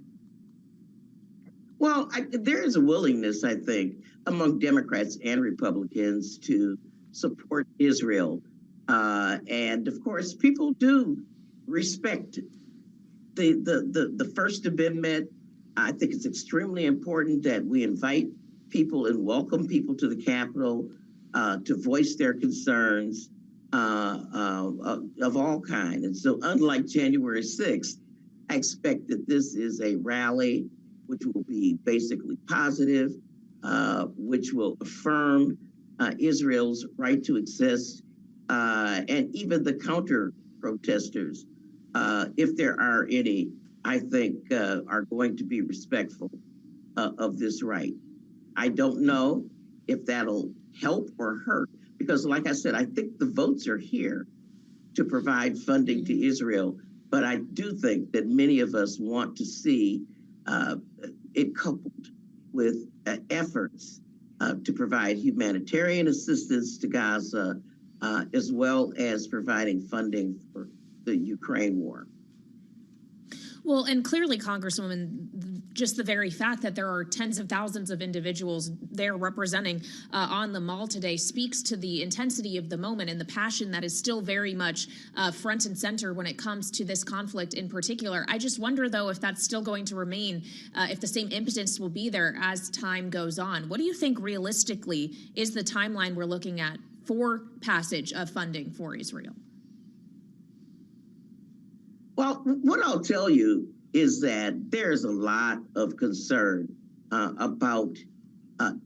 Well, there is a willingness, I think, among Democrats and Republicans to support Israel. And of course, people do respect the First Amendment. I think it's extremely important that we invite people and welcome people to the Capitol to voice their concerns of all kinds. And so unlike January 6th, I expect that this is a rally which will be basically positive, which will affirm Israel's right to exist, and even the counter-protesters, if there are any, I think are going to be respectful of this right. I don't know if that'll help or hurt, because like I said, I think the votes are here to provide funding to Israel, but I do think that many of us want to see it coupled with efforts to provide humanitarian assistance to Gaza, as well as providing funding for the Ukraine war. Well, and clearly, Congresswoman, just the very fact that there are tens of thousands of individuals there representing on the mall today speaks to the intensity of the moment and the passion that is still very much front and center when it comes to this conflict in particular. I just wonder, though, if that's still going to remain, if the same impetus will be there as time goes on. What do you think realistically is the timeline we're looking at for passage of funding for Israel? Well, what I'll tell you is that there's a lot of concern about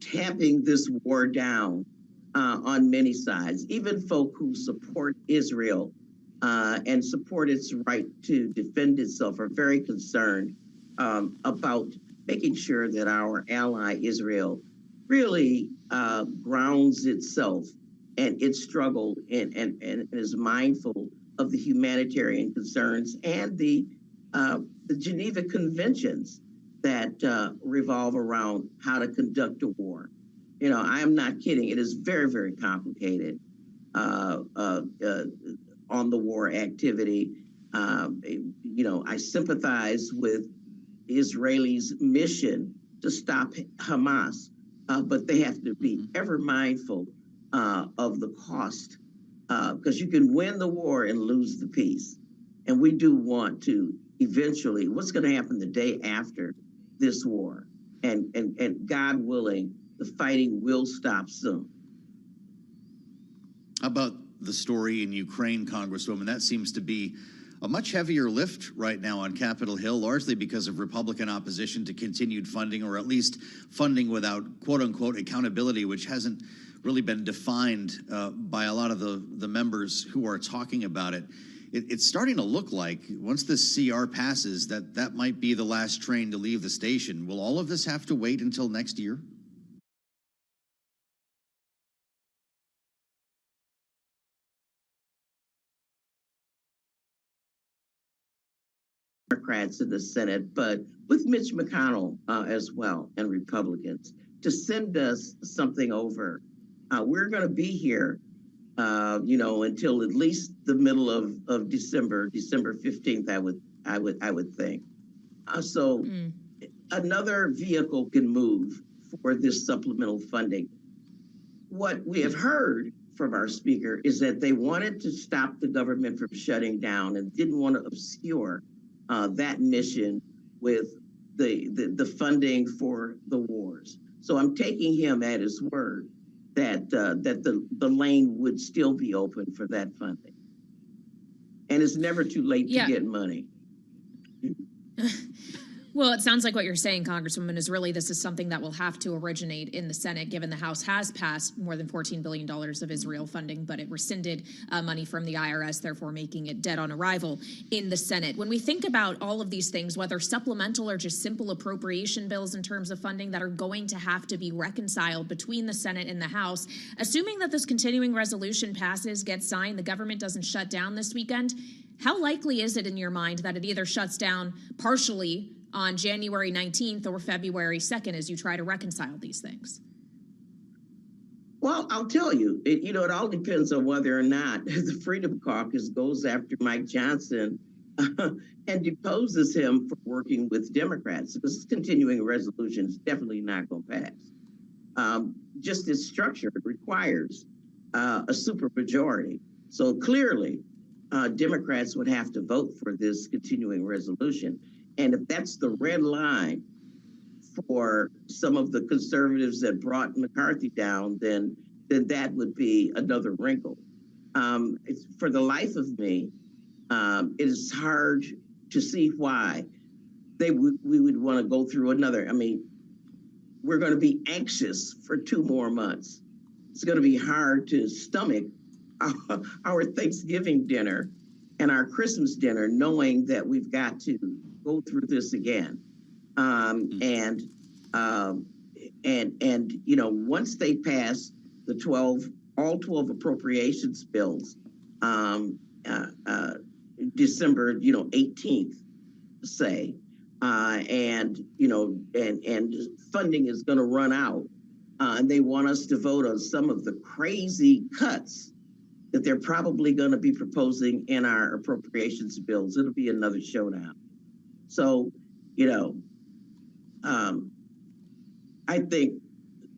tamping this war down on many sides. Even folk who support Israel and support its right to defend itself are very concerned about making sure that our ally Israel really grounds itself and its struggle and is mindful of the humanitarian concerns and the Geneva Conventions that revolve around how to conduct a war. You know, I am not kidding. It is very, very complicated on the war activity. You know, I sympathize with Israelis' mission to stop Hamas, but they have to be ever mindful of the cost, because you can win the war and lose the peace. And we do want to eventually, what's going to happen the day after this war? And God willing, the fighting will stop soon. How about the story in Ukraine, Congresswoman? That seems to be a much heavier lift right now on Capitol Hill, largely because of Republican opposition to continued funding, or at least funding without quote-unquote accountability, which hasn't really been defined by a lot of the members who are talking about it. It's starting to look like, once this CR passes, that might be the last train to leave the station. Will all of this have to wait until next year? Democrats in the Senate, but with Mitch McConnell as well, and Republicans, to send us something over. We're going to be here, you know, until at least the middle of December 15th, I would think. So another vehicle can move for this supplemental funding. What we have heard from our speaker is that they wanted to stop the government from shutting down and didn't want to obscure that mission with the funding for the wars. So I'm taking him at his word that the lane would still be open for that funding. And it's never too late to get money. Well, it sounds like what you're saying, Congresswoman, is really this is something that will have to originate in the Senate, given the House has passed more than $14 billion of Israel funding, but it rescinded money from the IRS, therefore making it dead on arrival in the Senate. When we think about all of these things, whether supplemental or just simple appropriation bills in terms of funding that are going to have to be reconciled between the Senate and the House, assuming that this continuing resolution passes, gets signed, the government doesn't shut down this weekend, how likely is it in your mind that it either shuts down partially on January 19th or February 2nd as you try to reconcile these things? Well, I'll tell you, it all depends on whether or not the Freedom Caucus goes after Mike Johnson and deposes him for working with Democrats, because this continuing resolution is definitely not going to pass. Just its structure requires a supermajority. So clearly, Democrats would have to vote for this continuing resolution. And if that's the red line for some of the conservatives that brought McCarthy down, then that would be another wrinkle. For the life of me, it is hard to see why we would want to go through another. I mean, we're going to be anxious for 2 more months. It's going to be hard to stomach our Thanksgiving dinner and our Christmas dinner, knowing that we've got to go through this again. And once they pass all 12 appropriations bills, December, 18th, say, and funding is going to run out, and they want us to vote on some of the crazy cuts that they're probably going to be proposing in our appropriations bills. It'll be another showdown. So, I think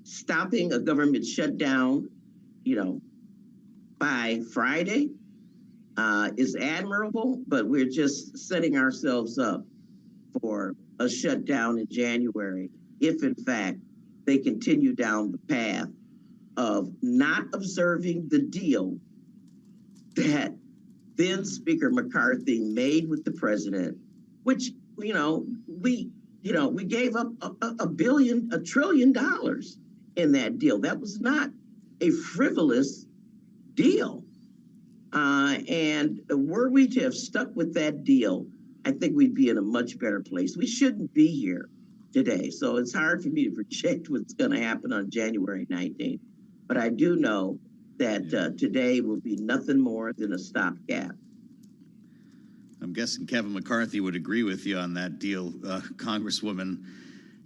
stopping a government shutdown, by Friday is admirable, but we're just setting ourselves up for a shutdown in January if, in fact, they continue down the path of not observing the deal that then Speaker McCarthy made with the president, which, we gave up $1 trillion in that deal. That was not a frivolous deal. And were we to have stuck with that deal, I think we'd be in a much better place. We shouldn't be here today. So it's hard for me to project what's going to happen on January 19th. But I do know that today will be nothing more than a stopgap. I'm guessing Kevin McCarthy would agree with you on that deal, Congresswoman.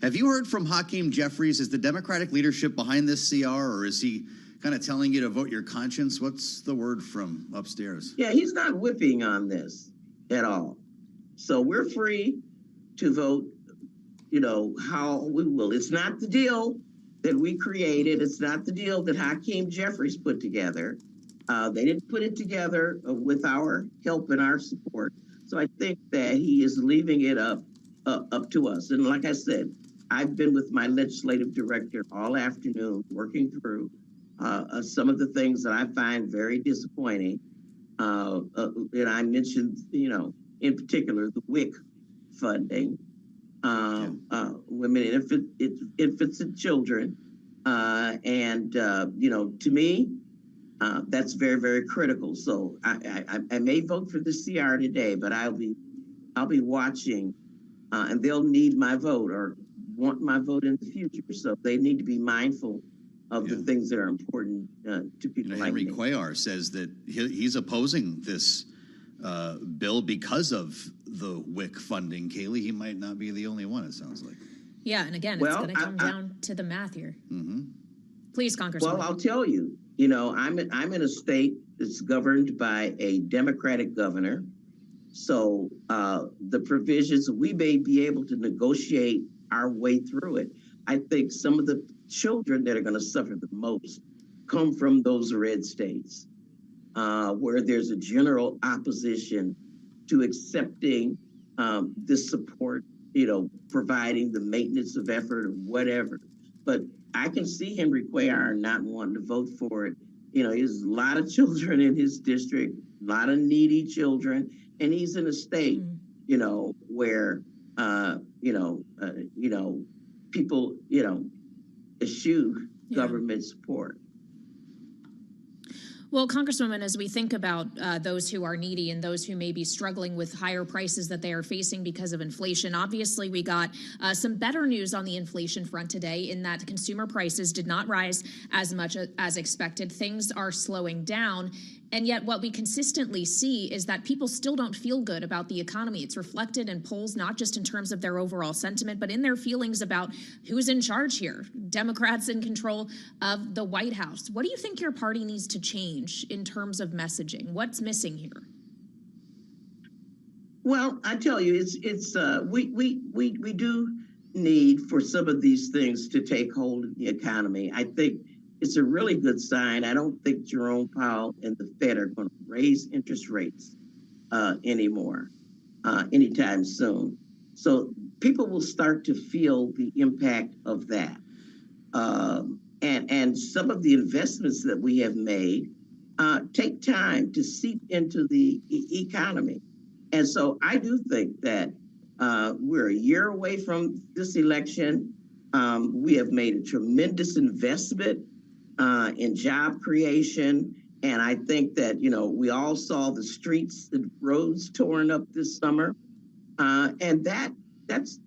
Have you heard from Hakeem Jeffries? Is the Democratic leadership behind this CR, or is he kind of telling you to vote your conscience? What's the word from upstairs? Yeah, he's not whipping on this at all. So we're free to vote, how we will. It's not the deal that we created. It's not the deal that Hakeem Jeffries put together. They didn't put it together with our help and our support. So I think that he is leaving it up to us. And like I said, I've been with my legislative director all afternoon working through some of the things that I find very disappointing. And I mentioned, in particular, the WIC funding, women and infants and children. To me, that's very, very critical. So I may vote for the CR today, but I'll be watching, and they'll need my vote or want my vote in the future. So they need to be mindful of the things that are important to people like Henry me. Cuellar says that he's opposing this bill because of the WIC funding. Kayleigh, he might not be the only one, it sounds like. Yeah, and again, it's going to come down to the math here. Mm-hmm. Please, Congresswoman. Well, I'll tell you, I'm in a state that's governed by a Democratic governor. So the provisions, we may be able to negotiate our way through it. I think some of the children that are going to suffer the most come from those red states, where there's a general opposition to accepting this support, providing the maintenance of effort or whatever. But I can see Henry Cuellar not wanting to vote for it. There's a lot of children in his district, a lot of needy children, and he's in a state, where people, eschew government support. Well, Congresswoman, as we think about those who are needy and those who may be struggling with higher prices that they are facing because of inflation, obviously we got some better news on the inflation front today in that consumer prices did not rise as much as expected. Things are slowing down. And yet what we consistently see is that people still don't feel good about the economy. It's reflected in polls, not just in terms of their overall sentiment, but in their feelings about who's in charge here. Democrats in control of the White House. What do you think your party needs to change in terms of messaging? What's missing here? Well, I tell you, we do need for some of these things to take hold of the economy. I think it's a really good sign. I don't think Jerome Powell and the Fed are going to raise interest rates anymore anytime soon. So people will start to feel the impact of that. And some of the investments that we have made take time to seep into the economy. And so I do think that we're a year away from this election. We have made a tremendous investment in job creation. And I think that, we all saw the streets and roads torn up this summer. And that's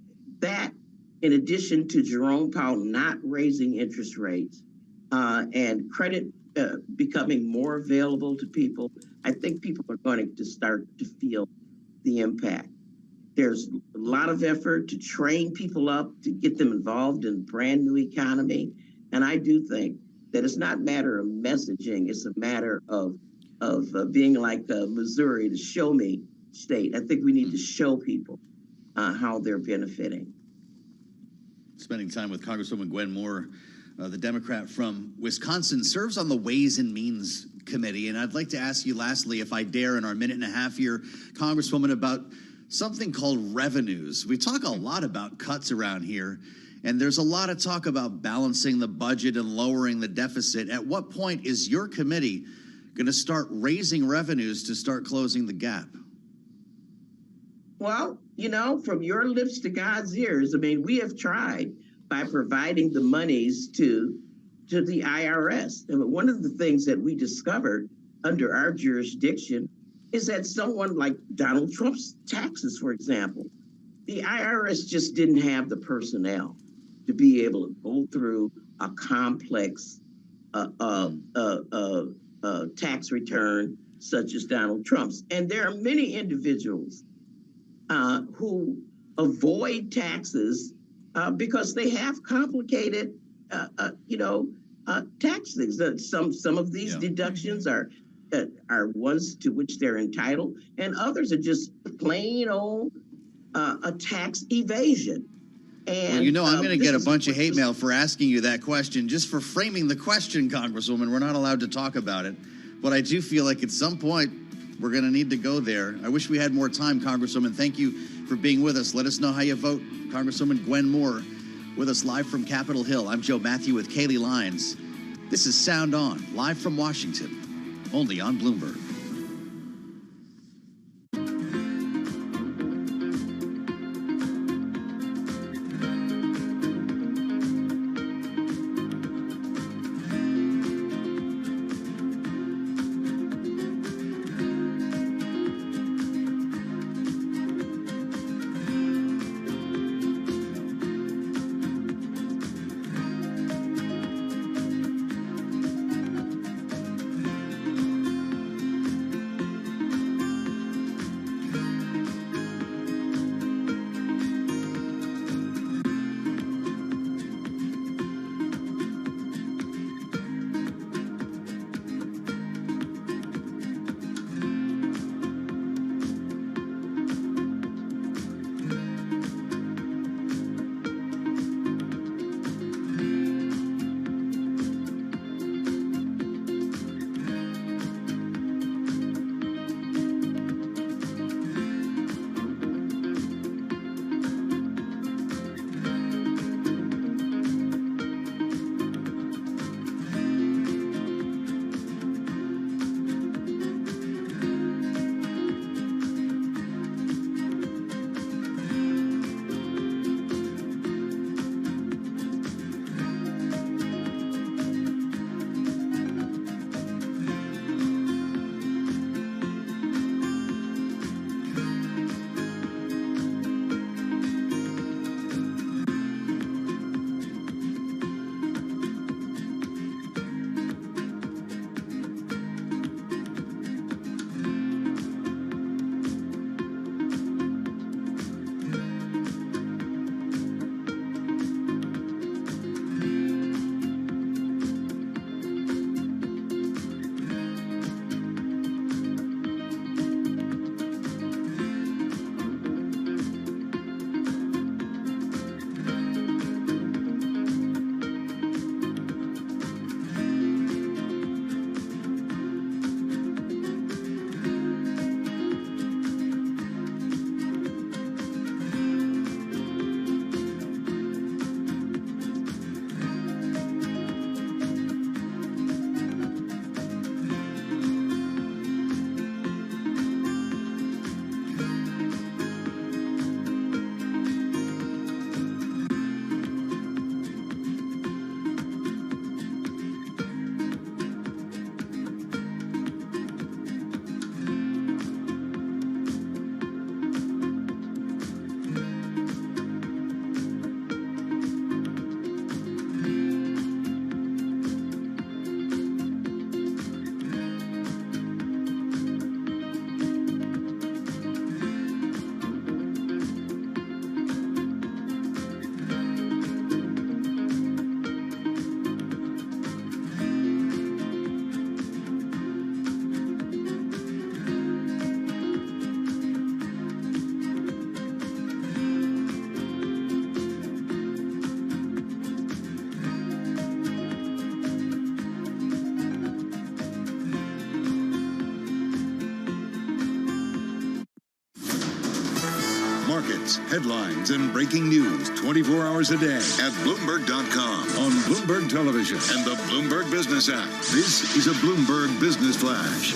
in addition to Jerome Powell not raising interest rates and credit becoming more available to people, I think people are going to start to feel the impact. There's a lot of effort to train people up, to get them involved in a brand new economy. And I do think that it's not a matter of messaging, it's a matter of being like Missouri, the show me state. I think we need to show people how they're benefiting. Spending time with Congresswoman Gwen Moore, the Democrat from Wisconsin, serves on the Ways and Means Committee. And I'd like to ask you lastly, if I dare, in our minute and a half here, Congresswoman, about something called revenues. We talk a lot about cuts around here, and there's a lot of talk about balancing the budget and lowering the deficit. At what point is your committee going to start raising revenues to start closing the gap? Well, from your lips to God's ears, we have tried by providing the monies to the IRS. And one of the things that we discovered under our jurisdiction is that someone like Donald Trump's taxes, for example, the IRS just didn't have the personnel to be able to go through a complex tax return such as Donald Trump's. And there are many individuals who avoid taxes because they have complicated, tax things. Some of these deductions are ones to which they're entitled, and others are just plain old a tax evasion. And well, I'm going to get a bunch of hate mail for asking you that question, just for framing the question, Congresswoman. We're not allowed to talk about it, but I do feel like at some point we're going to need to go there. I wish we had more time, Congresswoman. Thank you for being with us. Let us know how you vote. Congresswoman Gwen Moore with us live from Capitol Hill. I'm Joe Matthew with Kaylee Lyons. This is Sound On, live from Washington, only on Bloomberg. markets, headlines, and breaking news 24 hours a day at Bloomberg.com, on Bloomberg Television, and the Bloomberg Business app. This is a Bloomberg Business Flash.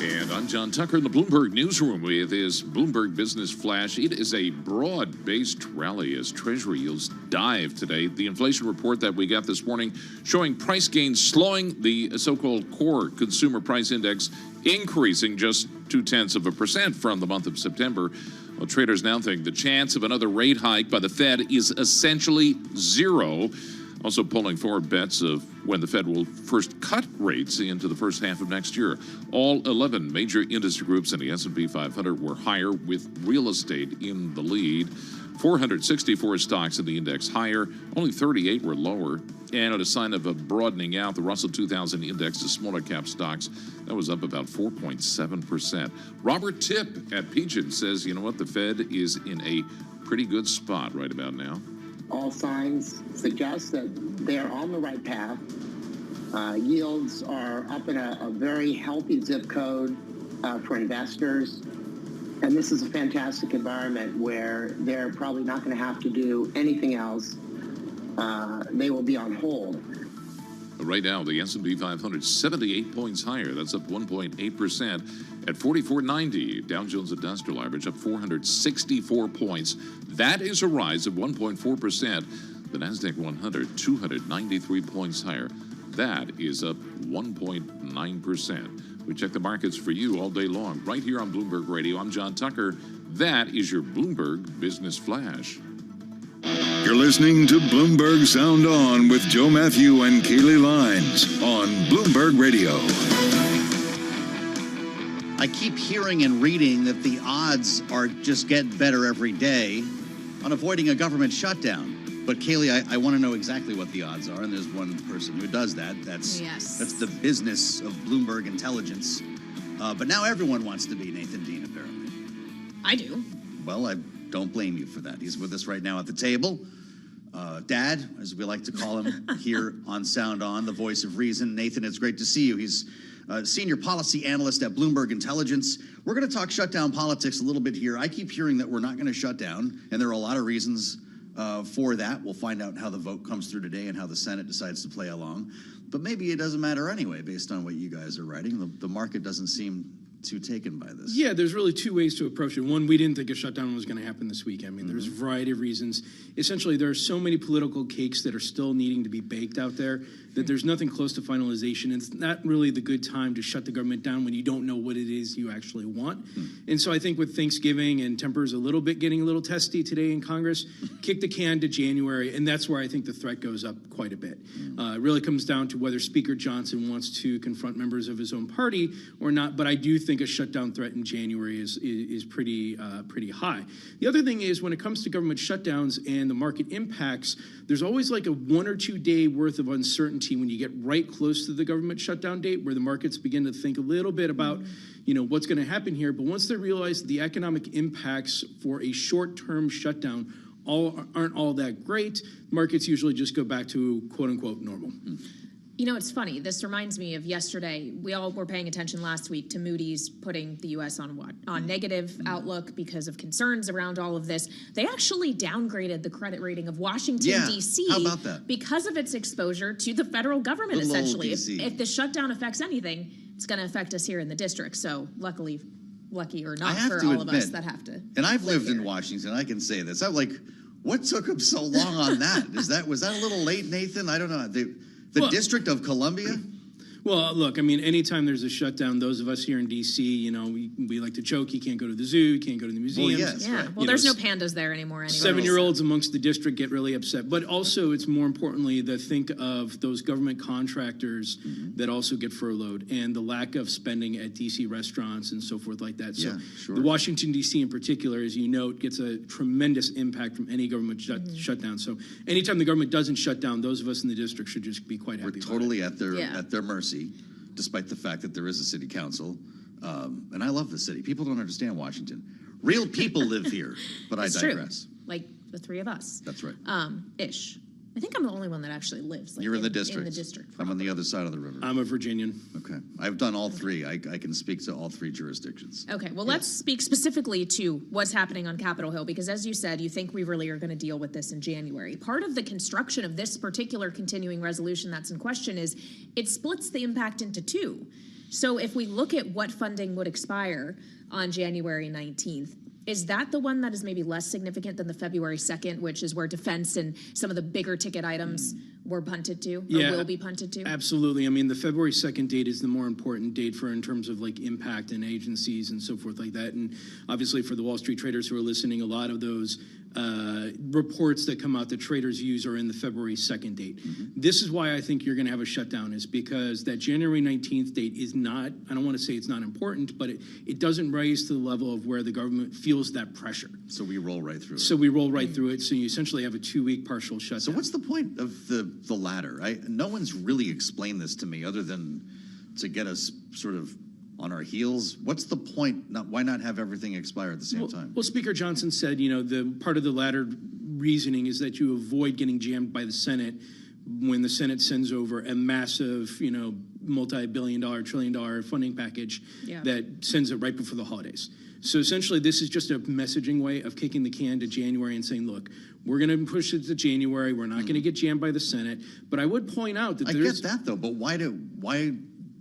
And I'm John Tucker in the Bloomberg Newsroom with his Bloomberg Business Flash. It is a broad-based rally as Treasury yields dive today. The inflation report that we got this morning showing price gains slowing, the so-called core consumer price index increasing just 0.2% from the month of September. Well, traders now think the chance of another rate hike by the Fed is essentially zero. Also pulling forward bets of when the Fed will first cut rates into the first half of next year. All 11 major industry groups in the S&P 500 were higher, with real estate in the lead. 464 stocks in the index higher, only 38 were lower. And at a sign of a broadening out, the Russell 2000 index to smaller cap stocks, that was up about 4.7%. Robert Tipp at Pigeon says, you know what, the Fed is in a pretty good spot right about now. All signs suggest that they're on the right path. Yields are up in a very healthy zip code for investors. And this is a fantastic environment where they're probably not going to have to do anything else. They will be on hold. Right now, the S&P 500, 78 points higher. That's up 1.8% at 4490. Dow Jones Industrial Average up 464 points. That is a rise of 1.4%. The Nasdaq 100, 293 points higher. That is up 1.9%. We check the markets for you all day long, right here on Bloomberg Radio. I'm John Tucker. That is your Bloomberg Business Flash. You're listening to Bloomberg Sound On with Joe Matthew and Kaylee Lines on Bloomberg Radio. I keep hearing and reading that the odds are just getting better every day on avoiding a government shutdown. But Kaylee, I want to know exactly what the odds are, and there's one person who does that. That's the business of Bloomberg Intelligence. But now everyone wants to be Nathan Dean, apparently. I do. Well, I don't blame you for that. He's with us right now at the table. Dad, as we like to call him here on Sound On, the voice of reason. Nathan, it's great to see you. He's senior policy analyst at Bloomberg Intelligence. We're going to talk shutdown politics a little bit here. I keep hearing that we're not going to shut down, and there are a lot of reasons for that. We'll find out how the vote comes through today and how the Senate decides to play along. But maybe it doesn't matter anyway, based on what you guys are writing. The market doesn't seem too taken by this. Yeah, there's really two ways to approach it. One, we didn't think a shutdown was going to happen this week. I mean, there's a variety of reasons. Essentially, there are so many political cakes that are still needing to be baked out there that there's nothing close to finalization. It's not really the good time to shut the government down when you don't know what it is you actually want. And so I think with Thanksgiving and tempers getting a little testy today in Congress, kick the can to January, and that's where I think the threat goes up quite a bit. It really comes down to whether Speaker Johnson wants to confront members of his own party or not, but I do think a shutdown threat in January is pretty high. The other thing is when it comes to government shutdowns and the market impacts, there's always like a 1 or 2 day worth of uncertainty when you get right close to the government shutdown date, where the markets begin to think a little bit about, what's going to happen here. But once they realize the economic impacts for a short-term shutdown aren't all that great, markets usually just go back to quote-unquote normal. You know, it's funny. This reminds me of yesterday. We all were paying attention last week to Moody's putting the U.S. on negative outlook because of concerns around all of this. They actually downgraded the credit rating of Washington, D.C. How about that? Because of its exposure to the federal government, Little old essentially. DC. If the shutdown affects anything, it's going to affect us here in the district. So lucky or not for all of us that have to. And I've lived in Washington. I can say this. I'm like, what took them so long on that? Was that a little late, Nathan? I don't know. The District of Columbia? Well, look, I mean, anytime there's a shutdown, those of us here in D.C., we like to joke. You can't go to the zoo, you can't go to the museums. Well, there's no pandas there anymore anyway. 7-year-olds amongst the district get really upset. But also, it's more importantly to think of those government contractors that also get furloughed and the lack of spending at D.C. restaurants and so forth like that. So the Washington, D.C. in particular, as you note, gets a tremendous impact from any government shutdown. So anytime the government doesn't shut down, those of us in the district should just be quite happy. We're totally at their mercy, despite the fact that there is a city council. And I love the city. People don't understand Washington. Real people live here, but I digress. True. Like the three of us. That's right. Ish. I think I'm the only one that actually lives. You're in the district. In the district. I'm on the other side of the river. I'm a Virginian. Okay. I've done all three. I can speak to all three jurisdictions. Okay, well, let's speak specifically to what's happening on Capitol Hill, because as you said, you think we really are going to deal with this in January. Part of the construction of this particular continuing resolution that's in question is it splits the impact into two. So if we look at what funding would expire on January 19th, is that the one that is maybe less significant than the February 2nd, which is where defense and some of the bigger ticket items were punted to, or will be punted to? Absolutely. I mean, the February 2nd date is the more important date for in terms of like impact and agencies and so forth like that. And obviously for the Wall Street traders who are listening, a lot of those reports that come out that traders use are in the February 2nd date. This is why I think you're going to have a shutdown, is because that January 19th date is not, I don't want to say it's not important, but it doesn't rise to the level of where the government feels that pressure. So we roll right through it. So we roll right through it. So you essentially have a 2-week partial shutdown. So what's the point of the latter? No one's really explained this to me other than to get us sort of on our heels. What's the point? Why not have everything expire at the same time? Well, Speaker Johnson said, the part of the latter reasoning is that you avoid getting jammed by the Senate when the Senate sends over a massive, multi-billion-dollar, trillion-dollar funding package that sends it right before the holidays. So essentially, this is just a messaging way of kicking the can to January and saying, look, we're going to push it to January. We're not going to get jammed by the Senate. But I would point out that I get that, though. But why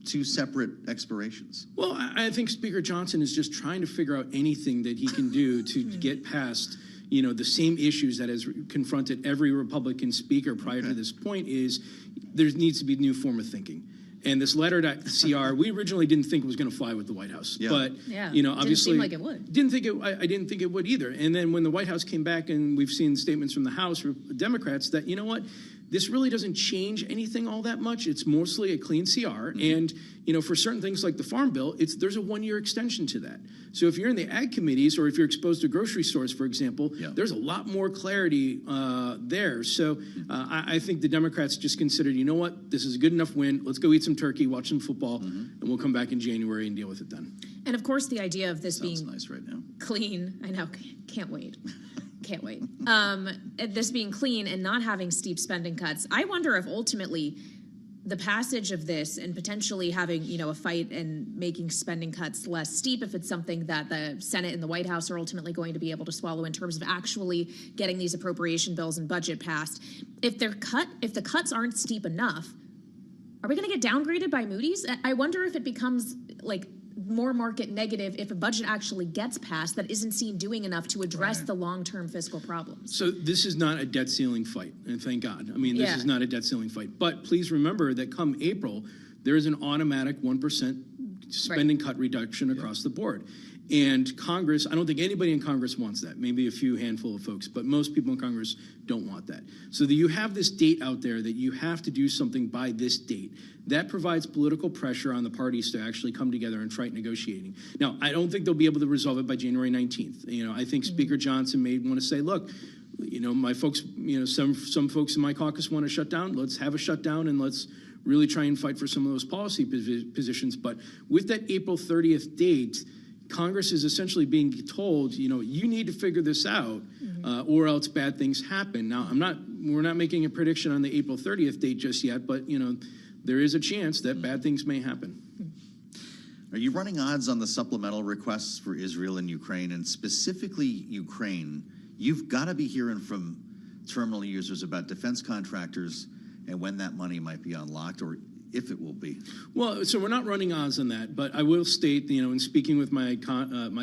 two separate expirations? Well, I think Speaker Johnson is just trying to figure out anything that he can do to get past, the same issues that has confronted every Republican speaker prior to this point. Is there needs to be a new form of thinking. And this letter.cr, we originally didn't think it was going to fly with the White House, but obviously didn't seem like it would. I didn't think it would either. And then when the White House came back, and we've seen statements from the House Democrats that this really doesn't change anything all that much. It's mostly a clean CR, and for certain things like the Farm Bill, there's a 1-year extension to that. So if you're in the ag committees, or if you're exposed to grocery stores, for example, there's a lot more clarity there. So I think the Democrats just considered, this is a good enough win. Let's go eat some turkey, watch some football, and we'll come back in January and deal with it then. And of course, the idea of this being nice right now. Clean, I know, can't wait. Can't wait. This being clean and not having steep spending cuts, I wonder if ultimately the passage of this and potentially having, a fight and making spending cuts less steep, if it's something that the Senate and the White House are ultimately going to be able to swallow in terms of actually getting these appropriation bills and budget passed, if the cuts aren't steep enough, are we going to get downgraded by Moody's? I wonder if it becomes more market negative if a budget actually gets passed that isn't seen doing enough to address the long-term fiscal problems. So this is not a debt ceiling fight, and thank God. I mean, this is not a debt ceiling fight. But please remember that come April, there is an automatic 1% spending cut reduction across the board. And Congress, I don't think anybody in Congress wants that. Maybe a few handful of folks, but most people in Congress don't want that. So that you have this date out there that you have to do something by this date. That provides political pressure on the parties to actually come together and try negotiating. Now, I don't think they'll be able to resolve it by January 19th. I think Speaker Johnson may want to say, look, my folks, some folks in my caucus want to shut down. Let's have a shutdown and let's really try and fight for some of those policy positions. But with that April 30th date, Congress is essentially being told, you need to figure this out, or else bad things happen. Now, we're not making a prediction on the April 30th date just yet, but there is a chance that bad things may happen. Are you running odds on the supplemental requests for Israel and Ukraine, and specifically Ukraine? You've got to be hearing from terminal users about defense contractors and when that money might be unlocked, or if it will be. Well, so we're not running odds on that, but I will state, in speaking with my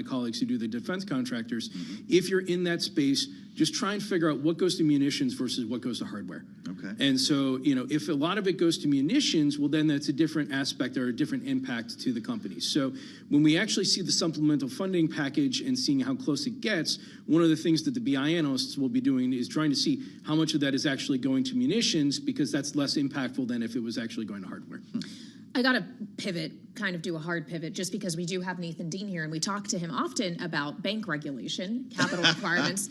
colleagues who do the defense contractors, if you're in that space, just try and figure out what goes to munitions versus what goes to hardware. Okay. And so, if a lot of it goes to munitions, well, then that's a different aspect or a different impact to the company. So when we actually see the supplemental funding package and seeing how close it gets, one of the things that the BI analysts will be doing is trying to see how much of that is actually going to munitions, because that's less impactful than if it was actually going to hardware. I got to kind of do a hard pivot, just because we do have Nathan Dean here, and we talk to him often about bank regulation, capital requirements.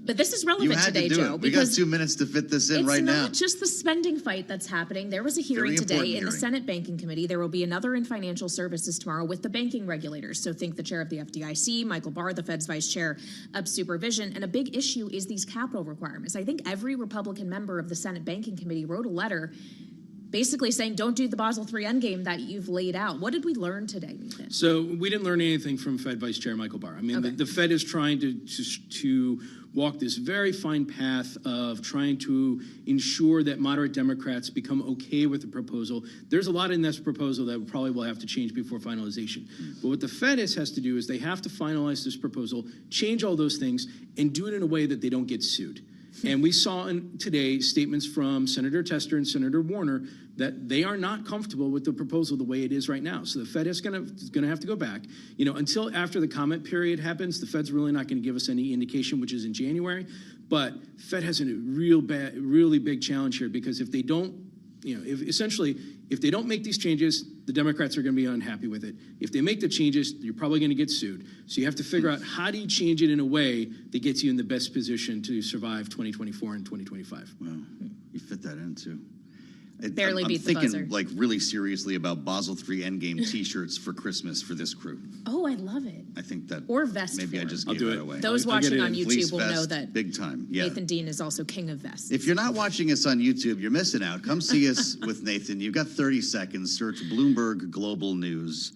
But this is You relevant had today, to do Joe, it. We got because 2 minutes to fit this in right now. it's not just the spending fight that's happening. There was a hearing Very today important in the hearing. Senate Banking Committee. There will be another in Financial Services tomorrow with the banking regulators. So think the chair of the FDIC, Michael Barr, the Fed's vice chair of supervision. And a big issue is these capital requirements. I think every Republican member of the Senate Banking Committee wrote a letter basically saying, don't do the Basel III endgame that you've laid out. What did we learn today, Nathan? So we didn't learn anything from Fed Vice Chair Michael Barr. I mean, the Fed is trying to walk this very fine path of trying to ensure that moderate Democrats become okay with the proposal. There's a lot in this proposal that probably will have to change before finalization. But what the Fed has to do is they have to finalize this proposal, change all those things, and do it in a way that they don't get sued. And we saw today statements from Senator Tester and Senator Warner that they are not comfortable with the proposal the way it is right now. So the Fed is going to have to go back. You know, until after the comment period happens, the Fed's really not going to give us any indication, which is in January. But Fed has a really big challenge here, because if they don't, if they don't make these changes, the Democrats are going to be unhappy with it. If they make the changes, you're probably going to get sued. So you have to figure out, how do you change it in a way that gets you in the best position to survive 2024 and 2025? Wow, you fit that in too. Barely I'm beat the buzzer. thinking like really seriously about Basel III Endgame T-shirts for Christmas for this crew. Oh, I love it. I think that Or vest maybe I form. just I'll gave do that it. away. Those watching on YouTube Fleece will know vest, that big time. Yeah. Nathan Dean is also king of vests. If you're not watching us on YouTube, you're missing out. Come see us with Nathan. You've got 30 seconds. Search Bloomberg Global News.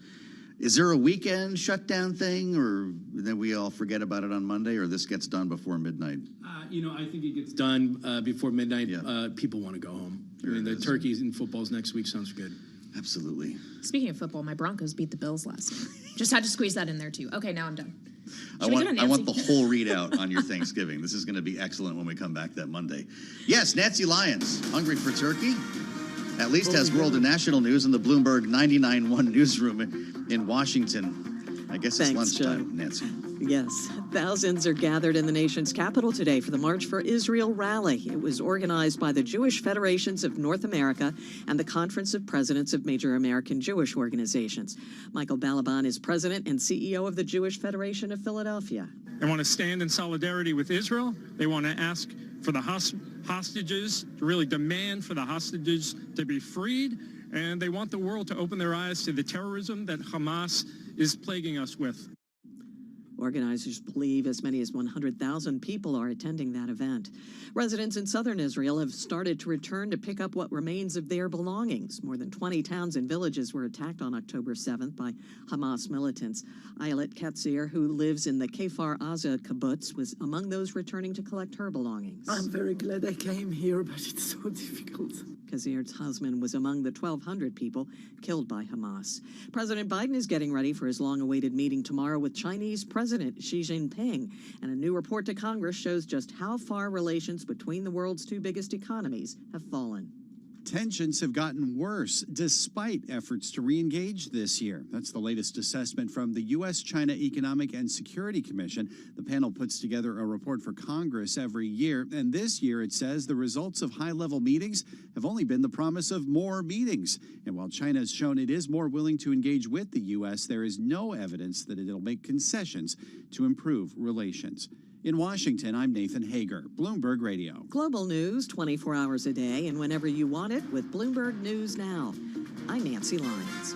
Is there a weekend shutdown thing, or then we all forget about it on Monday, or this gets done before midnight? I think it gets done before midnight. People want to go home. The turkeys and footballs next week sounds good. Absolutely. Speaking of football, my Broncos beat the Bills last night. Just had to squeeze that in there, too. Okay, now I'm done. I want the whole readout on your Thanksgiving. This is going to be excellent when we come back that Monday. Yes, Nancy Lyons, hungry for turkey? At least has world and national news in the Bloomberg 99.1 newsroom in Washington. I guess it's lunchtime, Nancy. Yes, thousands are gathered in the nation's capital today for the March for Israel rally. It was organized by the Jewish Federations of North America and the Conference of Presidents of Major American Jewish Organizations. Michael Balaban is president and CEO of the Jewish Federation of Philadelphia. They want to stand in solidarity with Israel. They want to ask for the hostages, to really demand for the hostages to be freed. And they want the world to open their eyes to the terrorism that Hamas is plaguing us with. Organizers believe as many as 100,000 people are attending that event. Residents in southern Israel have started to return to pick up what remains of their belongings. More than 20 towns and villages were attacked on October 7th by Hamas militants. Ayelet Katzir, who lives in the Kfar Aza kibbutz, was among those returning to collect her belongings. I'm very glad I came here, but it's so difficult. Katzir's husband was among the 1,200 people killed by Hamas. President Biden is getting ready for his long-awaited meeting tomorrow with Chinese President Xi Jinping. And a new report to Congress shows just how far relations between the world's two biggest economies have fallen. Tensions have gotten worse despite efforts to re-engage this year. That's the latest assessment from the U.S.-China Economic and Security Commission. The panel puts together a report for Congress every year, and this year it says the results of high-level meetings have only been the promise of more meetings. And while China has shown it is more willing to engage with the U.S., there is no evidence that it'll make concessions to improve relations. In Washington, I'm Nathan Hager, Bloomberg Radio. Global news 24 hours a day and whenever you want it with Bloomberg News Now. I'm Nancy Lyons.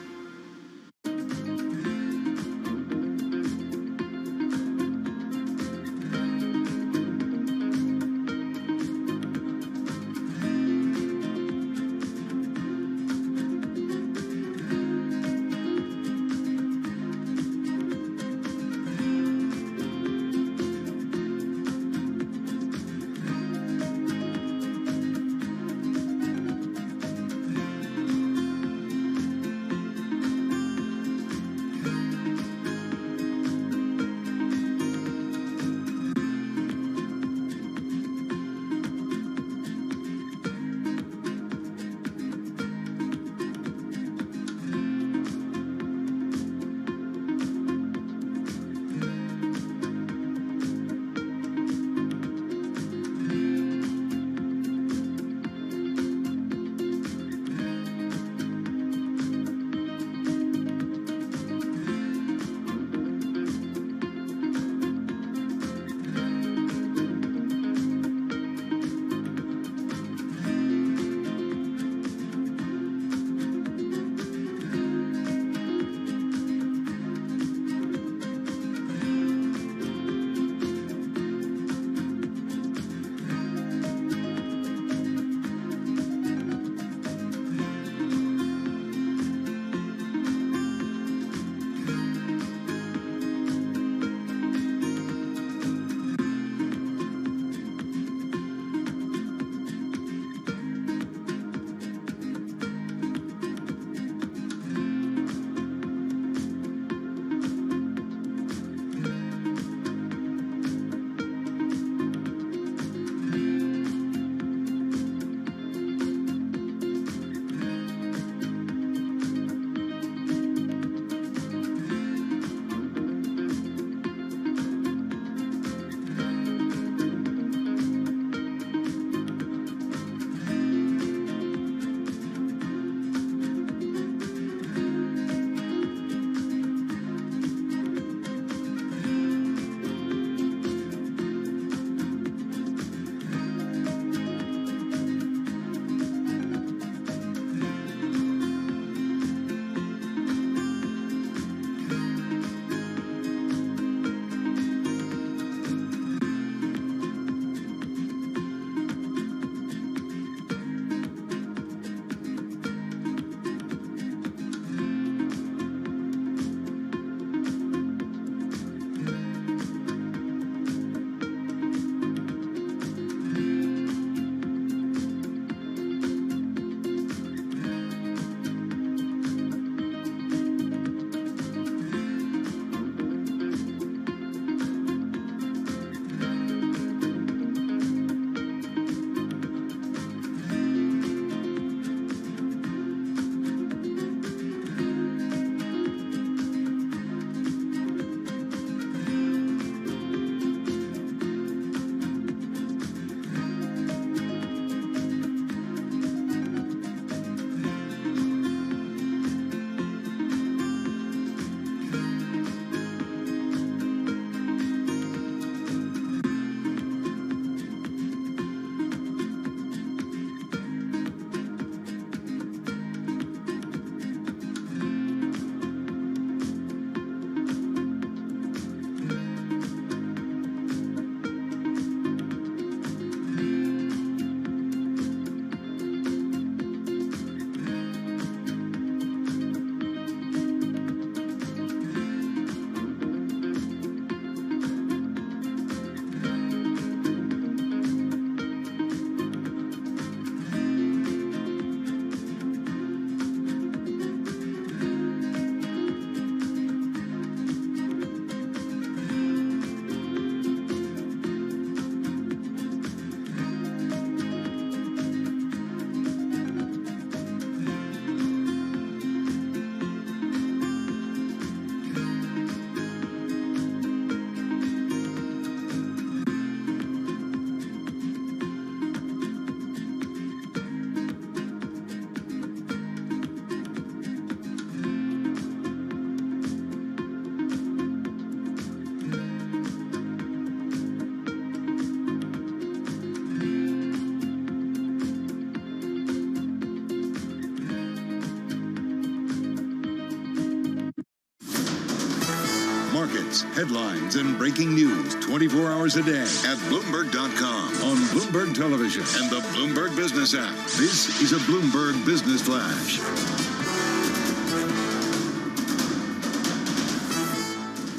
markets, headlines, and breaking news 24 hours a day at Bloomberg.com, on Bloomberg Television, and the Bloomberg Business app. This is a Bloomberg Business Flash.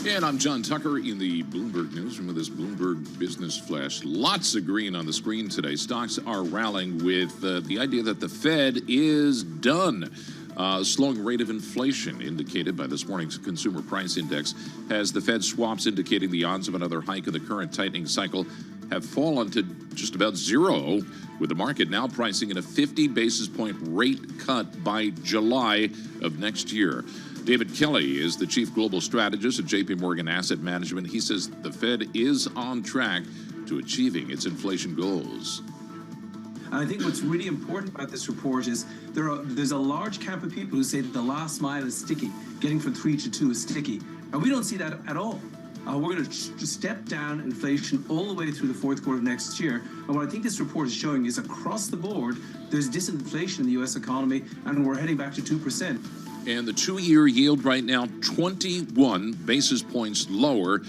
And I'm John Tucker in the Bloomberg Newsroom with this Bloomberg Business Flash. Lots of green on the screen today. Stocks are rallying with the idea that the Fed is done. Slowing rate of inflation indicated by this morning's Consumer Price Index has the Fed swaps indicating the odds of another hike in the current tightening cycle have fallen to just about zero, with the market now pricing in a 50 basis point rate cut by July of next year. David Kelly is the chief global strategist at JP Morgan Asset Management. He says the Fed is on track to achieving its inflation goals. I think what's really important about this report is there's a large camp of people who say that the last mile is sticky. Getting from 3 to 2 is sticky. And we don't see that at all. We're going to step down inflation all the way through the fourth quarter of next year. And what I think this report is showing is across the board, there's disinflation in the U.S. economy, and we're heading back to 2%. And the 2-year yield right now, 21 basis points lower.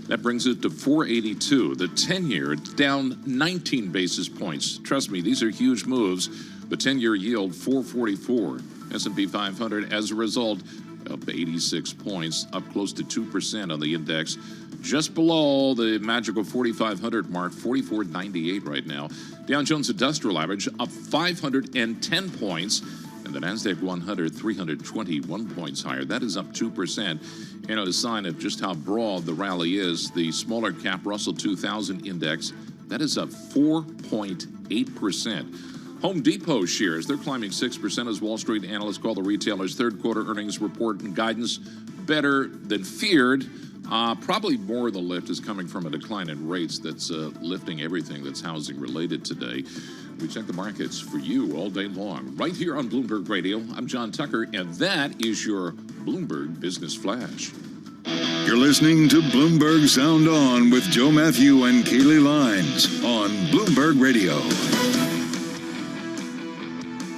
That brings it to 482. The 10-year down 19 basis points. Trust me, these are huge moves. The 10-year yield, 444. S&P 500, as a result, up 86 points, up close to 2% on the index. Just below the magical 4,500 mark, 44.98 right now. Dow Jones Industrial Average up 510 points. And the NASDAQ 100, 321 points higher. That is up 2%. And a sign of just how broad the rally is. The smaller cap Russell 2000 index, that is up 4.8%. Home Depot shares, they're climbing 6% as Wall Street analysts call the retailer's third quarter earnings report and guidance better than feared. Probably more of the lift is coming from a decline in rates that's lifting everything that's housing related today. We check the markets for you all day long, right here on Bloomberg Radio. I'm John Tucker, and that is your Bloomberg Business Flash. You're listening to Bloomberg Sound On with Joe Matthew and Kaylee Lines on Bloomberg Radio.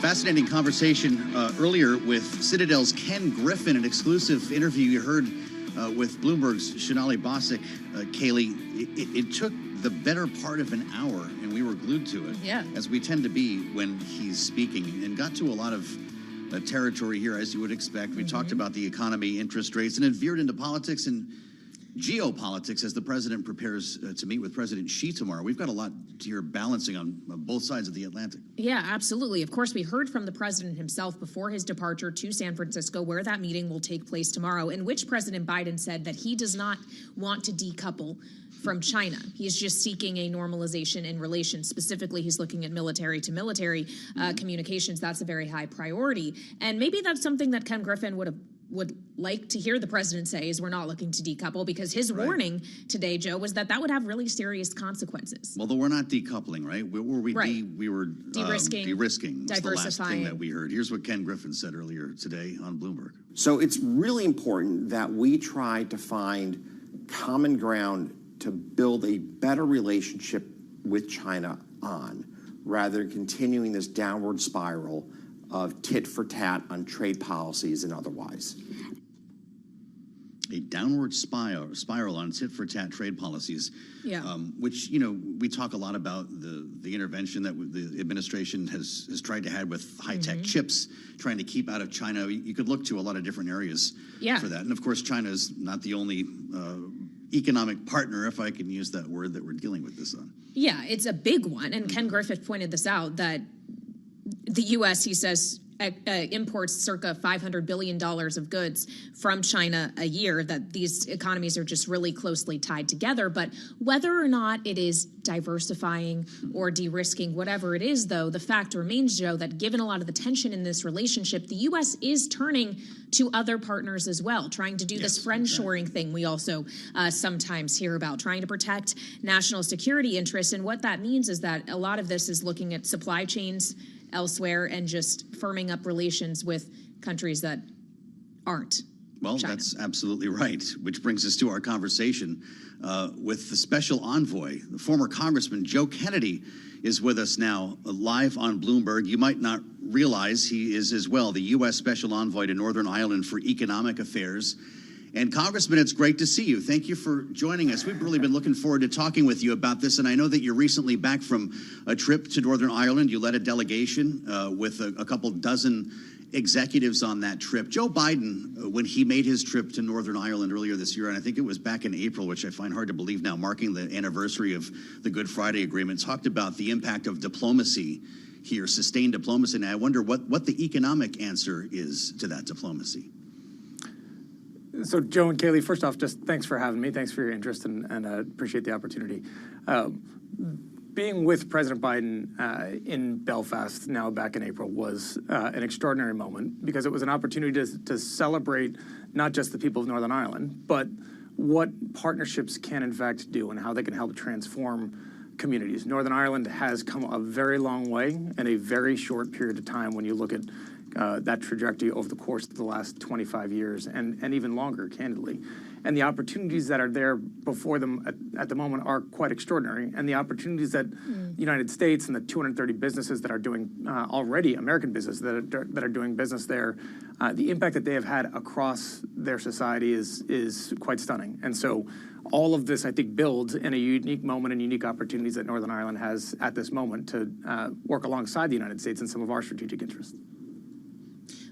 Fascinating conversation earlier with Citadel's Ken Griffin, an exclusive interview you heard with Bloomberg's Shonali Bosick. Kaylee, it took the better part of an hour, and we were glued to it, as we tend to be when he's speaking, and got to a lot of territory here, as you would expect. We talked about the economy, interest rates, and it veered into politics and geopolitics as the president prepares to meet with President Xi tomorrow. We've got a lot to hear balancing on both sides of the Atlantic. Yeah, absolutely. Of course, we heard from the president himself before his departure to San Francisco, where that meeting will take place tomorrow, in which President Biden said that he does not want to decouple from China. He's just seeking a normalization in relations. Specifically, he's looking at military to military communications. That's a very high priority. And maybe that's something that Ken Griffin would like to hear the president say, is we're not looking to decouple, because his warning today, Joe, was that would have really serious consequences. Well, though we're not decoupling, right? We were de-risking, de-risking. That's diversifying. the last thing that we heard. Here's what Ken Griffin said earlier today on Bloomberg. So it's really important that we try to find common ground to build a better relationship with China on, rather than continuing this downward spiral of tit for tat on trade policies and otherwise. A downward spiral on tit for tat trade policies, which, we talk a lot about the intervention that the administration has tried to have with high-tech chips, trying to keep out of China. You could look to a lot of different areas for that. And of course, China is not the only economic partner, if I can use that word, that we're dealing with this on. Yeah, it's a big one. And Ken Griffith pointed this out, that the U.S., he says, imports circa $500 billion of goods from China a year, that these economies are just really closely tied together. But whether or not it is diversifying or de-risking, whatever it is, though, the fact remains, Joe, that given a lot of the tension in this relationship, the U.S. is turning to other partners as well, trying to do this friend-shoring thing we also sometimes hear about, trying to protect national security interests. And what that means is that a lot of this is looking at supply chains elsewhere and just firming up relations with countries that aren't Well, China. That's absolutely right, which brings us to our conversation with the special envoy. The former Congressman Joe Kennedy is with us now, live on Bloomberg. You might not realize he is as well the U.S. Special Envoy to Northern Ireland for Economic Affairs. And Congressman, it's great to see you. Thank you for joining us. We've really been looking forward to talking with you about this. And I know that you're recently back from a trip to Northern Ireland. You led a delegation with a couple dozen executives on that trip. Joe Biden, when he made his trip to Northern Ireland earlier this year, and I think it was back in April, which I find hard to believe now, marking the anniversary of the Good Friday Agreement, talked about the impact of diplomacy here, sustained diplomacy. And I wonder what the economic answer is to that diplomacy. So, Joe and Kaylee, first off, just thanks for having me. Thanks for your interest, and appreciate the opportunity. Being with President Biden in Belfast, now back in April, was an extraordinary moment because it was an opportunity to celebrate not just the people of Northern Ireland, but what partnerships can in fact do and how they can help transform communities. Northern Ireland has come a very long way in a very short period of time when you look at that trajectory over the course of the last 25 years and even longer, candidly. And the opportunities that are there before them at the moment are quite extraordinary. And the opportunities that the United States and the 230 businesses that are doing already, American businesses that are doing business there, the impact that they have had across their society is quite stunning. And so all of this, I think, builds in a unique moment and unique opportunities that Northern Ireland has at this moment to work alongside the United States in some of our strategic interests.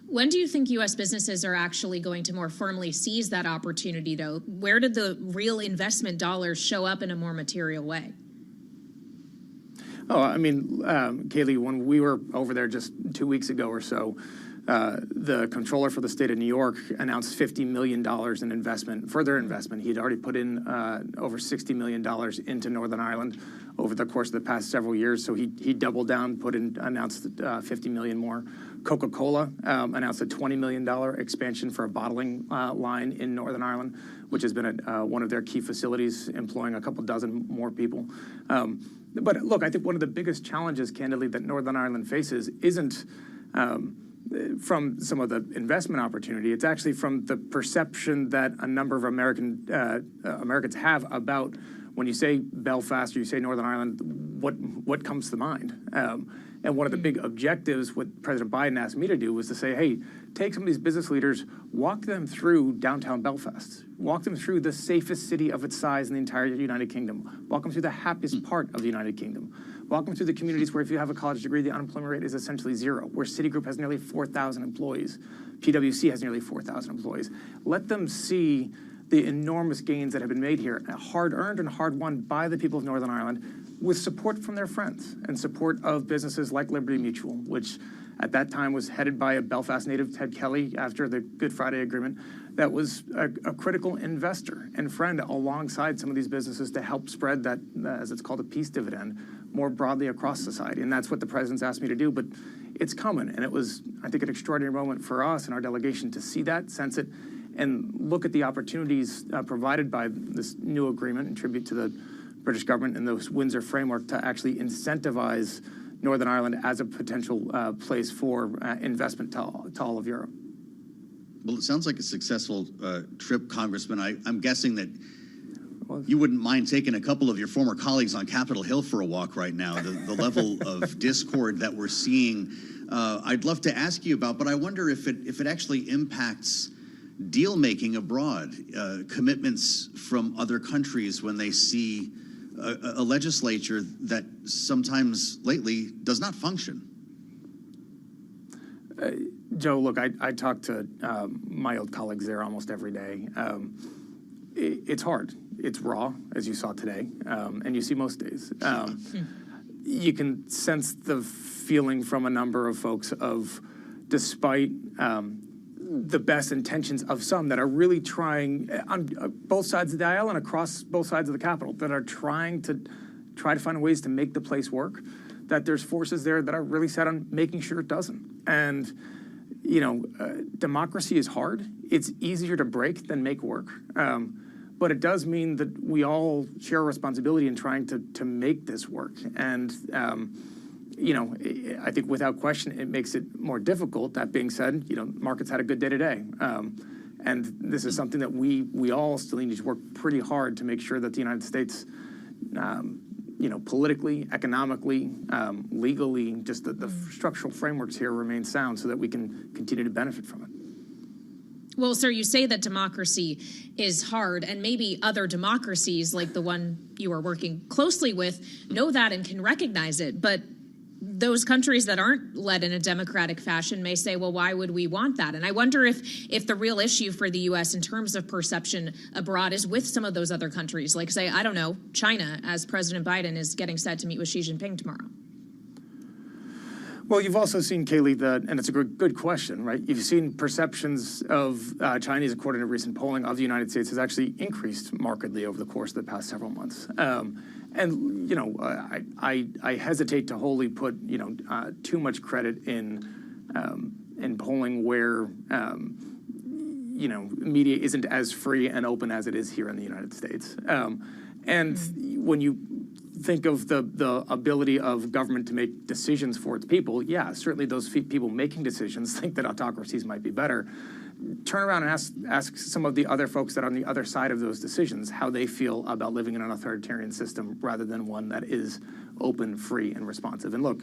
When do you think U.S. businesses are actually going to more firmly seize that opportunity, though? Where did the real investment dollars show up in a more material way? Oh, I mean, Kaylee, when we were over there just 2 weeks ago or so, the comptroller for the state of New York announced $50 million in investment, further investment. He had already put in over $60 million into Northern Ireland over the course of the past several years. So he doubled down, announced $50 million more. Coca-Cola announced a $20 million expansion for a bottling line in Northern Ireland, which has been one of their key facilities, employing a couple dozen more people. But look, I think one of the biggest challenges, candidly, that Northern Ireland faces isn't from some of the investment opportunity. It's actually from the perception that a number of Americans have about when you say Belfast or you say Northern Ireland, what comes to mind? And one of the big objectives, what President Biden asked me to do, was to say, hey, take some of these business leaders, walk them through downtown Belfast, walk them through the safest city of its size in the entire United Kingdom, walk them through the happiest part of the United Kingdom, walk them through the communities where if you have a college degree, the unemployment rate is essentially zero, where Citigroup has nearly 4,000 employees, PwC has nearly 4,000 employees. Let them see the enormous gains that have been made here, hard-earned and hard-won by the people of Northern Ireland, with support from their friends and support of businesses like Liberty Mutual, which at that time was headed by a Belfast native, Ted Kelly, after the Good Friday Agreement, that was a critical investor and friend alongside some of these businesses to help spread that, as it's called, a peace dividend more broadly across society. And that's what the president's asked me to do, but it's coming. And it was, I think, an extraordinary moment for us and our delegation to see that, sense it, and look at the opportunities provided by this new agreement in tribute to the British government and the Windsor framework to actually incentivize Northern Ireland as a potential place for investment to all of Europe. Well, it sounds like a successful trip, Congressman. I'm guessing that you wouldn't mind taking a couple of your former colleagues on Capitol Hill for a walk right now. The level of discord that we're seeing, I'd love to ask you about, but I wonder if it actually impacts deal-making abroad, commitments from other countries when they see a legislature that sometimes lately does not function. Joe, look, I talk to my old colleagues there almost every day. It's hard. It's raw, as you saw today, and you see most days. You can sense the feeling from a number of folks of, despite the best intentions of some that are really trying on both sides of the aisle and across both sides of the Capitol that are trying to find ways to make the place work, that there's forces there that are really set on making sure it doesn't. And, democracy is hard. It's easier to break than make work. But it does mean that we all share a responsibility in trying to make this work. And, I think without question, it makes it more difficult. That being said, markets had a good day today. And this is something that we all still need to work pretty hard to make sure that the United States, politically, economically, legally, just the structural frameworks here remain sound so that we can continue to benefit from it. Well, sir, you say that democracy is hard, and maybe other democracies like the one you are working closely with know that and can recognize it. But those countries that aren't led in a democratic fashion may say, well, why would we want that? And I wonder if the real issue for the U.S. in terms of perception abroad is with some of those other countries, like, say, I don't know, China, as President Biden is getting set to meet with Xi Jinping tomorrow. Well, you've also seen, Kaylee, and it's a good question, right? You've seen perceptions of Chinese, according to recent polling, of the United States has actually increased markedly over the course of the past several months. And, you know, I hesitate to wholly put, too much credit in polling where, media isn't as free and open as it is here in the United States. And when you think of the ability of government to make decisions for its people, yeah, certainly those people making decisions think that autocracies might be better. Turn around and ask some of the other folks that are on the other side of those decisions how they feel about living in an authoritarian system rather than one that is open, free, and responsive. And look,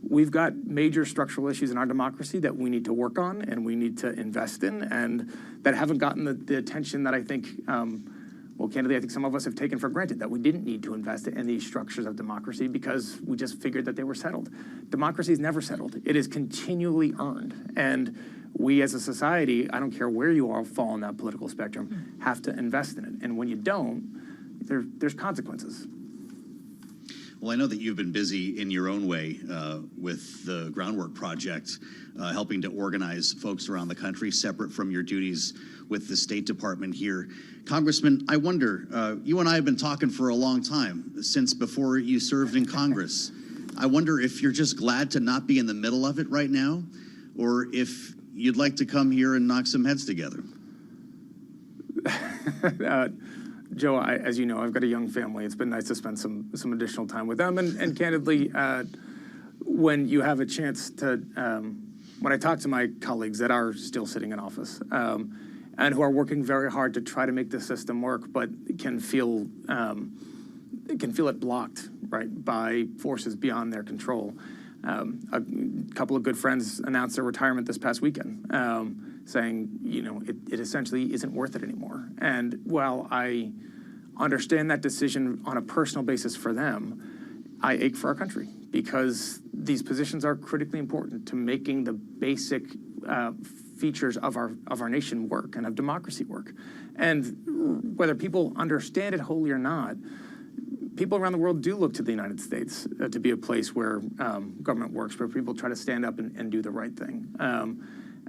we've got major structural issues in our democracy that we need to work on and we need to invest in, and that haven't gotten the attention that I think well, candidly, I think some of us have taken for granted that we didn't need to invest in these structures of democracy because we just figured that they were settled. Democracy is never settled. It is continually earned. And we as a society, I don't care where you all fall on that political spectrum, have to invest in it. And when you don't, there's consequences. Well, I know that you've been busy in your own way with the Groundwork Project, helping to organize folks around the country separate from your duties with the State Department here. Congressman, I wonder, you and I have been talking for a long time, since before you served in Congress. I wonder if you're just glad to not be in the middle of it right now, or if you'd like to come here and knock some heads together. Joe, as you know, I've got a young family. It's been nice to spend some additional time with them. And candidly, when you have a chance to, when I talk to my colleagues that are still sitting in office and who are working very hard to try to make the system work, but can feel it blocked, right, by forces beyond their control. A couple of good friends announced their retirement this past weekend, saying, it essentially isn't worth it anymore. And while I understand that decision on a personal basis for them, I ache for our country because these positions are critically important to making the basic features of our nation work and of democracy work. And whether people understand it wholly or not, people around the world do look to the United States to be a place where government works, where people try to stand up and do the right thing.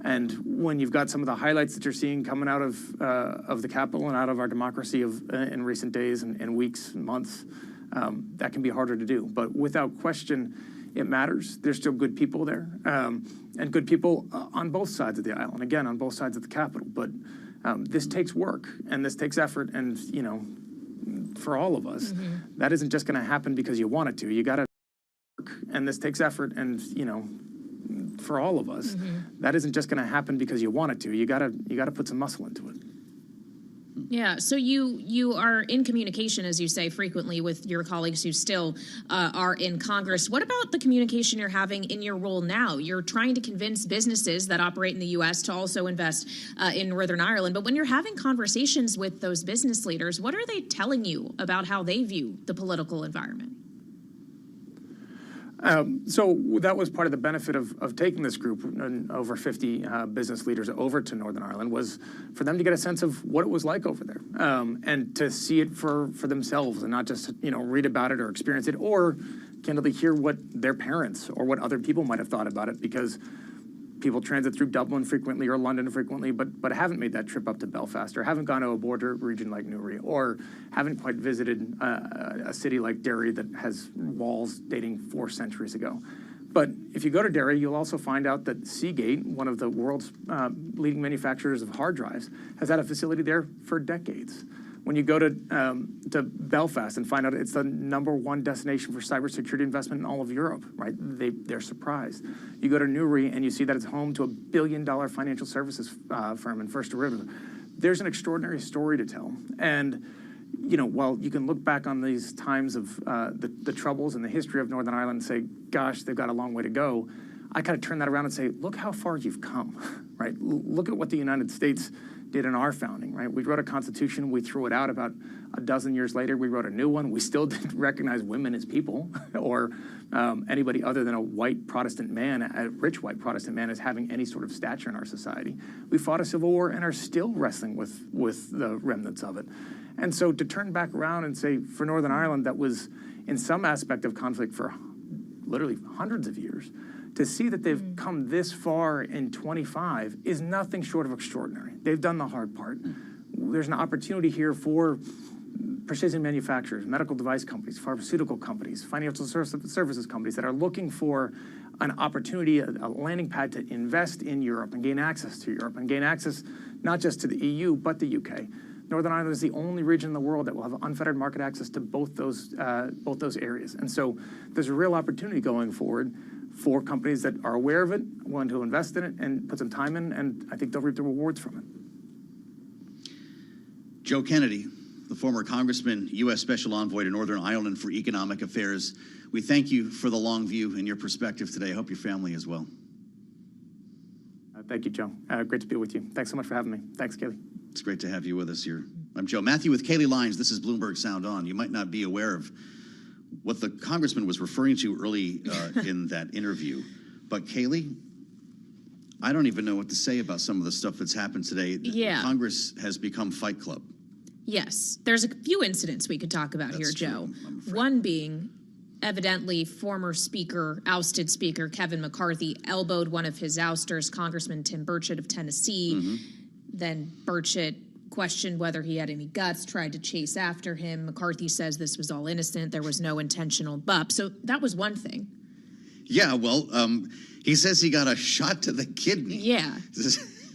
And when you've got some of the highlights that you're seeing coming out of the Capitol and out of our democracy in recent days and weeks and months, that can be harder to do. But without question, it matters. There's still good people there, and good people on both sides of the aisle, and again, on both sides of the Capitol. But this takes work, and this takes effort, and, for all of us, that isn't just going to happen because you want it to. You got to work, and this takes effort, and, for all of us, that isn't just going to happen because you want it to. You got to put some muscle into it. Yeah, so you are in communication, as you say, frequently with your colleagues who still are in Congress. What about the communication you're having in your role now? You're trying to convince businesses that operate in the U.S. to also invest in Northern Ireland. But when you're having conversations with those business leaders, what are they telling you about how they view the political environment? So that was part of the benefit of taking this group, over 50 business leaders, over to Northern Ireland, was for them to get a sense of what it was like over there, and to see it for themselves and not just read about it or experience it, or candidly hear what their parents or what other people might have thought about it, because people transit through Dublin frequently or London frequently, but haven't made that trip up to Belfast, or haven't gone to a border region like Newry, or haven't quite visited a city like Derry that has walls dating 4 centuries ago. But if you go to Derry, you'll also find out that Seagate, one of the world's leading manufacturers of hard drives, has had a facility there for decades. When you go to Belfast and find out it's the #1 destination for cybersecurity investment in all of Europe, right? They're surprised. You go to Newry and you see that it's home to a $1 billion financial services firm in First Derivative. There's an extraordinary story to tell. And while you can look back on these times of the troubles and the history of Northern Ireland and say, gosh, they've got a long way to go, I kind of turn that around and say, look how far you've come, right? Look at what the United States did in our founding, right? We wrote a constitution, we threw it out. About a dozen years later, we wrote a new one. We still didn't recognize women as people or anybody other than a white Protestant man, a rich white Protestant man, as having any sort of stature in our society. We fought a civil war and are still wrestling with the remnants of it. And so to turn back around and say, for Northern Ireland, that was in some aspect of conflict for literally hundreds of years, to see that they've come this far in 25 is nothing short of extraordinary. They've done the hard part. There's an opportunity here for precision manufacturers, medical device companies, pharmaceutical companies, financial services companies that are looking for an opportunity, a landing pad to invest in Europe and gain access to Europe and gain access not just to the EU, but the UK. Northern Ireland is the only region in the world that will have unfettered market access to both those areas. And so there's a real opportunity going forward for companies that are aware of it, willing to invest in it, and put some time in, and I think they'll reap the rewards from it. Joe Kennedy, the former congressman, U.S. Special Envoy to Northern Ireland for Economic Affairs, we thank you for the long view and your perspective today. I hope your family is well. Thank you, Joe. Great to be with you. Thanks so much for having me. Thanks, Kaylee. It's great to have you with us here. I'm Joe Matthew with Kaylee Lyons. This is Bloomberg Sound On. You might not be aware of what the congressman was referring to early in that interview. But Kaylee, I don't even know what to say about some of the stuff that's happened today. Yeah. Congress has become Fight Club. Yes. There's a few incidents we could talk about here, Joe. One being, evidently, former speaker, ousted speaker Kevin McCarthy elbowed one of his ousters, Congressman Tim Burchett of Tennessee. Then Burchett questioned whether he had any guts, tried to chase after him. McCarthy says this was all innocent. There was no intentional bup. So that was one thing. Yeah, well, he says he got a shot to the kidney. Yeah.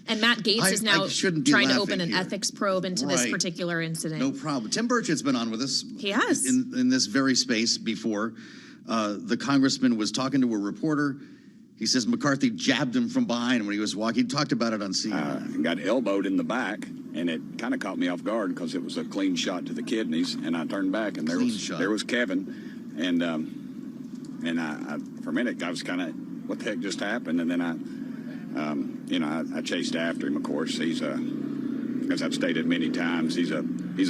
And Matt Gaetz is now trying to open an ethics probe into this particular incident. No problem. Tim Burchett's been on with us. He has. In this very space before. The congressman was talking to a reporter. He says McCarthy jabbed him from behind when he was walking. He talked about it on CNN. Got elbowed in the back, and it kind of caught me off guard because it was a clean shot to the kidneys, and I turned back, and there was Kevin, and I for a minute I was kind of, what the heck just happened? And then I chased after him. Of course, he's as I've stated many times, he's a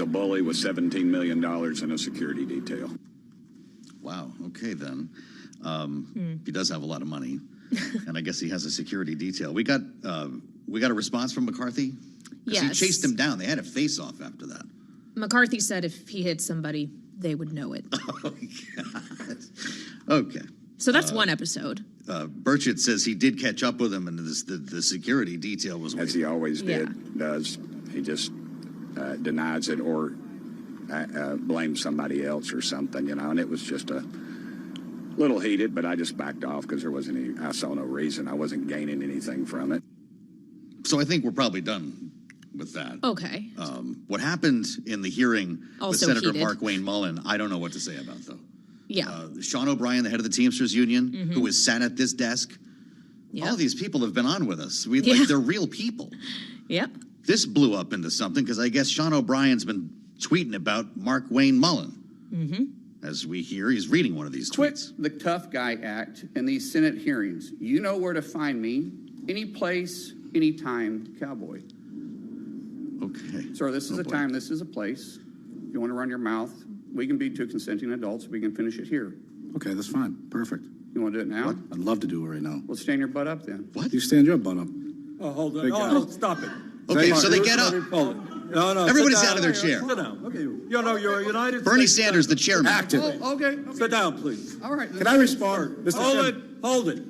bully with $17 million in a security detail. Wow. Okay, then. He does have a lot of money, and I guess he has a security detail. We got a response from McCarthy? Because he chased him down. They had a face-off after that. McCarthy said if he hit somebody, they would know it. Oh, God. Okay. So that's one episode. Burchett says he did catch up with him, and the security detail was... As he always does. He just denies it or blames somebody else or something, and it was just a little heated, but I just backed off because I saw no reason. I wasn't gaining anything from it. So I think we're probably done with that. Okay. What happened in the hearing with Senator heated. Mark Wayne Mullen, I don't know what to say about, though. Yeah. Sean O'Brien, the head of the Teamsters Union, who was sat at this desk. All these people have been on with us. They're real people. Yep. This blew up into something because I guess Sean O'Brien's been tweeting about Mark Wayne Mullen. As we hear, he's reading one of these tweets. Quit the tough guy act in these Senate hearings. You know where to find me. Any place, any time, cowboy. Okay. Sir, this is a time, this is a place. If you want to run your mouth, we can be two consenting adults. We can finish it here. Okay, that's fine. Perfect. You want to do it now? I'd love to do it right now. Well, stand your butt up then. What? You stand your butt up. Oh, hold on. Big guy. Oh, stop it. Okay, so they get up. No, Everybody's out of their chair. Sit down. Okay. You're a United Bernie States Sanders, the chairman. Active. Oh, okay. Sit down, please. All right. Can I respond? Mr. Hold it.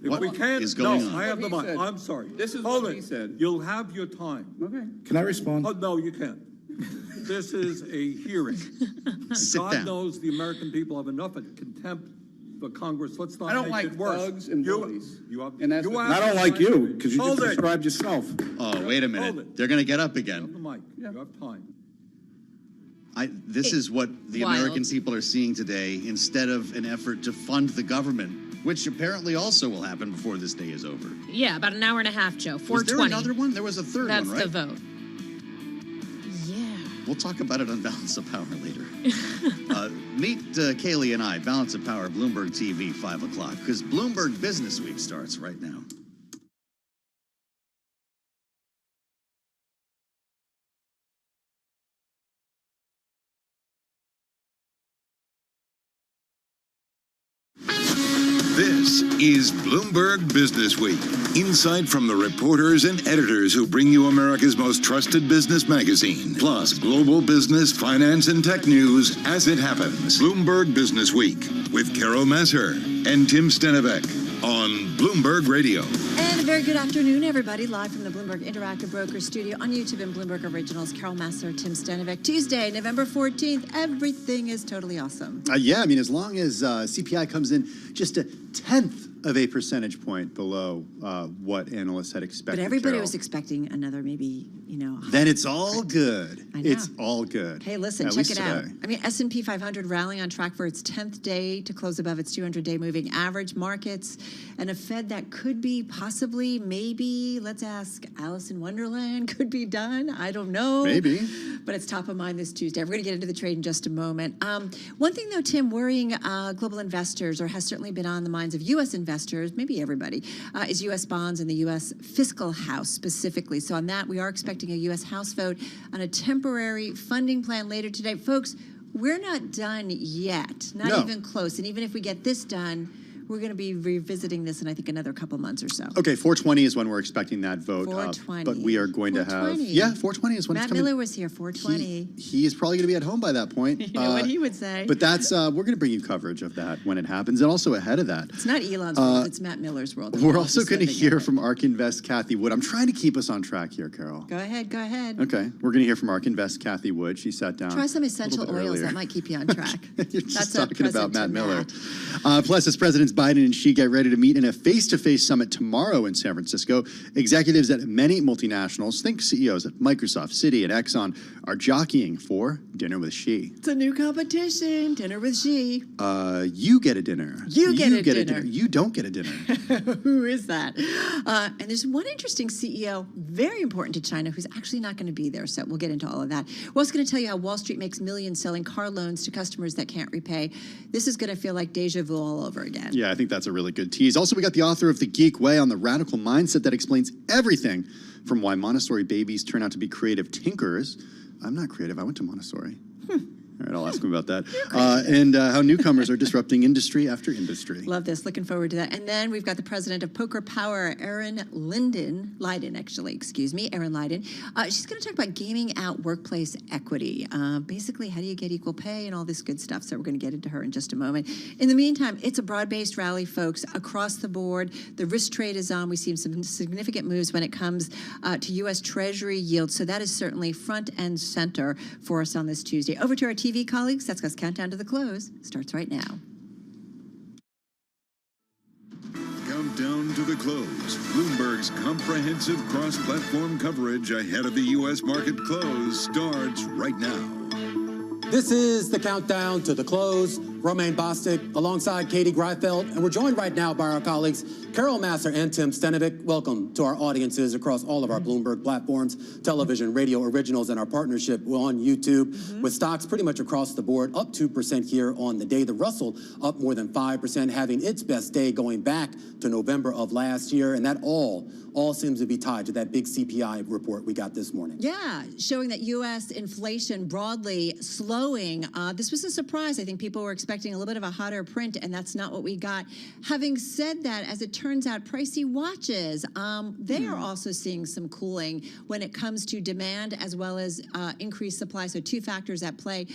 If What we can't, is going on? I have the What he mic. said. I'm sorry. This is Hold what it. he said. You'll have your time. Okay. Can I respond? Oh, no, you can't. This is a hearing. Sit God down. knows the American people have enough contempt for Congress. Let's not I don't make like it worse. thugs and bullies. And that's what- I don't like you because you Hold just it. described yourself. Oh, wait a Hold minute. it. They're going to get up You have again. the mic. You have time. This is what the Wild. American people are seeing today instead of an effort to fund the government, which apparently also will happen before this day is over. Yeah, about an hour and a half, Joe. 4:20. Was there another one? There was a third That's one, right? the vote. Yeah. We'll talk about it on Balance of Power later. Meet Kaylee and I, Balance of Power, Bloomberg TV, 5 o'clock, because Bloomberg Business Week starts right now. This is Bloomberg Business Week. Insight from the reporters and editors who bring you America's most trusted business magazine, plus global business, finance, and tech news as it happens. Bloomberg Business Week with Carol Masser and Tim Stenivek on Bloomberg Radio. And a very good afternoon, everybody. Live from the Bloomberg Interactive Brokers Studio on YouTube and Bloomberg Originals. Carol Masser, Tim Stenivek. Tuesday, November 14th. Everything is totally awesome. Yeah, I mean, as long as CPI comes in just a tenth of a percentage point below what analysts had expected. But everybody Carol, was expecting another maybe, then it's all good. I know. It's all good. Hey, listen, At check least it out. today. I mean, S&P 500 rallying on track for its 10th day to close above its 200-day moving average. Markets and a Fed that could be possibly, maybe, let's ask Alice in Wonderland, could be done. I don't know. Maybe. But it's top of mind this Tuesday. We're going to get into the trade in just a moment. One thing, though, Tim, worrying global investors, or has certainly been on the minds of U.S. investors, maybe everybody, is U.S. bonds and the U.S. fiscal house specifically. So on that, we are expecting a U.S. House vote on a temporary funding plan later today. Folks, we're not done yet, not even close. And even if we get this done, we're going to be revisiting this in, I think, another couple months or so. Okay, 420 is when we're expecting that vote. 420. But we are going to have... 420. Yeah, 420 is when Matt it's coming. Miller was here, 420. He's probably going to be at home by that point. You know what he would say. But that's... we're going to bring you coverage of that when it happens, and also ahead of that. It's not Elon's world, it's Matt Miller's world. We're also going to hear from ARK Invest Kathy Wood. I'm trying to keep us on track here, Carol. Go ahead, go ahead. Okay, we're going to hear from ARK Invest Kathy Wood. She sat down. Try some a essential little bit oils. earlier. That might keep you on track. You're just That's talking about Matt Miller. Matt. Plus, as Presidents Biden and Xi get ready to meet in a face-to-face summit tomorrow in San Francisco, executives at many multinationals, think CEOs at Microsoft, Citi, and Exxon, are jockeying for dinner with Xi. It's a new competition, dinner with Xi. You get a dinner. You get a dinner. You don't get a dinner. Who is that? And there's one interesting CEO, very important to China, who's actually not going to be there. So we'll get into all of that. We're also going to tell you how Wall Street makes millions selling car loans to customers that can't repay. This is going to feel like deja vu all over again. Yeah, I think that's a really good tease. Also, we got the author of The Geek Way on the radical mindset that explains everything from why Montessori babies turn out to be creative tinkerers. I'm not creative. I went to Montessori. All right, I'll ask him about that. And how newcomers are disrupting industry after industry. Love this. Looking forward to that. And then we've got the president of Poker Power, Erin Leiden. She's going to talk about gaming out workplace equity. Basically, how do you get equal pay and all this good stuff. So we're going to get into her in just a moment. In the meantime, it's a broad-based rally, folks, across the board. The risk trade is on. We've seen some significant moves when it comes to U.S. Treasury yields. So that is certainly front and center for us on this Tuesday. Over to our TV colleagues. That's us countdown to the close. Starts right now. Countdown to the close. Bloomberg's comprehensive cross-platform coverage ahead of the U.S. market close starts right now. This is the countdown to the close. Romaine Bostic alongside Katie Greifeld, and we're joined right now by our colleagues Carol Masser and Tim Stenivek. Welcome to our audiences across all of our Bloomberg platforms, television, radio originals, and our partnership on YouTube with stocks pretty much across the board, up 2% here on the day. The Russell up more than 5%, having its best day going back to November of last year, and that all seems to be tied to that big CPI report we got this morning. Yeah, showing that U.S. inflation broadly slowing. This was a surprise. I think people were expecting a little bit of a hotter print, and that's not what we got. Having said that, as it turns out, pricey watches, they are also seeing some cooling when it comes to demand as well as increased supply. So two factors at play.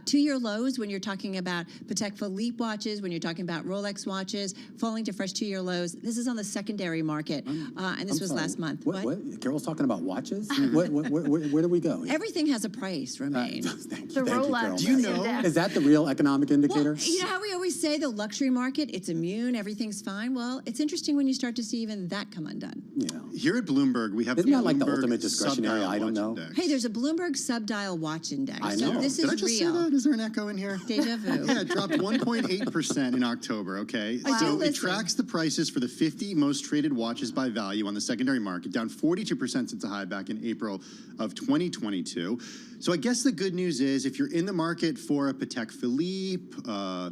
Two-year lows when you're talking about Patek Philippe watches, when you're talking about Rolex watches, falling to fresh two-year lows. This is on the secondary market, and this was last month. What? Carol's talking about watches? Where do we go? Everything has a price, Romaine. The Rolex. Do you know? Is that the real economic indicator? You know how we always say the luxury market, it's immune, everything's fine? Well, it's interesting when you start to see even that come undone. Yeah. Here at Bloomberg, we have Isn't that like the Bloomberg ultimate discretionary subdial item, though? index. Hey, there's a Bloomberg subdial watch index. I So know. this Did is I just real. say that? Is there an echo in here? Deja vu. Yeah, it dropped 1.8% in October, okay? I do So it listen. tracks the prices for the 50 most traded watches by value on the secondary market, down 42% since a high back in April of 2022. So I guess the good news is if you're in the market for a Patek Philippe,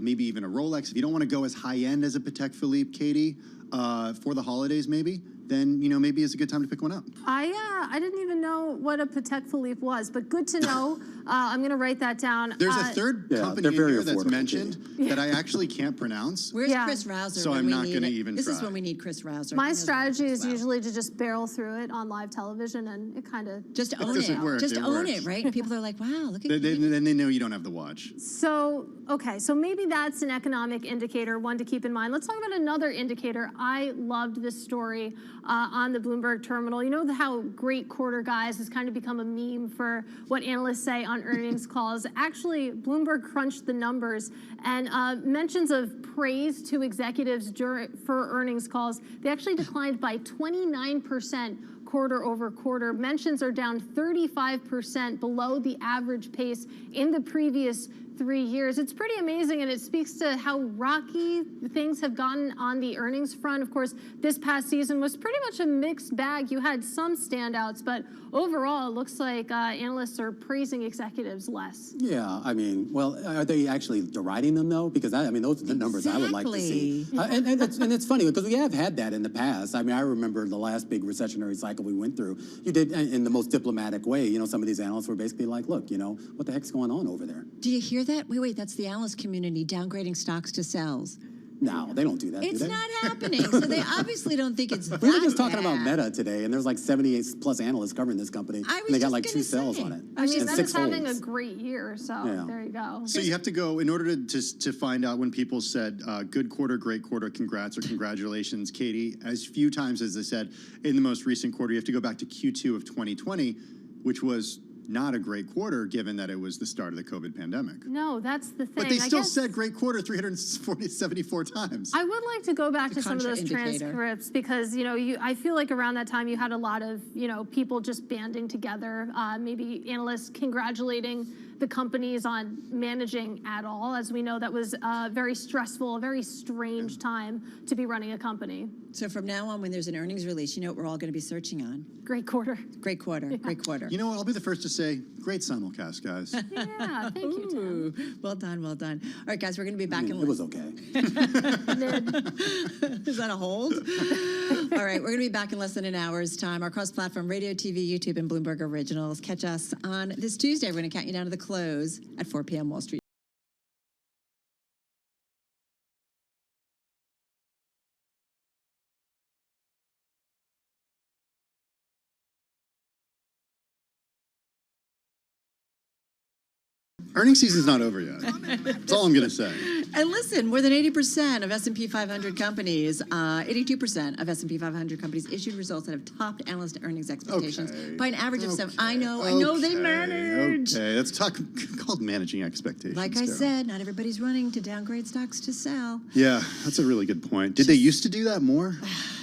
maybe even a Rolex, if you don't want to go as high-end as a Patek Philippe, Katie, for the holidays maybe, then maybe it's a good time to pick one up. I didn't even know what a Patek Philippe was, but good to know. I'm going to write that down. There's a third company here that's mentioned that I actually can't pronounce. Where's Chris Rauser? So I'm not going to even This try. is when we need Chris Rauser. My strategy is usually to just barrel through it on live television, and it kind of just own it. Just own it, right? People are like, wow, look at Then they know you don't have the watch. So, okay, so maybe that's an economic indicator, one to keep in mind. Let's talk about another indicator. I loved this story on the Bloomberg terminal. You know how great quarter guys has kind of become a meme for what analysts say on earnings calls. Actually, Bloomberg crunched the numbers, and mentions of praise to executives for earnings calls, they actually declined by 29% quarter over quarter. Mentions are down 35% below the average pace in the previous 3 years. It's pretty amazing, and it speaks to how rocky things have gotten on the earnings front. Of course, this past season was pretty much a mixed bag. You had some standouts, but overall, it looks like analysts are praising executives less. Yeah, I mean, well, are they actually deriding them, though? Because, I mean, those are the numbers I would like to see. And it's funny, because we have had that in the past. I mean, I remember the last big recessionary cycle we went through. You did, in the most diplomatic way, some of these analysts were basically like, look, what the heck's going on over there? Do you hear that? Wait, that's the analyst community downgrading stocks to sells. No, they don't do that, It's do they? not happening. So they obviously don't think it's that We were just talking bad. about Meta today, and there's like 78 plus analysts covering this company. I was and they got just like gonna 2 sells say. on it. I mean, and that 6 is having holds. a great year, so Yeah. there you go. So you have to go, in order to find out when people said, good quarter, great quarter, congrats or congratulations, Katie, as few times as they said, in the most recent quarter, you have to go back to Q2 of 2020, which was not a great quarter, given that it was the start of the COVID pandemic. No, that's the thing. But they still I guess said great quarter 374 times. I would like to go back to some of those contraindicator. transcripts because, I feel like around that time you had a lot of, people just banding together, maybe analysts congratulating the companies on managing at all. As we know, that was very stressful, a very strange time to be running a company. So from now on, when there's an earnings release, you know what we're all going to be searching on? Great quarter. Great quarter. Great quarter. You know what? I'll be the first to say, great simulcast, guys. Yeah, thank you, Tim. Well done, well done. All right, guys, we're going to be back in. It was okay. Is that a hold? All right, we're going to be back in less than an hour's time. Our cross-platform radio, TV, YouTube, and Bloomberg Originals. Catch us on this Tuesday. We're going to count you down to the close at 4 p.m. Wall Street. Earnings season's not over yet. That's all I'm going to say. And listen, more than 80% of S&P 500 companies, 82% of S&P 500 companies issued results that have topped analyst earnings expectations by an average of 7. I know they manage. Okay, that's called managing expectations. Like I Carol. said, not everybody's running to downgrade stocks to sell. Yeah, that's a really good point. Did they used to do that more?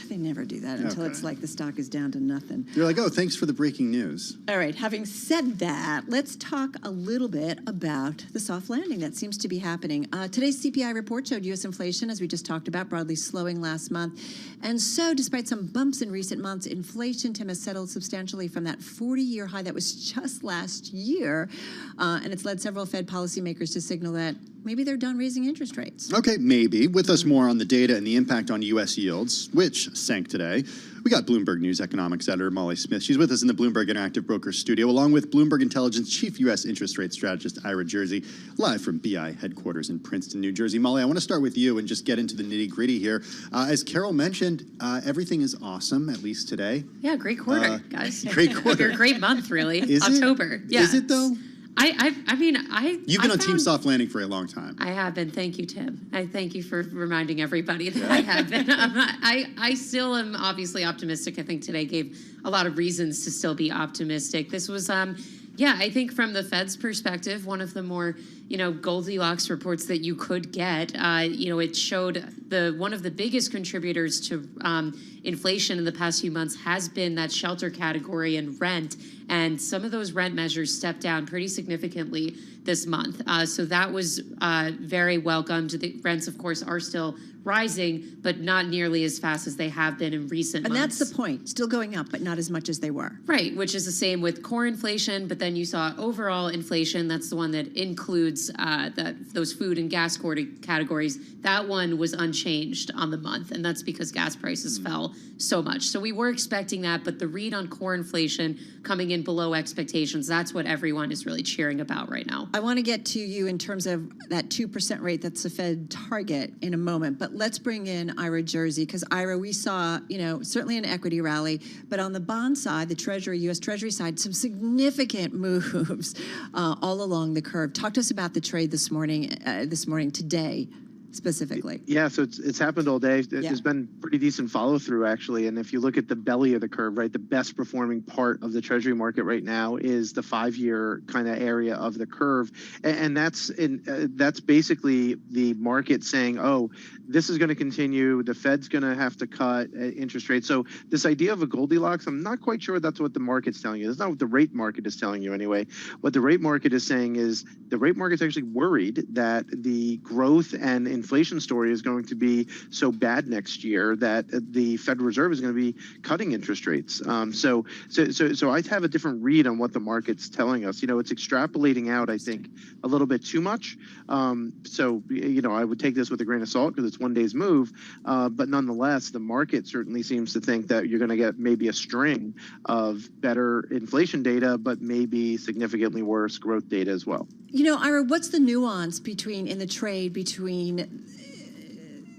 They never do that until it's like the stock is down to nothing. You're like, oh, thanks for the breaking news. All right, having said that, let's talk a little bit about the soft landing that seems to be happening. Today's CPI report showed U.S. inflation, as we just talked about, broadly slowing last month. And so, despite some bumps in recent months, inflation, Tim, has settled substantially from that 40-year high that was just last year. And it's led several Fed policymakers to signal that maybe they're done raising interest rates. Okay, maybe. With us more on the data and the impact on U.S. yields, which sank today, we got Bloomberg News economics editor Molly Smith. She's with us in the Bloomberg Interactive Brokers studio, along with Bloomberg Intelligence chief U.S. interest rate strategist Ira Jersey, live from BI headquarters in Princeton, New Jersey. Molly, I want to start with you and just get into the nitty-gritty here. As Carol mentioned, everything is awesome, at least today. Yeah, great quarter, guys. Great quarter. Great month, really. Is October. It? Yeah. Is it, though? You've been on Team Soft Landing for a long time. I have been. Thank you, Tim. I thank you for reminding everybody that I have been. I still am obviously optimistic. I think today gave a lot of reasons to still be optimistic. This was, I think from the Fed's perspective, one of the more, Goldilocks reports that you could get. It showed one of the biggest contributors to inflation in the past few months has been that shelter category and rent. And some of those rent measures stepped down pretty significantly this month. So that was very welcomed. The rents, of course, are still rising, but not nearly as fast as they have been in recent months. And that's the point. Still going up, but not as much as they were. Right, which is the same with core inflation, but then you saw overall inflation. That's the one that includes includes those food and gas categories, that one was unchanged on the month, and that's because gas prices fell so much. So we were expecting that, but the read on core inflation coming in below expectations, that's what everyone is really cheering about right now. I want to get to you in terms of that 2% rate that's the Fed target in a moment, but let's bring in Ira Jersey, because Ira, we saw, certainly an equity rally, but on the bond side, the Treasury, U.S. Treasury side, some significant moves all along the curve. Talk to us about the trade this morning, today. Specifically. Yeah, so it's happened all day. There's been pretty decent follow through actually, and if you look at the belly of the curve, right, the best performing part of the Treasury market right now is the 5-year kind of area of the curve, and that's basically the market saying, oh, this is going to continue. The Fed's going to have to cut interest rates. So this idea of a Goldilocks, I'm not quite sure that's what the market's telling you. That's not what the rate market is telling you anyway. What the rate market is saying is the rate market's actually worried that the growth and inflation story is going to be so bad next year that the Federal Reserve is going to be cutting interest rates. So I have a different read on what the market's telling us. It's extrapolating out, I think, a little bit too much. So I would take this with a grain of salt because it's one day's move. But nonetheless, the market certainly seems to think that you're going to get maybe a string of better inflation data, but maybe significantly worse growth data as well. Ira, what's the nuance in the trade between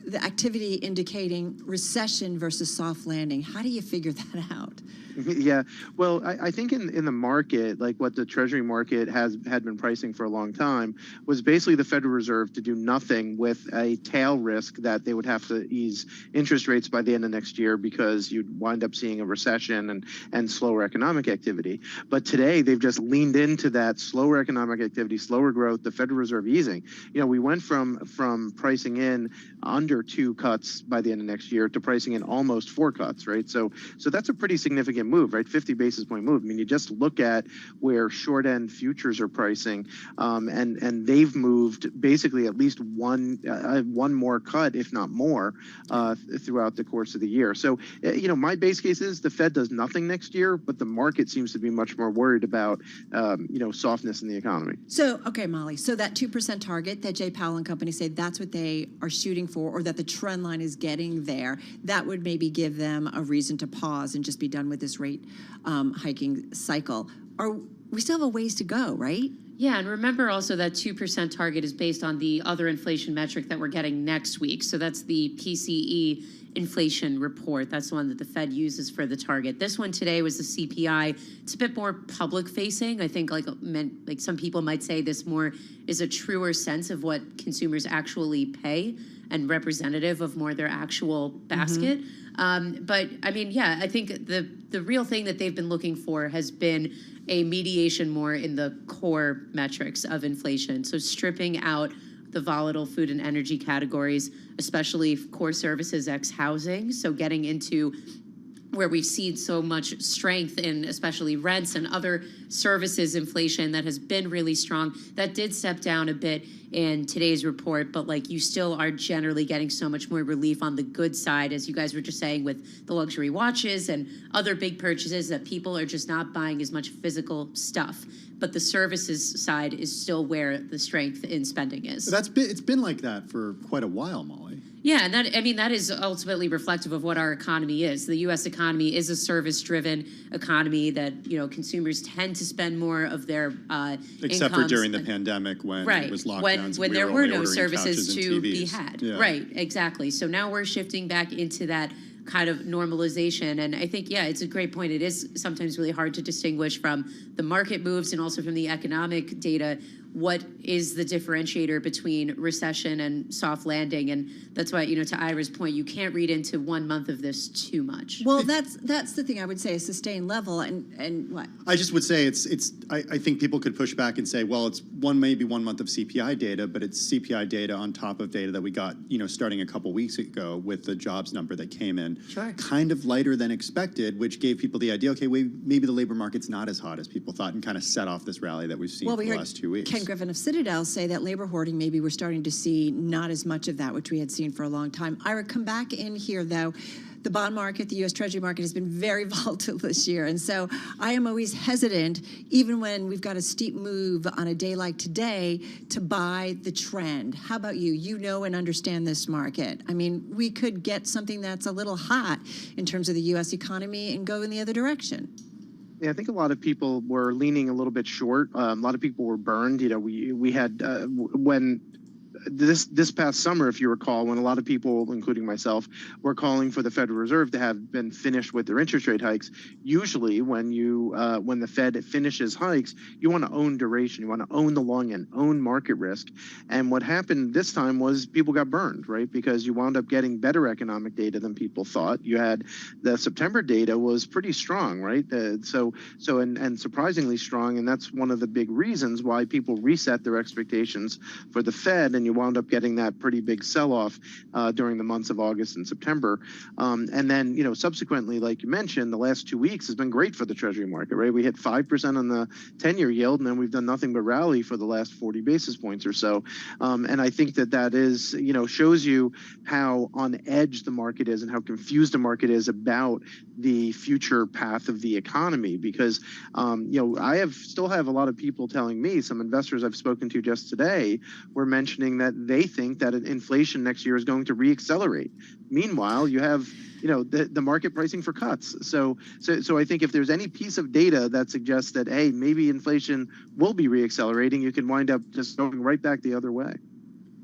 the activity indicating recession versus soft landing? How do you figure that out? Yeah, well, I think in the market, like what the Treasury market had been pricing for a long time, was basically the Federal Reserve to do nothing with a tail risk that they would have to ease interest rates by the end of next year because you'd wind up seeing a recession and slower economic activity. But today they've just leaned into that slower economic activity, slower growth, the Federal Reserve easing. We went from pricing in under 2 cuts by the end of next year to pricing in almost 4 cuts, right? So that's a pretty significant move, right? 50 basis point move. I mean, you just look at where short end futures are pricing, and they've moved basically at least one more cut, if not more, throughout the course of the year. So, my base case is the Fed does nothing next year, but the market seems to be much more worried about, softness in the economy. So, okay, Molly, so that 2% target that Jay Powell and company say that's what they are shooting for, or that the trend line is getting there, that would maybe give them a reason to pause and just be done with this rate hiking cycle. We still have a ways to go, right? Yeah, and remember also that 2% target is based on the other inflation metric that we're getting next week. So that's the PCE inflation report. That's the one that the Fed uses for the target. This one today was the CPI. It's a bit more public facing. I think like some people might say this more is a truer sense of what consumers actually pay and representative of more their actual basket. But I mean, yeah, I think the real thing that they've been looking for has been a mediation more in the core metrics of inflation. So stripping out the volatile food and energy categories, especially core services ex housing. So getting into where we've seen so much strength in especially rents and other services inflation that has been really strong. That did step down a bit in today's report, but like you still are generally getting so much more relief on the good side, as you guys were just saying, with the luxury watches and other big purchases, that people are just not buying as much physical stuff. But the services side is still where the strength in spending is. It's been like that for quite a while, Molly. Yeah, and that is ultimately reflective of what our economy is. The U.S. economy is a service-driven economy that, consumers tend to spend more of their except for during the pandemic when it was lockdowns. When there were no services to be had. Yeah. Right, exactly. So now we're shifting back into that kind of normalization. And I think, it's a great point. It is sometimes really hard to distinguish from the market moves and also from the economic data what is the differentiator between recession and soft landing. And that's why, to Ira's point, you can't read into 1 month of this too much. Well, that's the thing I would say, a sustained level. And what? I just would say I think people could push back and say, well, it's maybe 1 month of CPI data, but it's CPI data on top of data that we got, starting a couple weeks ago with the jobs number that came in. Sure. Kind of lighter than expected, which gave people the idea, okay, maybe the labor market's not as hot as people thought, and kind of set off this rally that we've seen for the last 2 weeks. Ken Griffin of Citadel say that labor hoarding, maybe we're starting to see not as much of that, which we had seen for a long time. Ira, come back in here, though. The bond market, the U.S. Treasury market has been very volatile this year. And so I am always hesitant, even when we've got a steep move on a day like today, to buy the trend. How about you? You know and understand this market. I mean, we could get something that's a little hot in terms of the U.S. economy and go in the other direction. Yeah, I think a lot of people were leaning a little bit short. A lot of people were burned. You know, we had when this past summer, if you recall, when a lot of people, including myself, were calling for the Federal Reserve to have been finished with their interest rate hikes. Usually, when the Fed finishes hikes, you want to own duration, you want to own the long end, own market risk. And what happened this time was people got burned, right? Because you wound up getting better economic data than people thought. You had the September data was pretty strong, right? So surprisingly strong, and that's one of the big reasons why people reset their expectations for the Fed, and you wound up getting that pretty big sell-off during the months of August and September. And then, you know, subsequently, like you mentioned, the last 2 weeks has been great for the Treasury market, right? We hit 5% on the 10-year yield, and then we've done nothing but rally for the last 40 basis points or so. And I think that is, you know, shows you how on edge the market is and how confused the market is about the future path of the economy. Because, you know, I still have a lot of people telling me, some investors I've spoken to just today were mentioning that they think that inflation next year is going to reaccelerate. Meanwhile, you have, you know, the market pricing for cuts. So I think if there's any piece of data that suggests that, hey, maybe inflation will be reaccelerating, you can wind up just going right back the other way.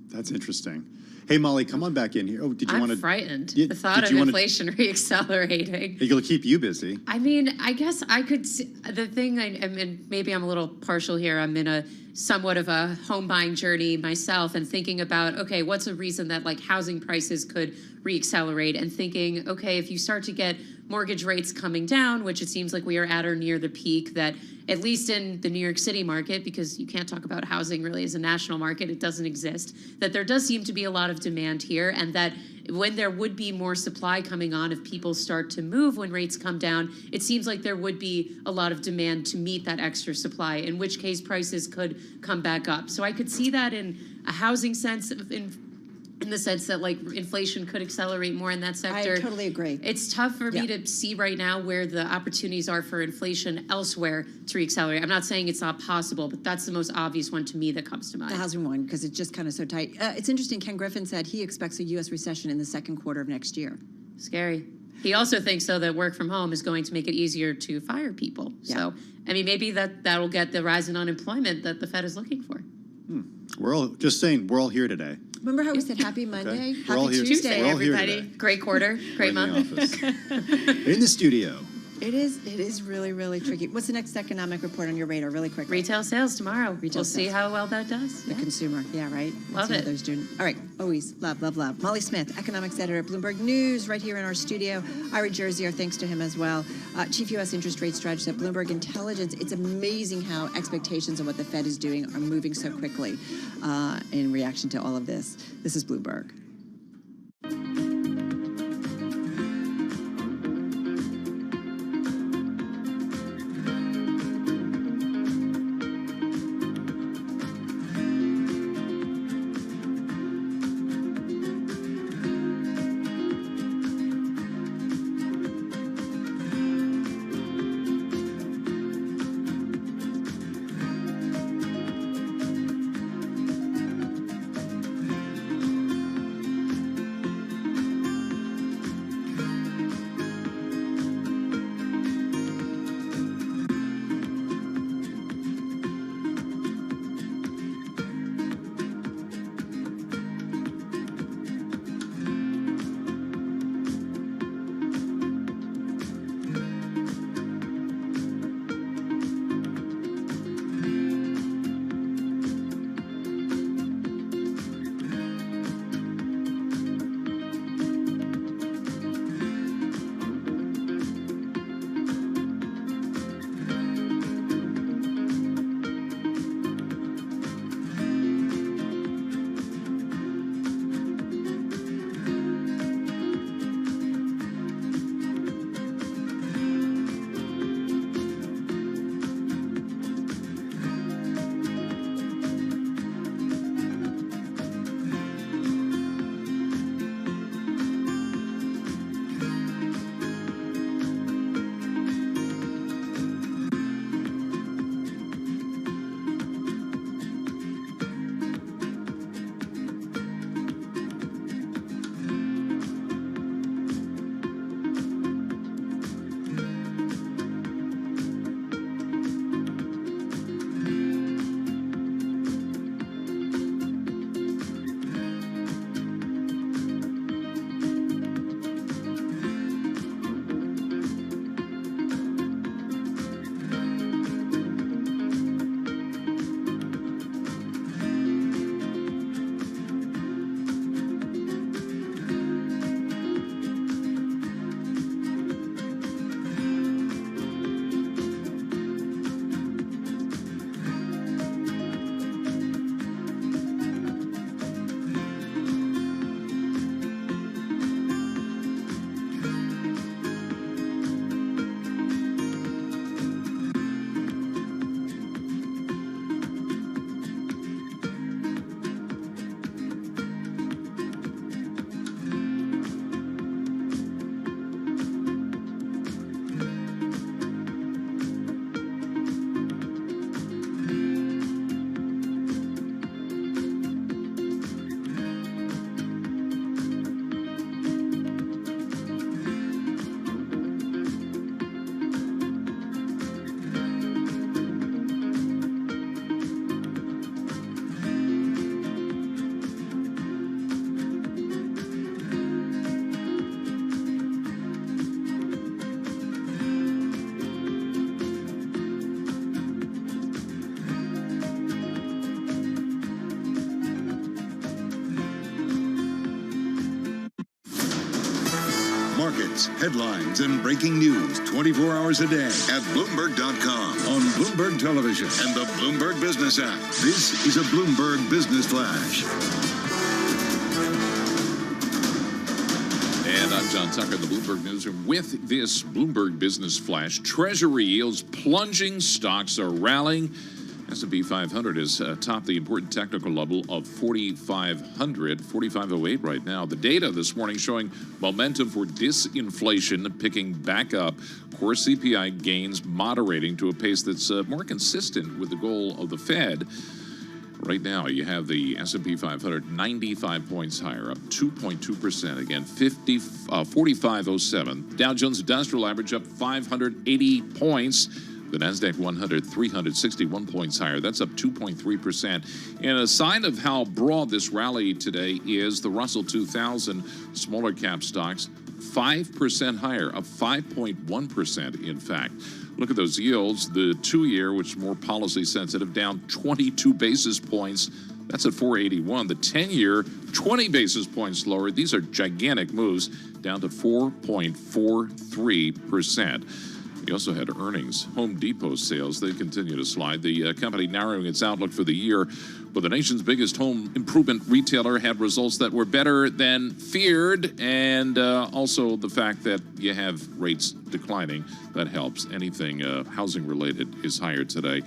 That's interesting. Hey, Molly, come on back in here. Oh, did you want to? I'm frightened. The thought of inflation reaccelerating. It'll keep you busy. I mean, I guess I could see, the thing, and maybe I'm a little partial here. I'm in a somewhat of a home buying journey myself and thinking about, okay, what's a reason that like housing prices could reaccelerate, and thinking, okay, if you start to get mortgage rates coming down, which it seems like we are at or near the peak, that at least in the New York City market, because you can't talk about housing really as a national market, it doesn't exist, that there does seem to be a lot of demand here, and that when there would be more supply coming on, if people start to move when rates come down, it seems like there would be a lot of demand to meet that extra supply, in which case prices could come back up. So I could see that in a housing sense, in the sense that like inflation could accelerate more in that sector. I totally agree. It's tough for me to see right now where the opportunities are for inflation elsewhere to reaccelerate. I'm not saying it's not possible, but that's the most obvious one to me that comes to mind. The housing one, because it's just kind of so tight. It's interesting, Ken Griffin said he expects a U.S. recession in the second quarter of next year. Scary. He also thinks, though, that work from home is going to make it easier to fire people. Yeah. So, I mean, maybe that'll get the rise in unemployment that the Fed is looking for. We're all just saying we're all here today. Remember how we said happy Monday? Okay. Happy Tuesday, everybody. Great quarter, great month. In the studio. It is really, really tricky. What's the next economic report on your radar, really quick? Retail sales tomorrow. We'll see how well that does. The consumer, right? Love it. Those doing. All right, always love. Molly Smith, economics editor at Bloomberg News, right here in our studio. Ira Jersey, our thanks to him as well. Chief U.S. interest rate strategist at Bloomberg Intelligence. It's amazing how expectations of what the Fed is doing are moving so quickly in reaction to all of this. This is Bloomberg. Markets, headlines, and breaking news 24 hours a day at Bloomberg.com, on Bloomberg Television, and the Bloomberg Business app. This is a Bloomberg Business Flash. And I'm John Tucker in the Bloomberg Newsroom with this Bloomberg Business Flash. Treasury yields plunging, stocks are rallying. S&P 500 is atop the important technical level of 4,500, 4,508 right now. The data this morning showing momentum for disinflation picking back up. Core CPI gains moderating to a pace that's more consistent with the goal of the Fed. Right now, you have the S&P 500 95 points higher, up 2.2%. Again, 4507. Dow Jones Industrial Average up 580 points. The NASDAQ 100, 361 points higher. That's up 2.3%. And a sign of how broad this rally today is the Russell 2000 smaller cap stocks, 5% higher, up 5.1%, in fact. Look at those yields. The 2-year, which is more policy sensitive, down 22 basis points. That's at 481. The 10-year, 20 basis points lower. These are gigantic moves, down to 4.43%. We also had earnings. Home Depot sales, they continue to slide. The company narrowing its outlook for the year. But the nation's biggest home improvement retailer had results that were better than feared. And also the fact that you have rates declining, that helps. Anything housing related is higher today.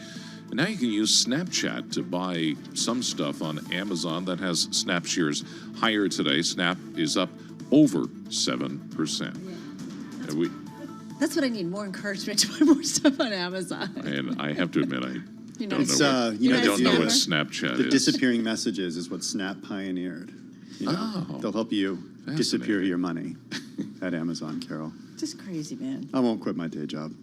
And now you can use Snapchat to buy some stuff on Amazon. That has Snap shares higher today. Snap is up over 7%. Yeah. That's what I need, more encouragement to buy more stuff on Amazon. And I have to admit, I don't know what Snapchat is. The disappearing messages is what Snap pioneered. You know, they'll help you disappear your money at Amazon, Carol. Just crazy, man. I won't quit my day job.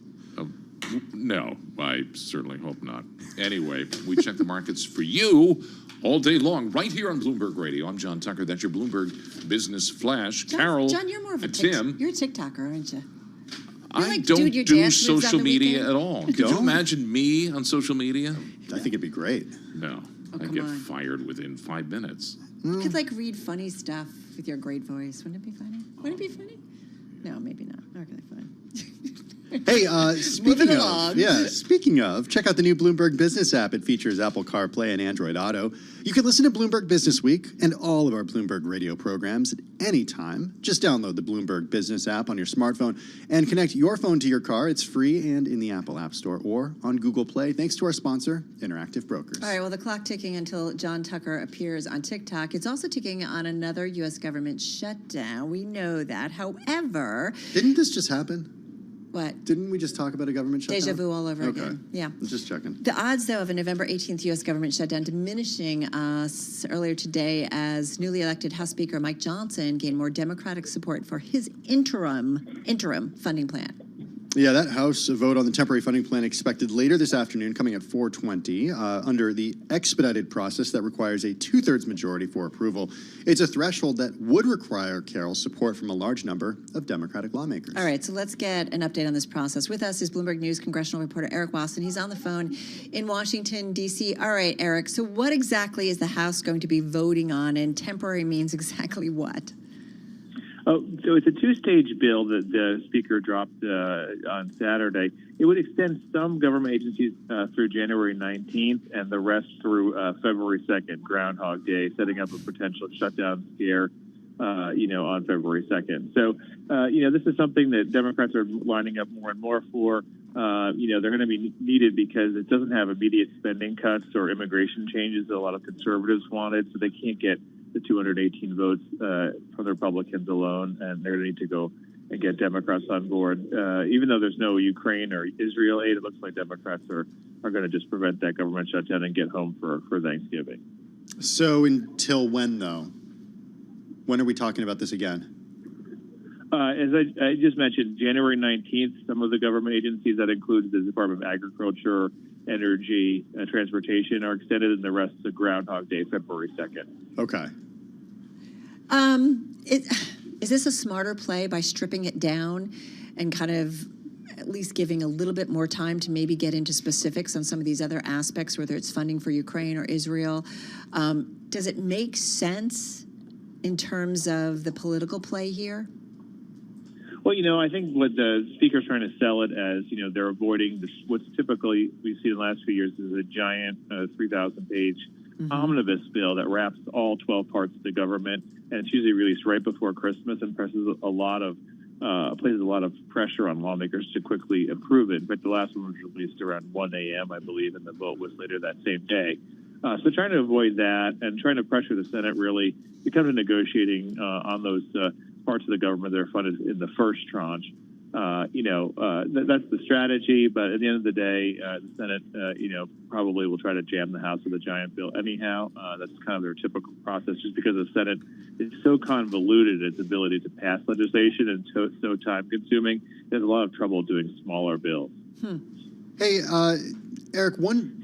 No, I certainly hope not. Anyway, we check the markets for you all day long, right here on Bloomberg Radio. I'm John Tucker. That's your Bloomberg Business Flash. Carol, John, you're more of a Tim. You're a TikToker, aren't you? I don't do social media at all. Could you imagine me on social media? I think it'd be great. No, I'd get fired within 5 minutes. You could read funny stuff with your great voice. Wouldn't it be funny? Wouldn't it be funny? No, maybe not. Okay, fine. Hey, speaking of, check out the new Bloomberg Business app. It features Apple CarPlay and Android Auto. You can listen to Bloomberg Business Week and all of our Bloomberg radio programs at any time. Just download the Bloomberg Business app on your smartphone and connect your phone to your car. It's free and in the Apple App Store or on Google Play, thanks to our sponsor, Interactive Brokers. All right, well, the clock ticking until John Tucker appears on TikTok. It's also ticking on another U.S. government shutdown. We know that. However... Didn't this just happen? What? Didn't we just talk about a government shutdown? Deja vu all over again. Yeah. Just checking. The odds, though, of a November 18th U.S. government shutdown diminishing earlier today as newly elected House Speaker Mike Johnson gained more Democratic support for his interim funding plan. Yeah, that House vote on the temporary funding plan expected later this afternoon, coming at 4:20, under the expedited process that requires a 2/3 majority for approval. It's a threshold that would require, Carol, support from a large number of Democratic lawmakers. All right, so let's get an update on this process. With us is Bloomberg News congressional reporter Eric Wasson. He's on the phone in Washington, D.C. All right, Eric, so what exactly is the House going to be voting on, and temporary means exactly what? Oh, so it's a two-stage bill that the Speaker dropped on Saturday. It would extend some government agencies through January 19th and the rest through February 2nd, Groundhog Day, setting up a potential shutdown scare, on February 2nd. So, this is something that Democrats are lining up more and more for. They're going to be needed because it doesn't have immediate spending cuts or immigration changes that a lot of conservatives wanted, so they can't get the 218 votes from the Republicans alone, and they're going to need to go and get Democrats on board. Even though there's no Ukraine or Israel aid, it looks like Democrats are going to just prevent that government shutdown and get home for Thanksgiving. So until when, though? When are we talking about this again? As I just mentioned, January 19th, some of the government agencies, that includes the Department of Agriculture, Energy, Transportation, are extended, and the rest of the Groundhog Day, February 2nd. Okay. Is this a smarter play by stripping it down and kind of at least giving a little bit more time to maybe get into specifics on some of these other aspects, whether it's funding for Ukraine or Israel? Does it make sense in terms of the political play here? Well, I think what the speaker's trying to sell it as, they're avoiding what's typically we've seen in the last few years is a giant 3,000-page omnibus bill that wraps all 12 parts of the government, and it's usually released right before Christmas and places a lot of pressure on lawmakers to quickly approve it. In fact, the last one was released around 1 a.m., I believe, and the vote was later that same day. So trying to avoid that and trying to pressure the Senate really to come to negotiating on those parts of the government that are funded in the first tranche. That's the strategy. But at the end of the day, the Senate, probably will try to jam the House with a giant bill anyhow. That's kind of their typical process, just because the Senate is so convoluted in its ability to pass legislation and so time-consuming. There's a lot of trouble doing smaller bills. Hey, Eric, one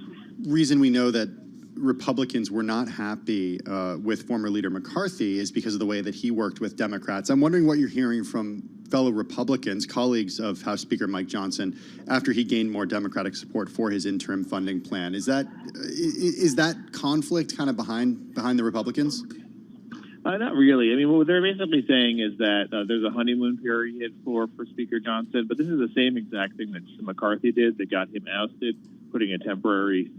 reason we know that Republicans were not happy with former leader McCarthy is because of the way that he worked with Democrats. I'm wondering what you're hearing from fellow Republicans, colleagues of House Speaker Mike Johnson, after he gained more Democratic support for his interim funding plan. Is that conflict kind of behind the Republicans? Not really. I mean, what they're basically saying is that there's a honeymoon period for Speaker Johnson, but this is the same exact thing that McCarthy did that got him ousted, putting a temporary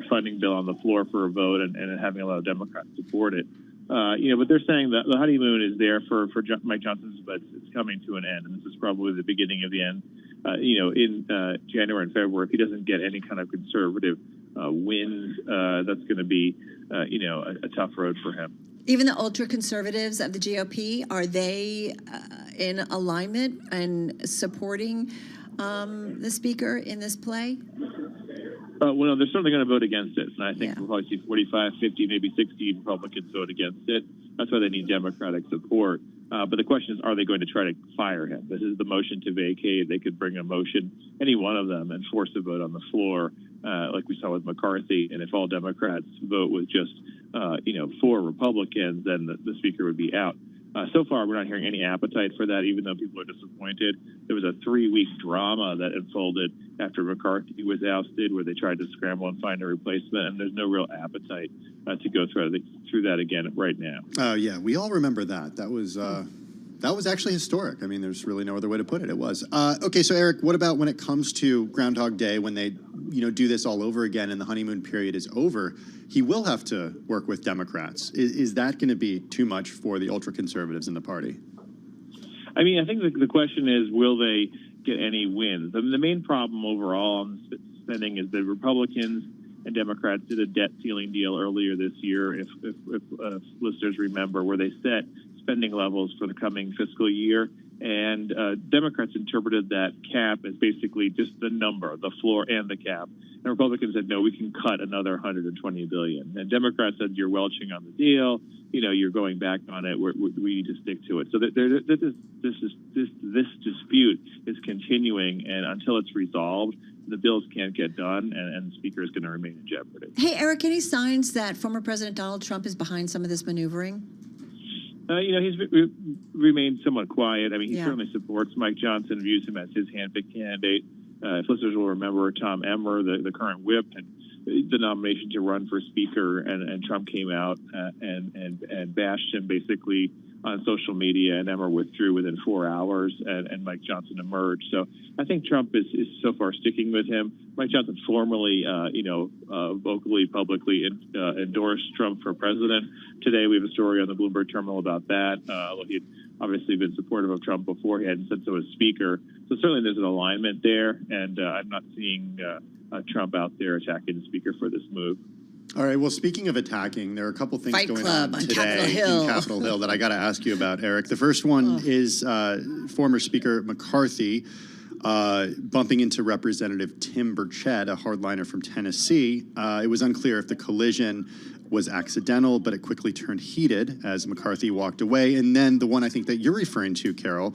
funding bill on the floor for a vote and having a lot of Democrats support it. But they're saying that the honeymoon is there for Mike Johnson's, but it's coming to an end, and this is probably the beginning of the end. In January and February, if he doesn't get any kind of conservative wins, that's going to be, a tough road for him. Even the ultra-conservatives of the GOP, are they in alignment and supporting the speaker in this play? Well, they're certainly going to vote against it. And I think we'll probably see 45, 50, maybe 60 Republicans vote against it. That's why they need Democratic support. But the question is, are they going to try to fire him? This is the motion to vacate. They could bring a motion, any one of them, and force a vote on the floor, like we saw with McCarthy. And if all Democrats vote with just, 4 Republicans, then the speaker would be out. So far, we're not hearing any appetite for that, even though people are disappointed. There was a 3-week drama that unfolded after McCarthy was ousted, where they tried to scramble and find a replacement, and there's no real appetite to go through that again right now. Oh, yeah. We all remember that. That was actually historic. I mean, there's really no other way to put it. It was. Okay, so Eric, what about when it comes to Groundhog Day, when they do this all over again and the honeymoon period is over? He will have to work with Democrats. Is that going to be too much for the ultra-conservatives in the party? I mean, I think the question is, will they get any wins? The main problem overall on spending is that Republicans and Democrats did a debt ceiling deal earlier this year, if listeners remember, where they set spending levels for the coming fiscal year. And Democrats interpreted that cap as basically just the number, the floor and the cap. And Republicans said, no, we can cut another $120 billion. And Democrats said, you're welching on the deal. You're going back on it. We need to stick to it. So this dispute is continuing, and until it's resolved, the bills can't get done, and the speaker is going to remain in jeopardy. Hey, Eric, any signs that former President Donald Trump is behind some of this maneuvering? He's remained somewhat quiet. I mean, he certainly supports Mike Johnson, views him as his handpicked candidate. If listeners will remember, Tom Emmer, the current whip, had the nomination to run for speaker, and Trump came out and bashed him basically on social media, and Emmer withdrew within 4 hours, and Mike Johnson emerged. So I think Trump is so far sticking with him. Mike Johnson formally, vocally, publicly endorsed Trump for president. Today we have a story on the Bloomberg terminal about that. Although he had obviously been supportive of Trump before, he hadn't said so as speaker. So certainly there's an alignment there, and I'm not seeing Trump out there attacking the speaker for this move. All right. Well, speaking of attacking, there are a couple things Fight going Club on on today Capitol Hill. in Capitol Hill that I got to ask you about, Eric. The first one is former Speaker McCarthy bumping into Representative Tim Burchett, a hardliner from Tennessee. It was unclear if the collision was accidental, but it quickly turned heated as McCarthy walked away. And then the one I think that you're referring to, Carol,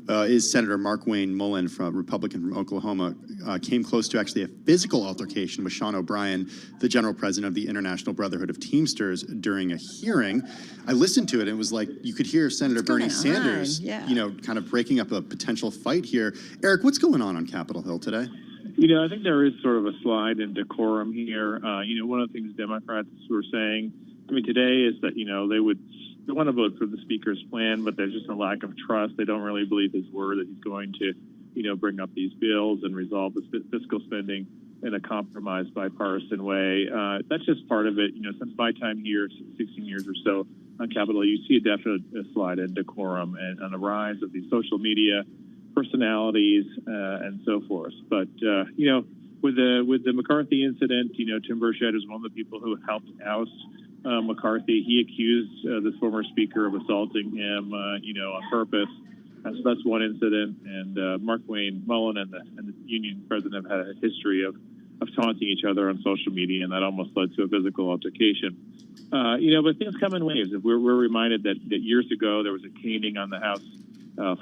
is Senator Mark Wayne Mullen, Republican from Oklahoma, came close to actually a physical altercation with Sean O'Brien, the general president of the International Brotherhood of Teamsters, during a hearing. I listened to it, and it was like you could hear Senator Bernie Sanders, kind of breaking up a potential fight here. Eric, what's going on Capitol Hill today? I think there is sort of a slide in decorum here. One of the things Democrats were saying, today is that, they would they want to vote for the speaker's plan, but there's just a lack of trust. They don't really believe his word that he's going to, bring up these bills and resolve the fiscal spending in a compromised, bipartisan way. That's just part of it. Since my time here, 16 years or so on Capitol, you see a definite slide in decorum and a rise of these social media personalities and so forth. But with the McCarthy incident, Tim Burchett is one of the people who helped oust McCarthy. He accused the former speaker of assaulting him, on purpose. So that's one incident. And Mark Wayne Mullen and the union president have had a history of taunting each other on social media, and that almost led to a physical altercation. But things come in waves. We're reminded that years ago there was a caning on the House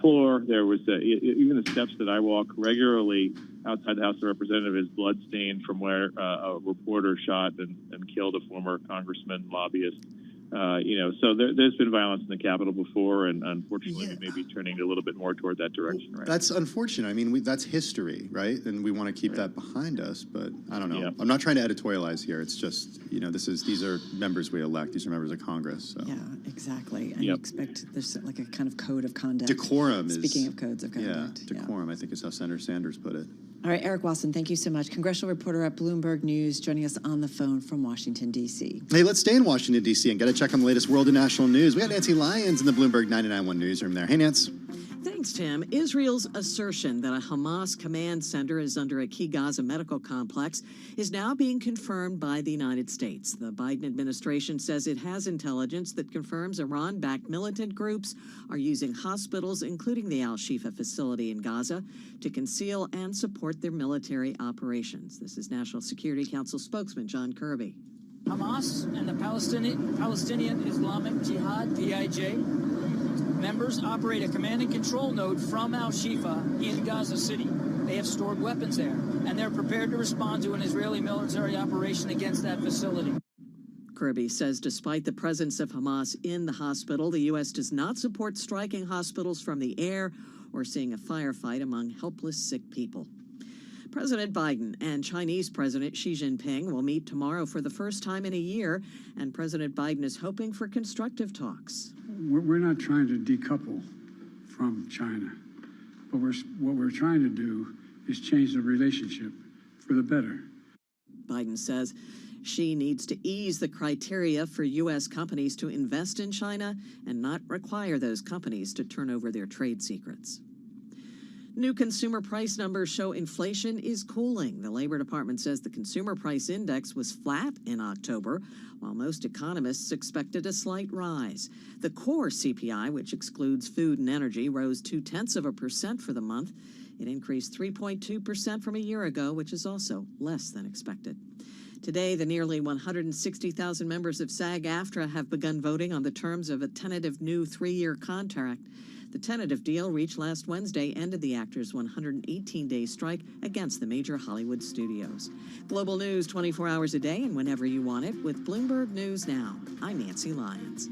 floor. There was even the steps that I walk regularly outside the House of Representatives is bloodstained from where a reporter shot and killed a former congressman, lobbyist. So there's been violence in the Capitol before, and unfortunately, we may be turning a little bit more toward that direction. Right? That's unfortunate. I mean, that's history, right? And we want to keep that behind us. But I don't know. Yeah. I'm not trying to editorialize here. It's just, these are members we elect. These are members of Congress. So. Yeah, exactly. And you expect there's like a kind of code of conduct. Decorum. Speaking of codes of conduct. Yeah, decorum, I think is how Senator Sanders put it. All right, Eric Wasson, thank you so much. Congressional reporter at Bloomberg News, joining us on the phone from Washington, D.C. Hey, let's stay in Washington, D.C. and get a check on the latest world and national news. We got Nancy Lyons in the Bloomberg 99.1 newsroom there. Hey, Nance. Thanks, Tim. Israel's assertion that a Hamas command center is under a key Gaza medical complex is now being confirmed by the United States. The Biden administration says it has intelligence that confirms Iran-backed militant groups are using hospitals, including the Al-Shifa facility in Gaza, to conceal and support their military operations. This is National Security Council spokesman John Kirby. Hamas and the Palestinian Islamic Jihad, PIJ, members operate a command and control node from Al-Shifa in Gaza City. They have stored weapons there, and they're prepared to respond to an Israeli military operation against that facility. Kirby says despite the presence of Hamas in the hospital, the U.S. does not support striking hospitals from the air or seeing a firefight among helpless sick people. President Biden and Chinese President Xi Jinping will meet tomorrow for the first time in a year, and President Biden is hoping for constructive talks. We're not trying to decouple from China, but what we're trying to do is change the relationship for the better. Biden says Xi needs to ease the criteria for U.S. companies to invest in China and not require those companies to turn over their trade secrets. New consumer price numbers show inflation is cooling. The Labor Department says the consumer price index was flat in October, while most economists expected a slight rise. The core CPI, which excludes food and energy, rose 0.2% for the month. It increased 3.2% from a year ago, which is also less than expected. Today, the nearly 160,000 members of SAG-AFTRA have begun voting on the terms of a tentative new 3-year contract. The tentative deal reached last Wednesday ended the actors' 118-day strike against the major Hollywood studios. Global news 24 hours a day and whenever you want it with Bloomberg News Now. I'm Nancy Lyons.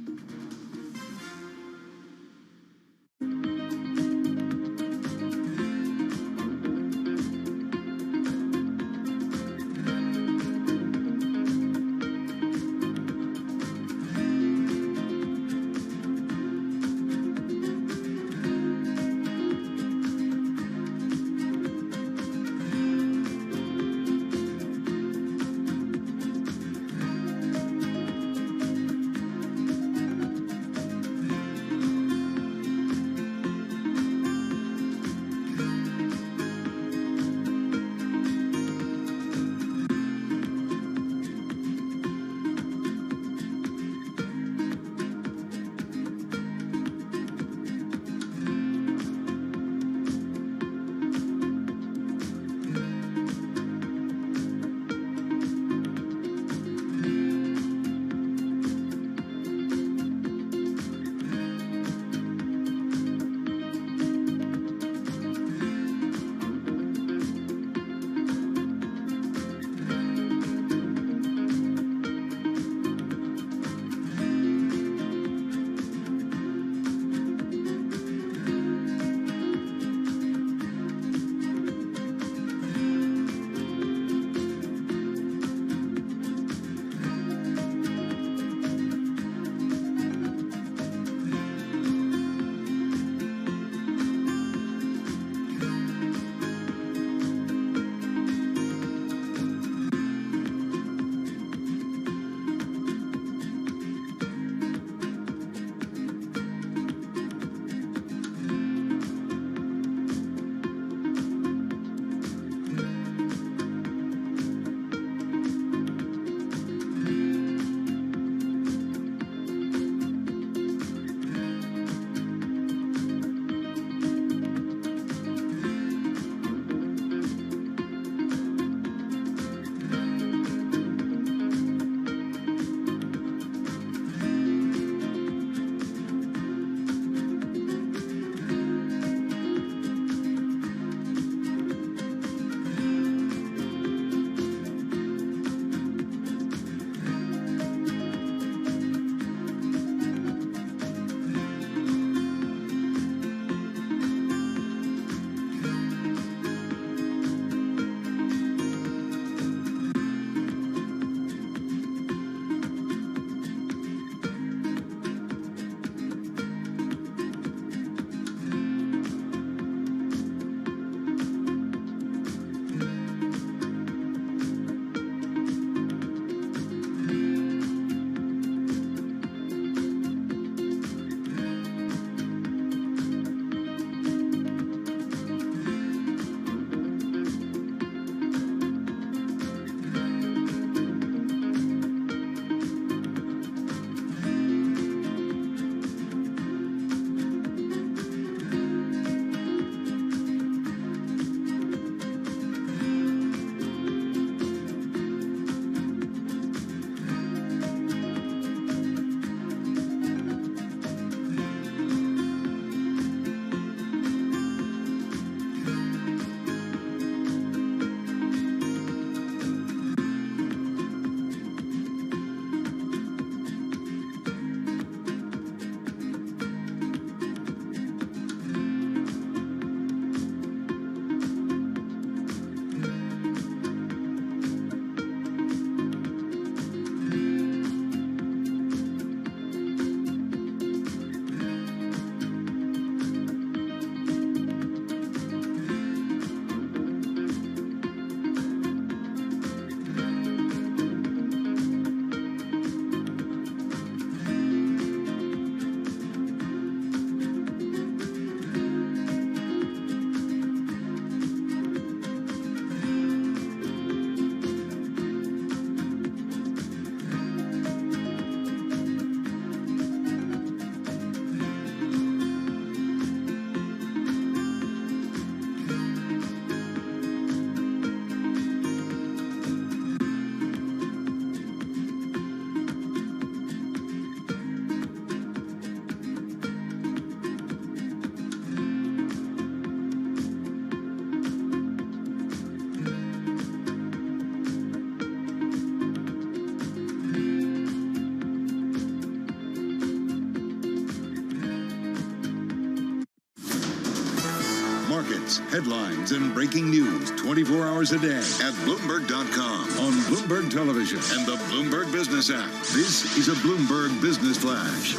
markets, headlines, and breaking news 24 hours a day at Bloomberg.com, on Bloomberg Television, and the Bloomberg Business app. This is a Bloomberg Business Flash.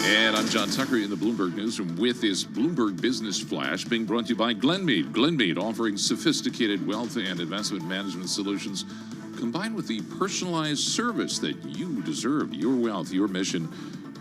And I'm John Tucker in the Bloomberg Newsroom with this Bloomberg Business Flash being brought to you by Glenmead. Glenmead offering sophisticated wealth and investment management solutions combined with the personalized service that you deserve. Your wealth, your mission,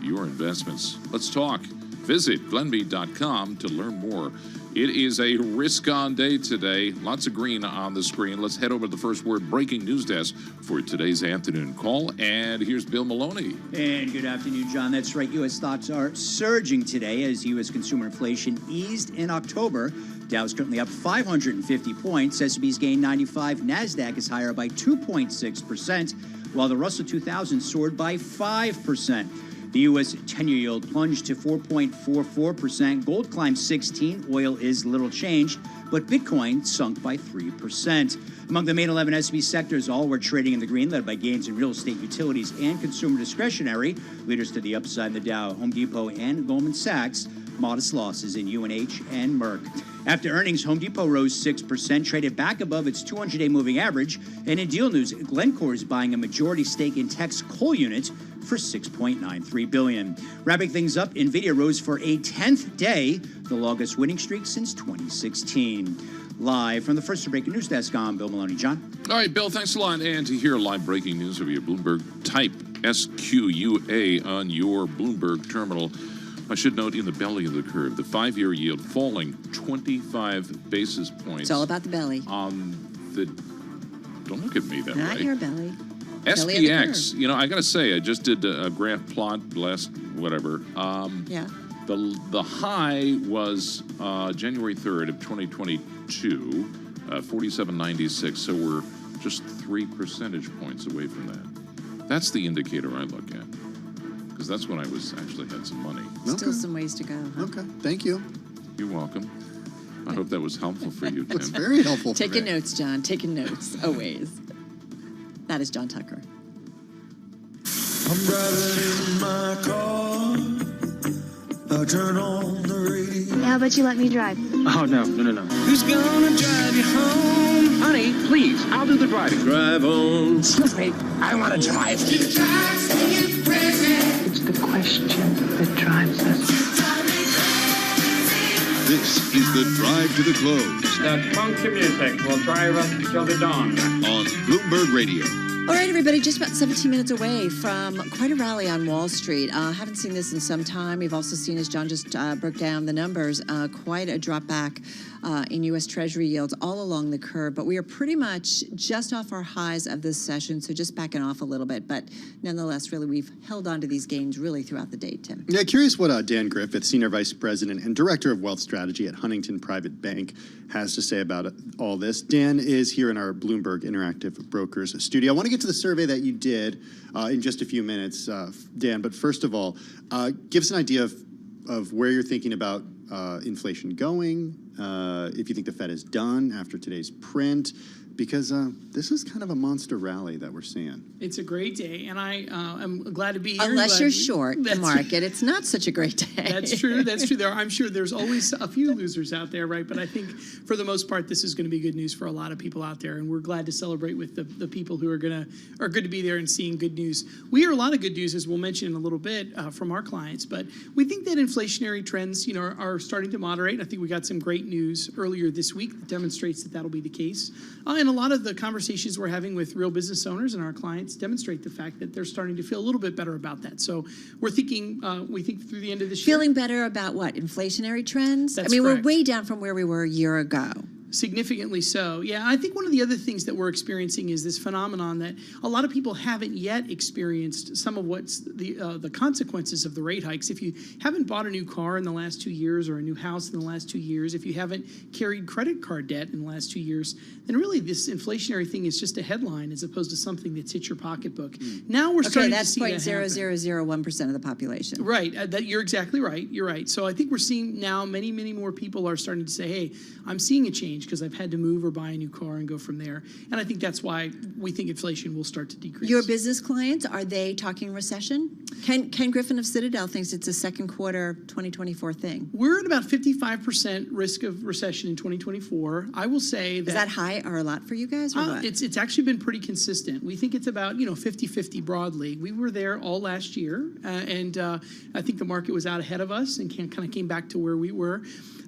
your investments. Let's talk. Visit Glenmead.com to learn more. It is a risk-on day today. Lots of green on the screen. Let's head over to the First Word breaking news desk for today's afternoon call. And here's Bill Maloney. And good afternoon, John. That's right. U.S. stocks are surging today as U.S. consumer inflation eased in October. Dow's currently up 550 points. S&P's gained 95. NASDAQ is higher by 2.6%, while the Russell 2000 soared by 5%. The U.S. 10-year yield plunged to 4.44%. Gold climbed 16. Oil is little changed, but Bitcoin sunk by 3%. Among the main 11 S&P sectors, all were trading in the green, led by gains in real estate, utilities, and consumer discretionary. Leaders to the upside in the Dow, Home Depot, and Goldman Sachs. Modest losses in UNH and Merck. After earnings, Home Depot rose 6%, traded back above its 200-day moving average. And in deal news, Glencore is buying a majority stake in Teck's coal unit for $6.93 billion. Wrapping things up, NVIDIA rose for a 10th day, the longest winning streak since 2016. Live from the First Breaking News Desk, I'm Bill Maloney. John? All right, Bill, thanks a lot. And to hear live breaking news over your Bloomberg, type SQUA on your Bloomberg terminal. I should note in the belly of the curve, the 5-year yield falling 25 basis points. It's all about the belly. On the, don't look at me that way. Not your belly. SPX, you know, I got to say, I just did a graph plot last, whatever. Yeah. The high was January 3rd of 2022, 47.96. So we're just 3 percentage points away from that. That's the indicator I look at, because that's when I was actually had some money. Still some ways to go. Huh? Okay, thank you. You're welcome. I hope that was helpful for you, Tim. It's very helpful. Taking notes, John. Taking notes, always. That is John Tucker. I'm driving in my car. I turn on the radio. Yeah, how about you let me drive? Oh, no. Who's gonna drive you home? Honey, please, I'll do the driving. Drive on. Excuse me, I want to drive. It's the question that drives us. This is the Drive to the Close. That's funky music. We'll drive up till the dawn. On Bloomberg Radio. All right, everybody, just about 17 minutes away from quite a rally on Wall Street. Haven't seen this in some time. We've also seen, as John just broke down the numbers, quite a drop back in U.S. Treasury yields all along the curve. But we are pretty much just off our highs of this session, so just backing off a little bit. But nonetheless, really, we've held on to these gains really throughout the day, Tim. Yeah, curious what Dan Griffith, Senior Vice President and Director of Wealth Strategy at Huntington Private Bank, has to say about all this. Dan is here in our Bloomberg Interactive Brokers studio. I want to get to the survey that you did in just a few minutes, Dan. But first of all, give us an idea of where you're thinking about inflation going, if you think the Fed is done after today's print, because this is kind of a monster rally that we're seeing. It's a great day, and I am glad to be here. Unless you're short the market, it's not such a great day. That's true. I'm sure there's always a few losers out there, right? But I think for the most part, this is going to be good news for a lot of people out there, and we're glad to celebrate with the people who are good to be there and seeing good news. We hear a lot of good news, as we'll mention in a little bit, from our clients, but we think that inflationary trends, are starting to moderate. I think we got some great news earlier this week that demonstrates that that'll be the case. And a lot of the conversations we're having with real business owners and our clients demonstrate the fact that they're starting to feel a little bit better about that. So we think through the end of this year. Feeling better about what? Inflationary trends? That's correct. We're way down from where we were a year ago. Significantly so. Yeah, I think one of the other things that we're experiencing is this phenomenon that a lot of people haven't yet experienced some of what's the consequences of the rate hikes. If you haven't bought a new car in the last 2 years or a new house in the last 2 years, if you haven't carried credit card debt in the last 2 years, then really this inflationary thing is just a headline as opposed to something that's hit your pocketbook. Now we're starting to see that happen. That's 0.0001% of the population. Right. That you're exactly right. You're right. So I think we're seeing now many more people are starting to say, hey, I'm seeing a change. change because I've had to move or buy a new car and go from there. And I think that's why we think inflation will start to decrease. Your business clients, are they talking recession? Ken Griffin of Citadel thinks it's a second quarter 2024 thing. We're at about 55% risk of recession in 2024. I will say that... Is that high or a lot for you guys? Or what? It's actually been pretty consistent. We think it's about 50-50 broadly. We were there all last year, and I think the market was out ahead of us and kind of came back to where we were.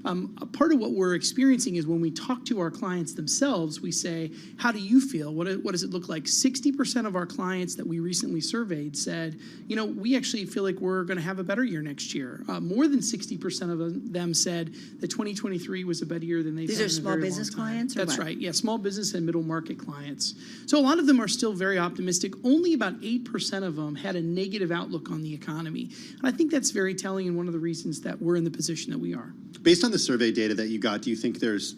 A part of what we're experiencing is when we talk to our clients themselves, we say, how do you feel? What does it look like? 60% of our clients that we recently surveyed said, we actually feel like we're going to have a better year next year. More than 60% of them said that 2023 was a better year than they've had in a very long time. These are small business clients? That's right. Yeah, small business and middle market clients. So a lot of them are still very optimistic. Only about 8% of them had a negative outlook on the economy. And I think that's very telling and one of the reasons that we're in the position that we are. Based on the survey data that you got, do you think there's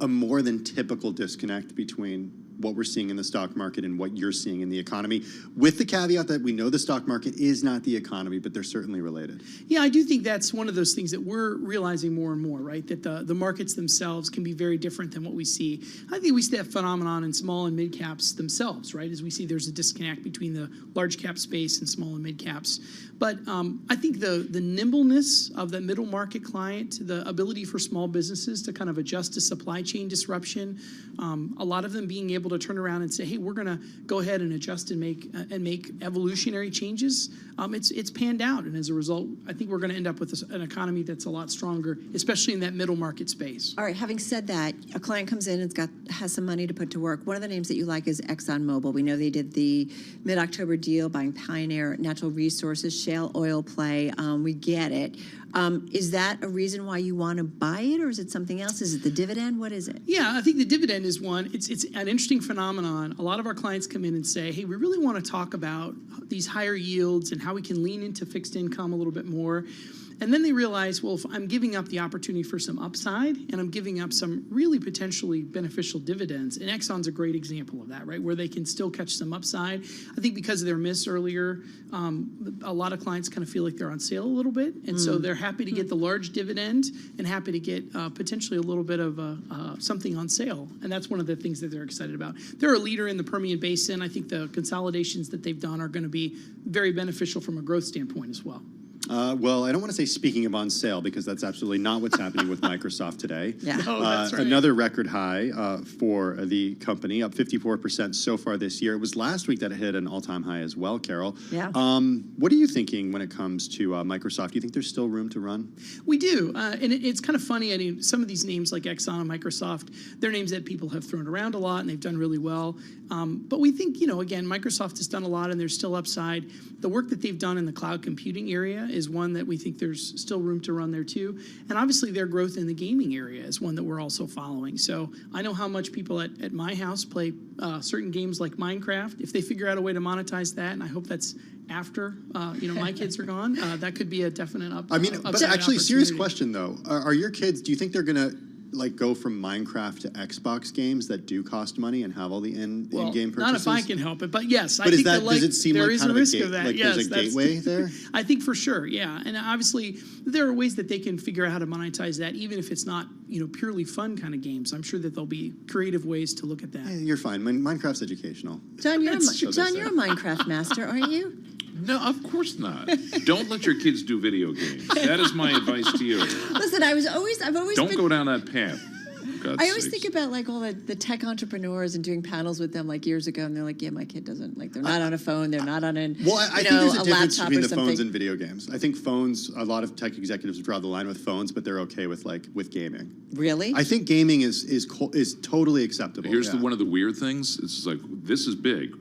a more than typical disconnect between what we're seeing in the stock market and what you're seeing in the economy, with the caveat that we know the stock market is not the economy, but they're certainly related? Yeah, I do think that's one of those things that we're realizing more and more, right? That the markets themselves can be very different than what we see. I think we see that phenomenon in small and mid caps themselves, right? As we see there's a disconnect between the large cap space and small and mid caps. But I think the nimbleness of the middle market client, the ability for small businesses to kind of adjust to supply chain disruption, a lot of them being able to turn around and say, hey, we're going to go ahead and adjust and make evolutionary changes, it's panned out. And as a result, I think we're going to end up with an economy that's a lot stronger, especially in that middle market space. All right, having said that, a client comes in and has some money to put to work. One of the names that you like is ExxonMobil. We know they did the mid-October deal buying Pioneer Natural Resources, shale oil play. We get it. Is that a reason why you want to buy it, or is it something else? Is it the dividend? What is it? Yeah, I think the dividend is one. It's an interesting phenomenon. A lot of our clients come in and say, hey, we really want to talk about these higher yields and how we can lean into fixed income a little bit more. And then they realize, well, if I'm giving up the opportunity for some upside and I'm giving up some really potentially beneficial dividends, and Exxon's a great example of that, right, where they can still catch some upside. I think because of their miss earlier, a lot of clients kind of feel like they're on sale a little bit, and so they're happy to get the large dividend and happy to get potentially a little bit of something on sale, and that's one of the things that they're excited about. They're a leader in the Permian Basin. I think the consolidations that they've done are going to be very beneficial from a growth standpoint as well. Well, I don't want to say speaking of on sale, because that's absolutely not what's happening with Microsoft today. Yeah. Oh, that's right. Another record high for the company, up 54% so far this year. It was last week that it hit an all-time high as well, Carol. Yeah. What are you thinking when it comes to Microsoft? Do you think there's still room to run? We do, and it's kind of funny. I mean, some of these names like Exxon and Microsoft, they're names that people have thrown around a lot, and they've done really well. But we think, again, Microsoft has done a lot, and there's still upside. The work that they've done in the cloud computing area is one that we think there's still room to run there too. And obviously their growth in the gaming area is one that we're also following. So I know how much people at my house play certain games like Minecraft. If they figure out a way to monetize that, and I hope that's after my kids are gone, that could be a definite I mean, but actually, serious question though. Are your kids, do you think they're going to go from Minecraft to Xbox games that do cost money and have all the in-game purchases? Not if I can help it, but yes. But does it seem there like is kind a of risk of that. Like yes, there's a gateway there? I think for sure, yeah. And obviously, there are ways that they can figure out how to monetize that, even if it's not purely fun kind of games. I'm sure that there'll be creative ways to look at that. Yeah, you're fine. Minecraft's educational. John, you're a Minecraft master, aren't you? No, of course not. Don't let your kids do video games. That is my advice to you. Listen, I've always Don't go down that path. I always think about all the tech entrepreneurs and doing panels with them years ago, and they're like, yeah, my kid doesn't, they're not on a phone, they're not on I think there's a difference between the something. phones and video games. I think phones, a lot of tech executives draw the line with phones, but they're okay with gaming. Really? I think gaming is totally acceptable. Here's one of the weird things. It's like, this is big.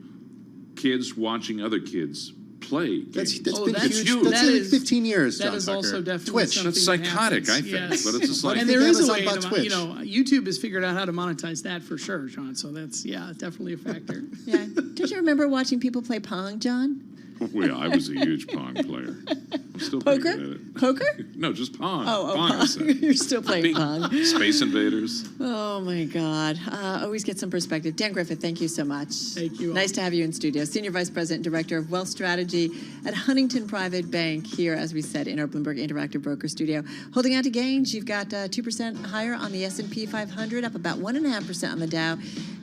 Kids watching other kids play games. That's been huge. That's like 15 years, That John is Tucker. also definitely Twitch. something That's psychotic, I think. Yes. But it's just like... And there is a way, Twitch. YouTube has figured out how to monetize that for sure, John. So that's, definitely a factor. Yeah. Don't you remember watching people play Pong, John? Well, I was a huge Pong player. I'm still Poker? Poker? No, just Pong. Pong. I said. You're still playing Pong. Space Invaders. Oh my God. Always get some perspective. Dan Griffith, thank you so much. Thank you all. Nice to have you in studio. Senior Vice President and Director of Wealth Strategy at Huntington Private Bank here, as we said, in our Bloomberg Interactive Broker studio. Holding out to gains, you've got 2% higher on the S&P 500, up about 1.5% on the Dow,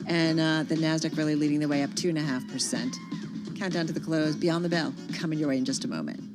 and the NASDAQ really leading the way, up 2.5%. Countdown to the close, Beyond the Bell, coming your way in just a moment.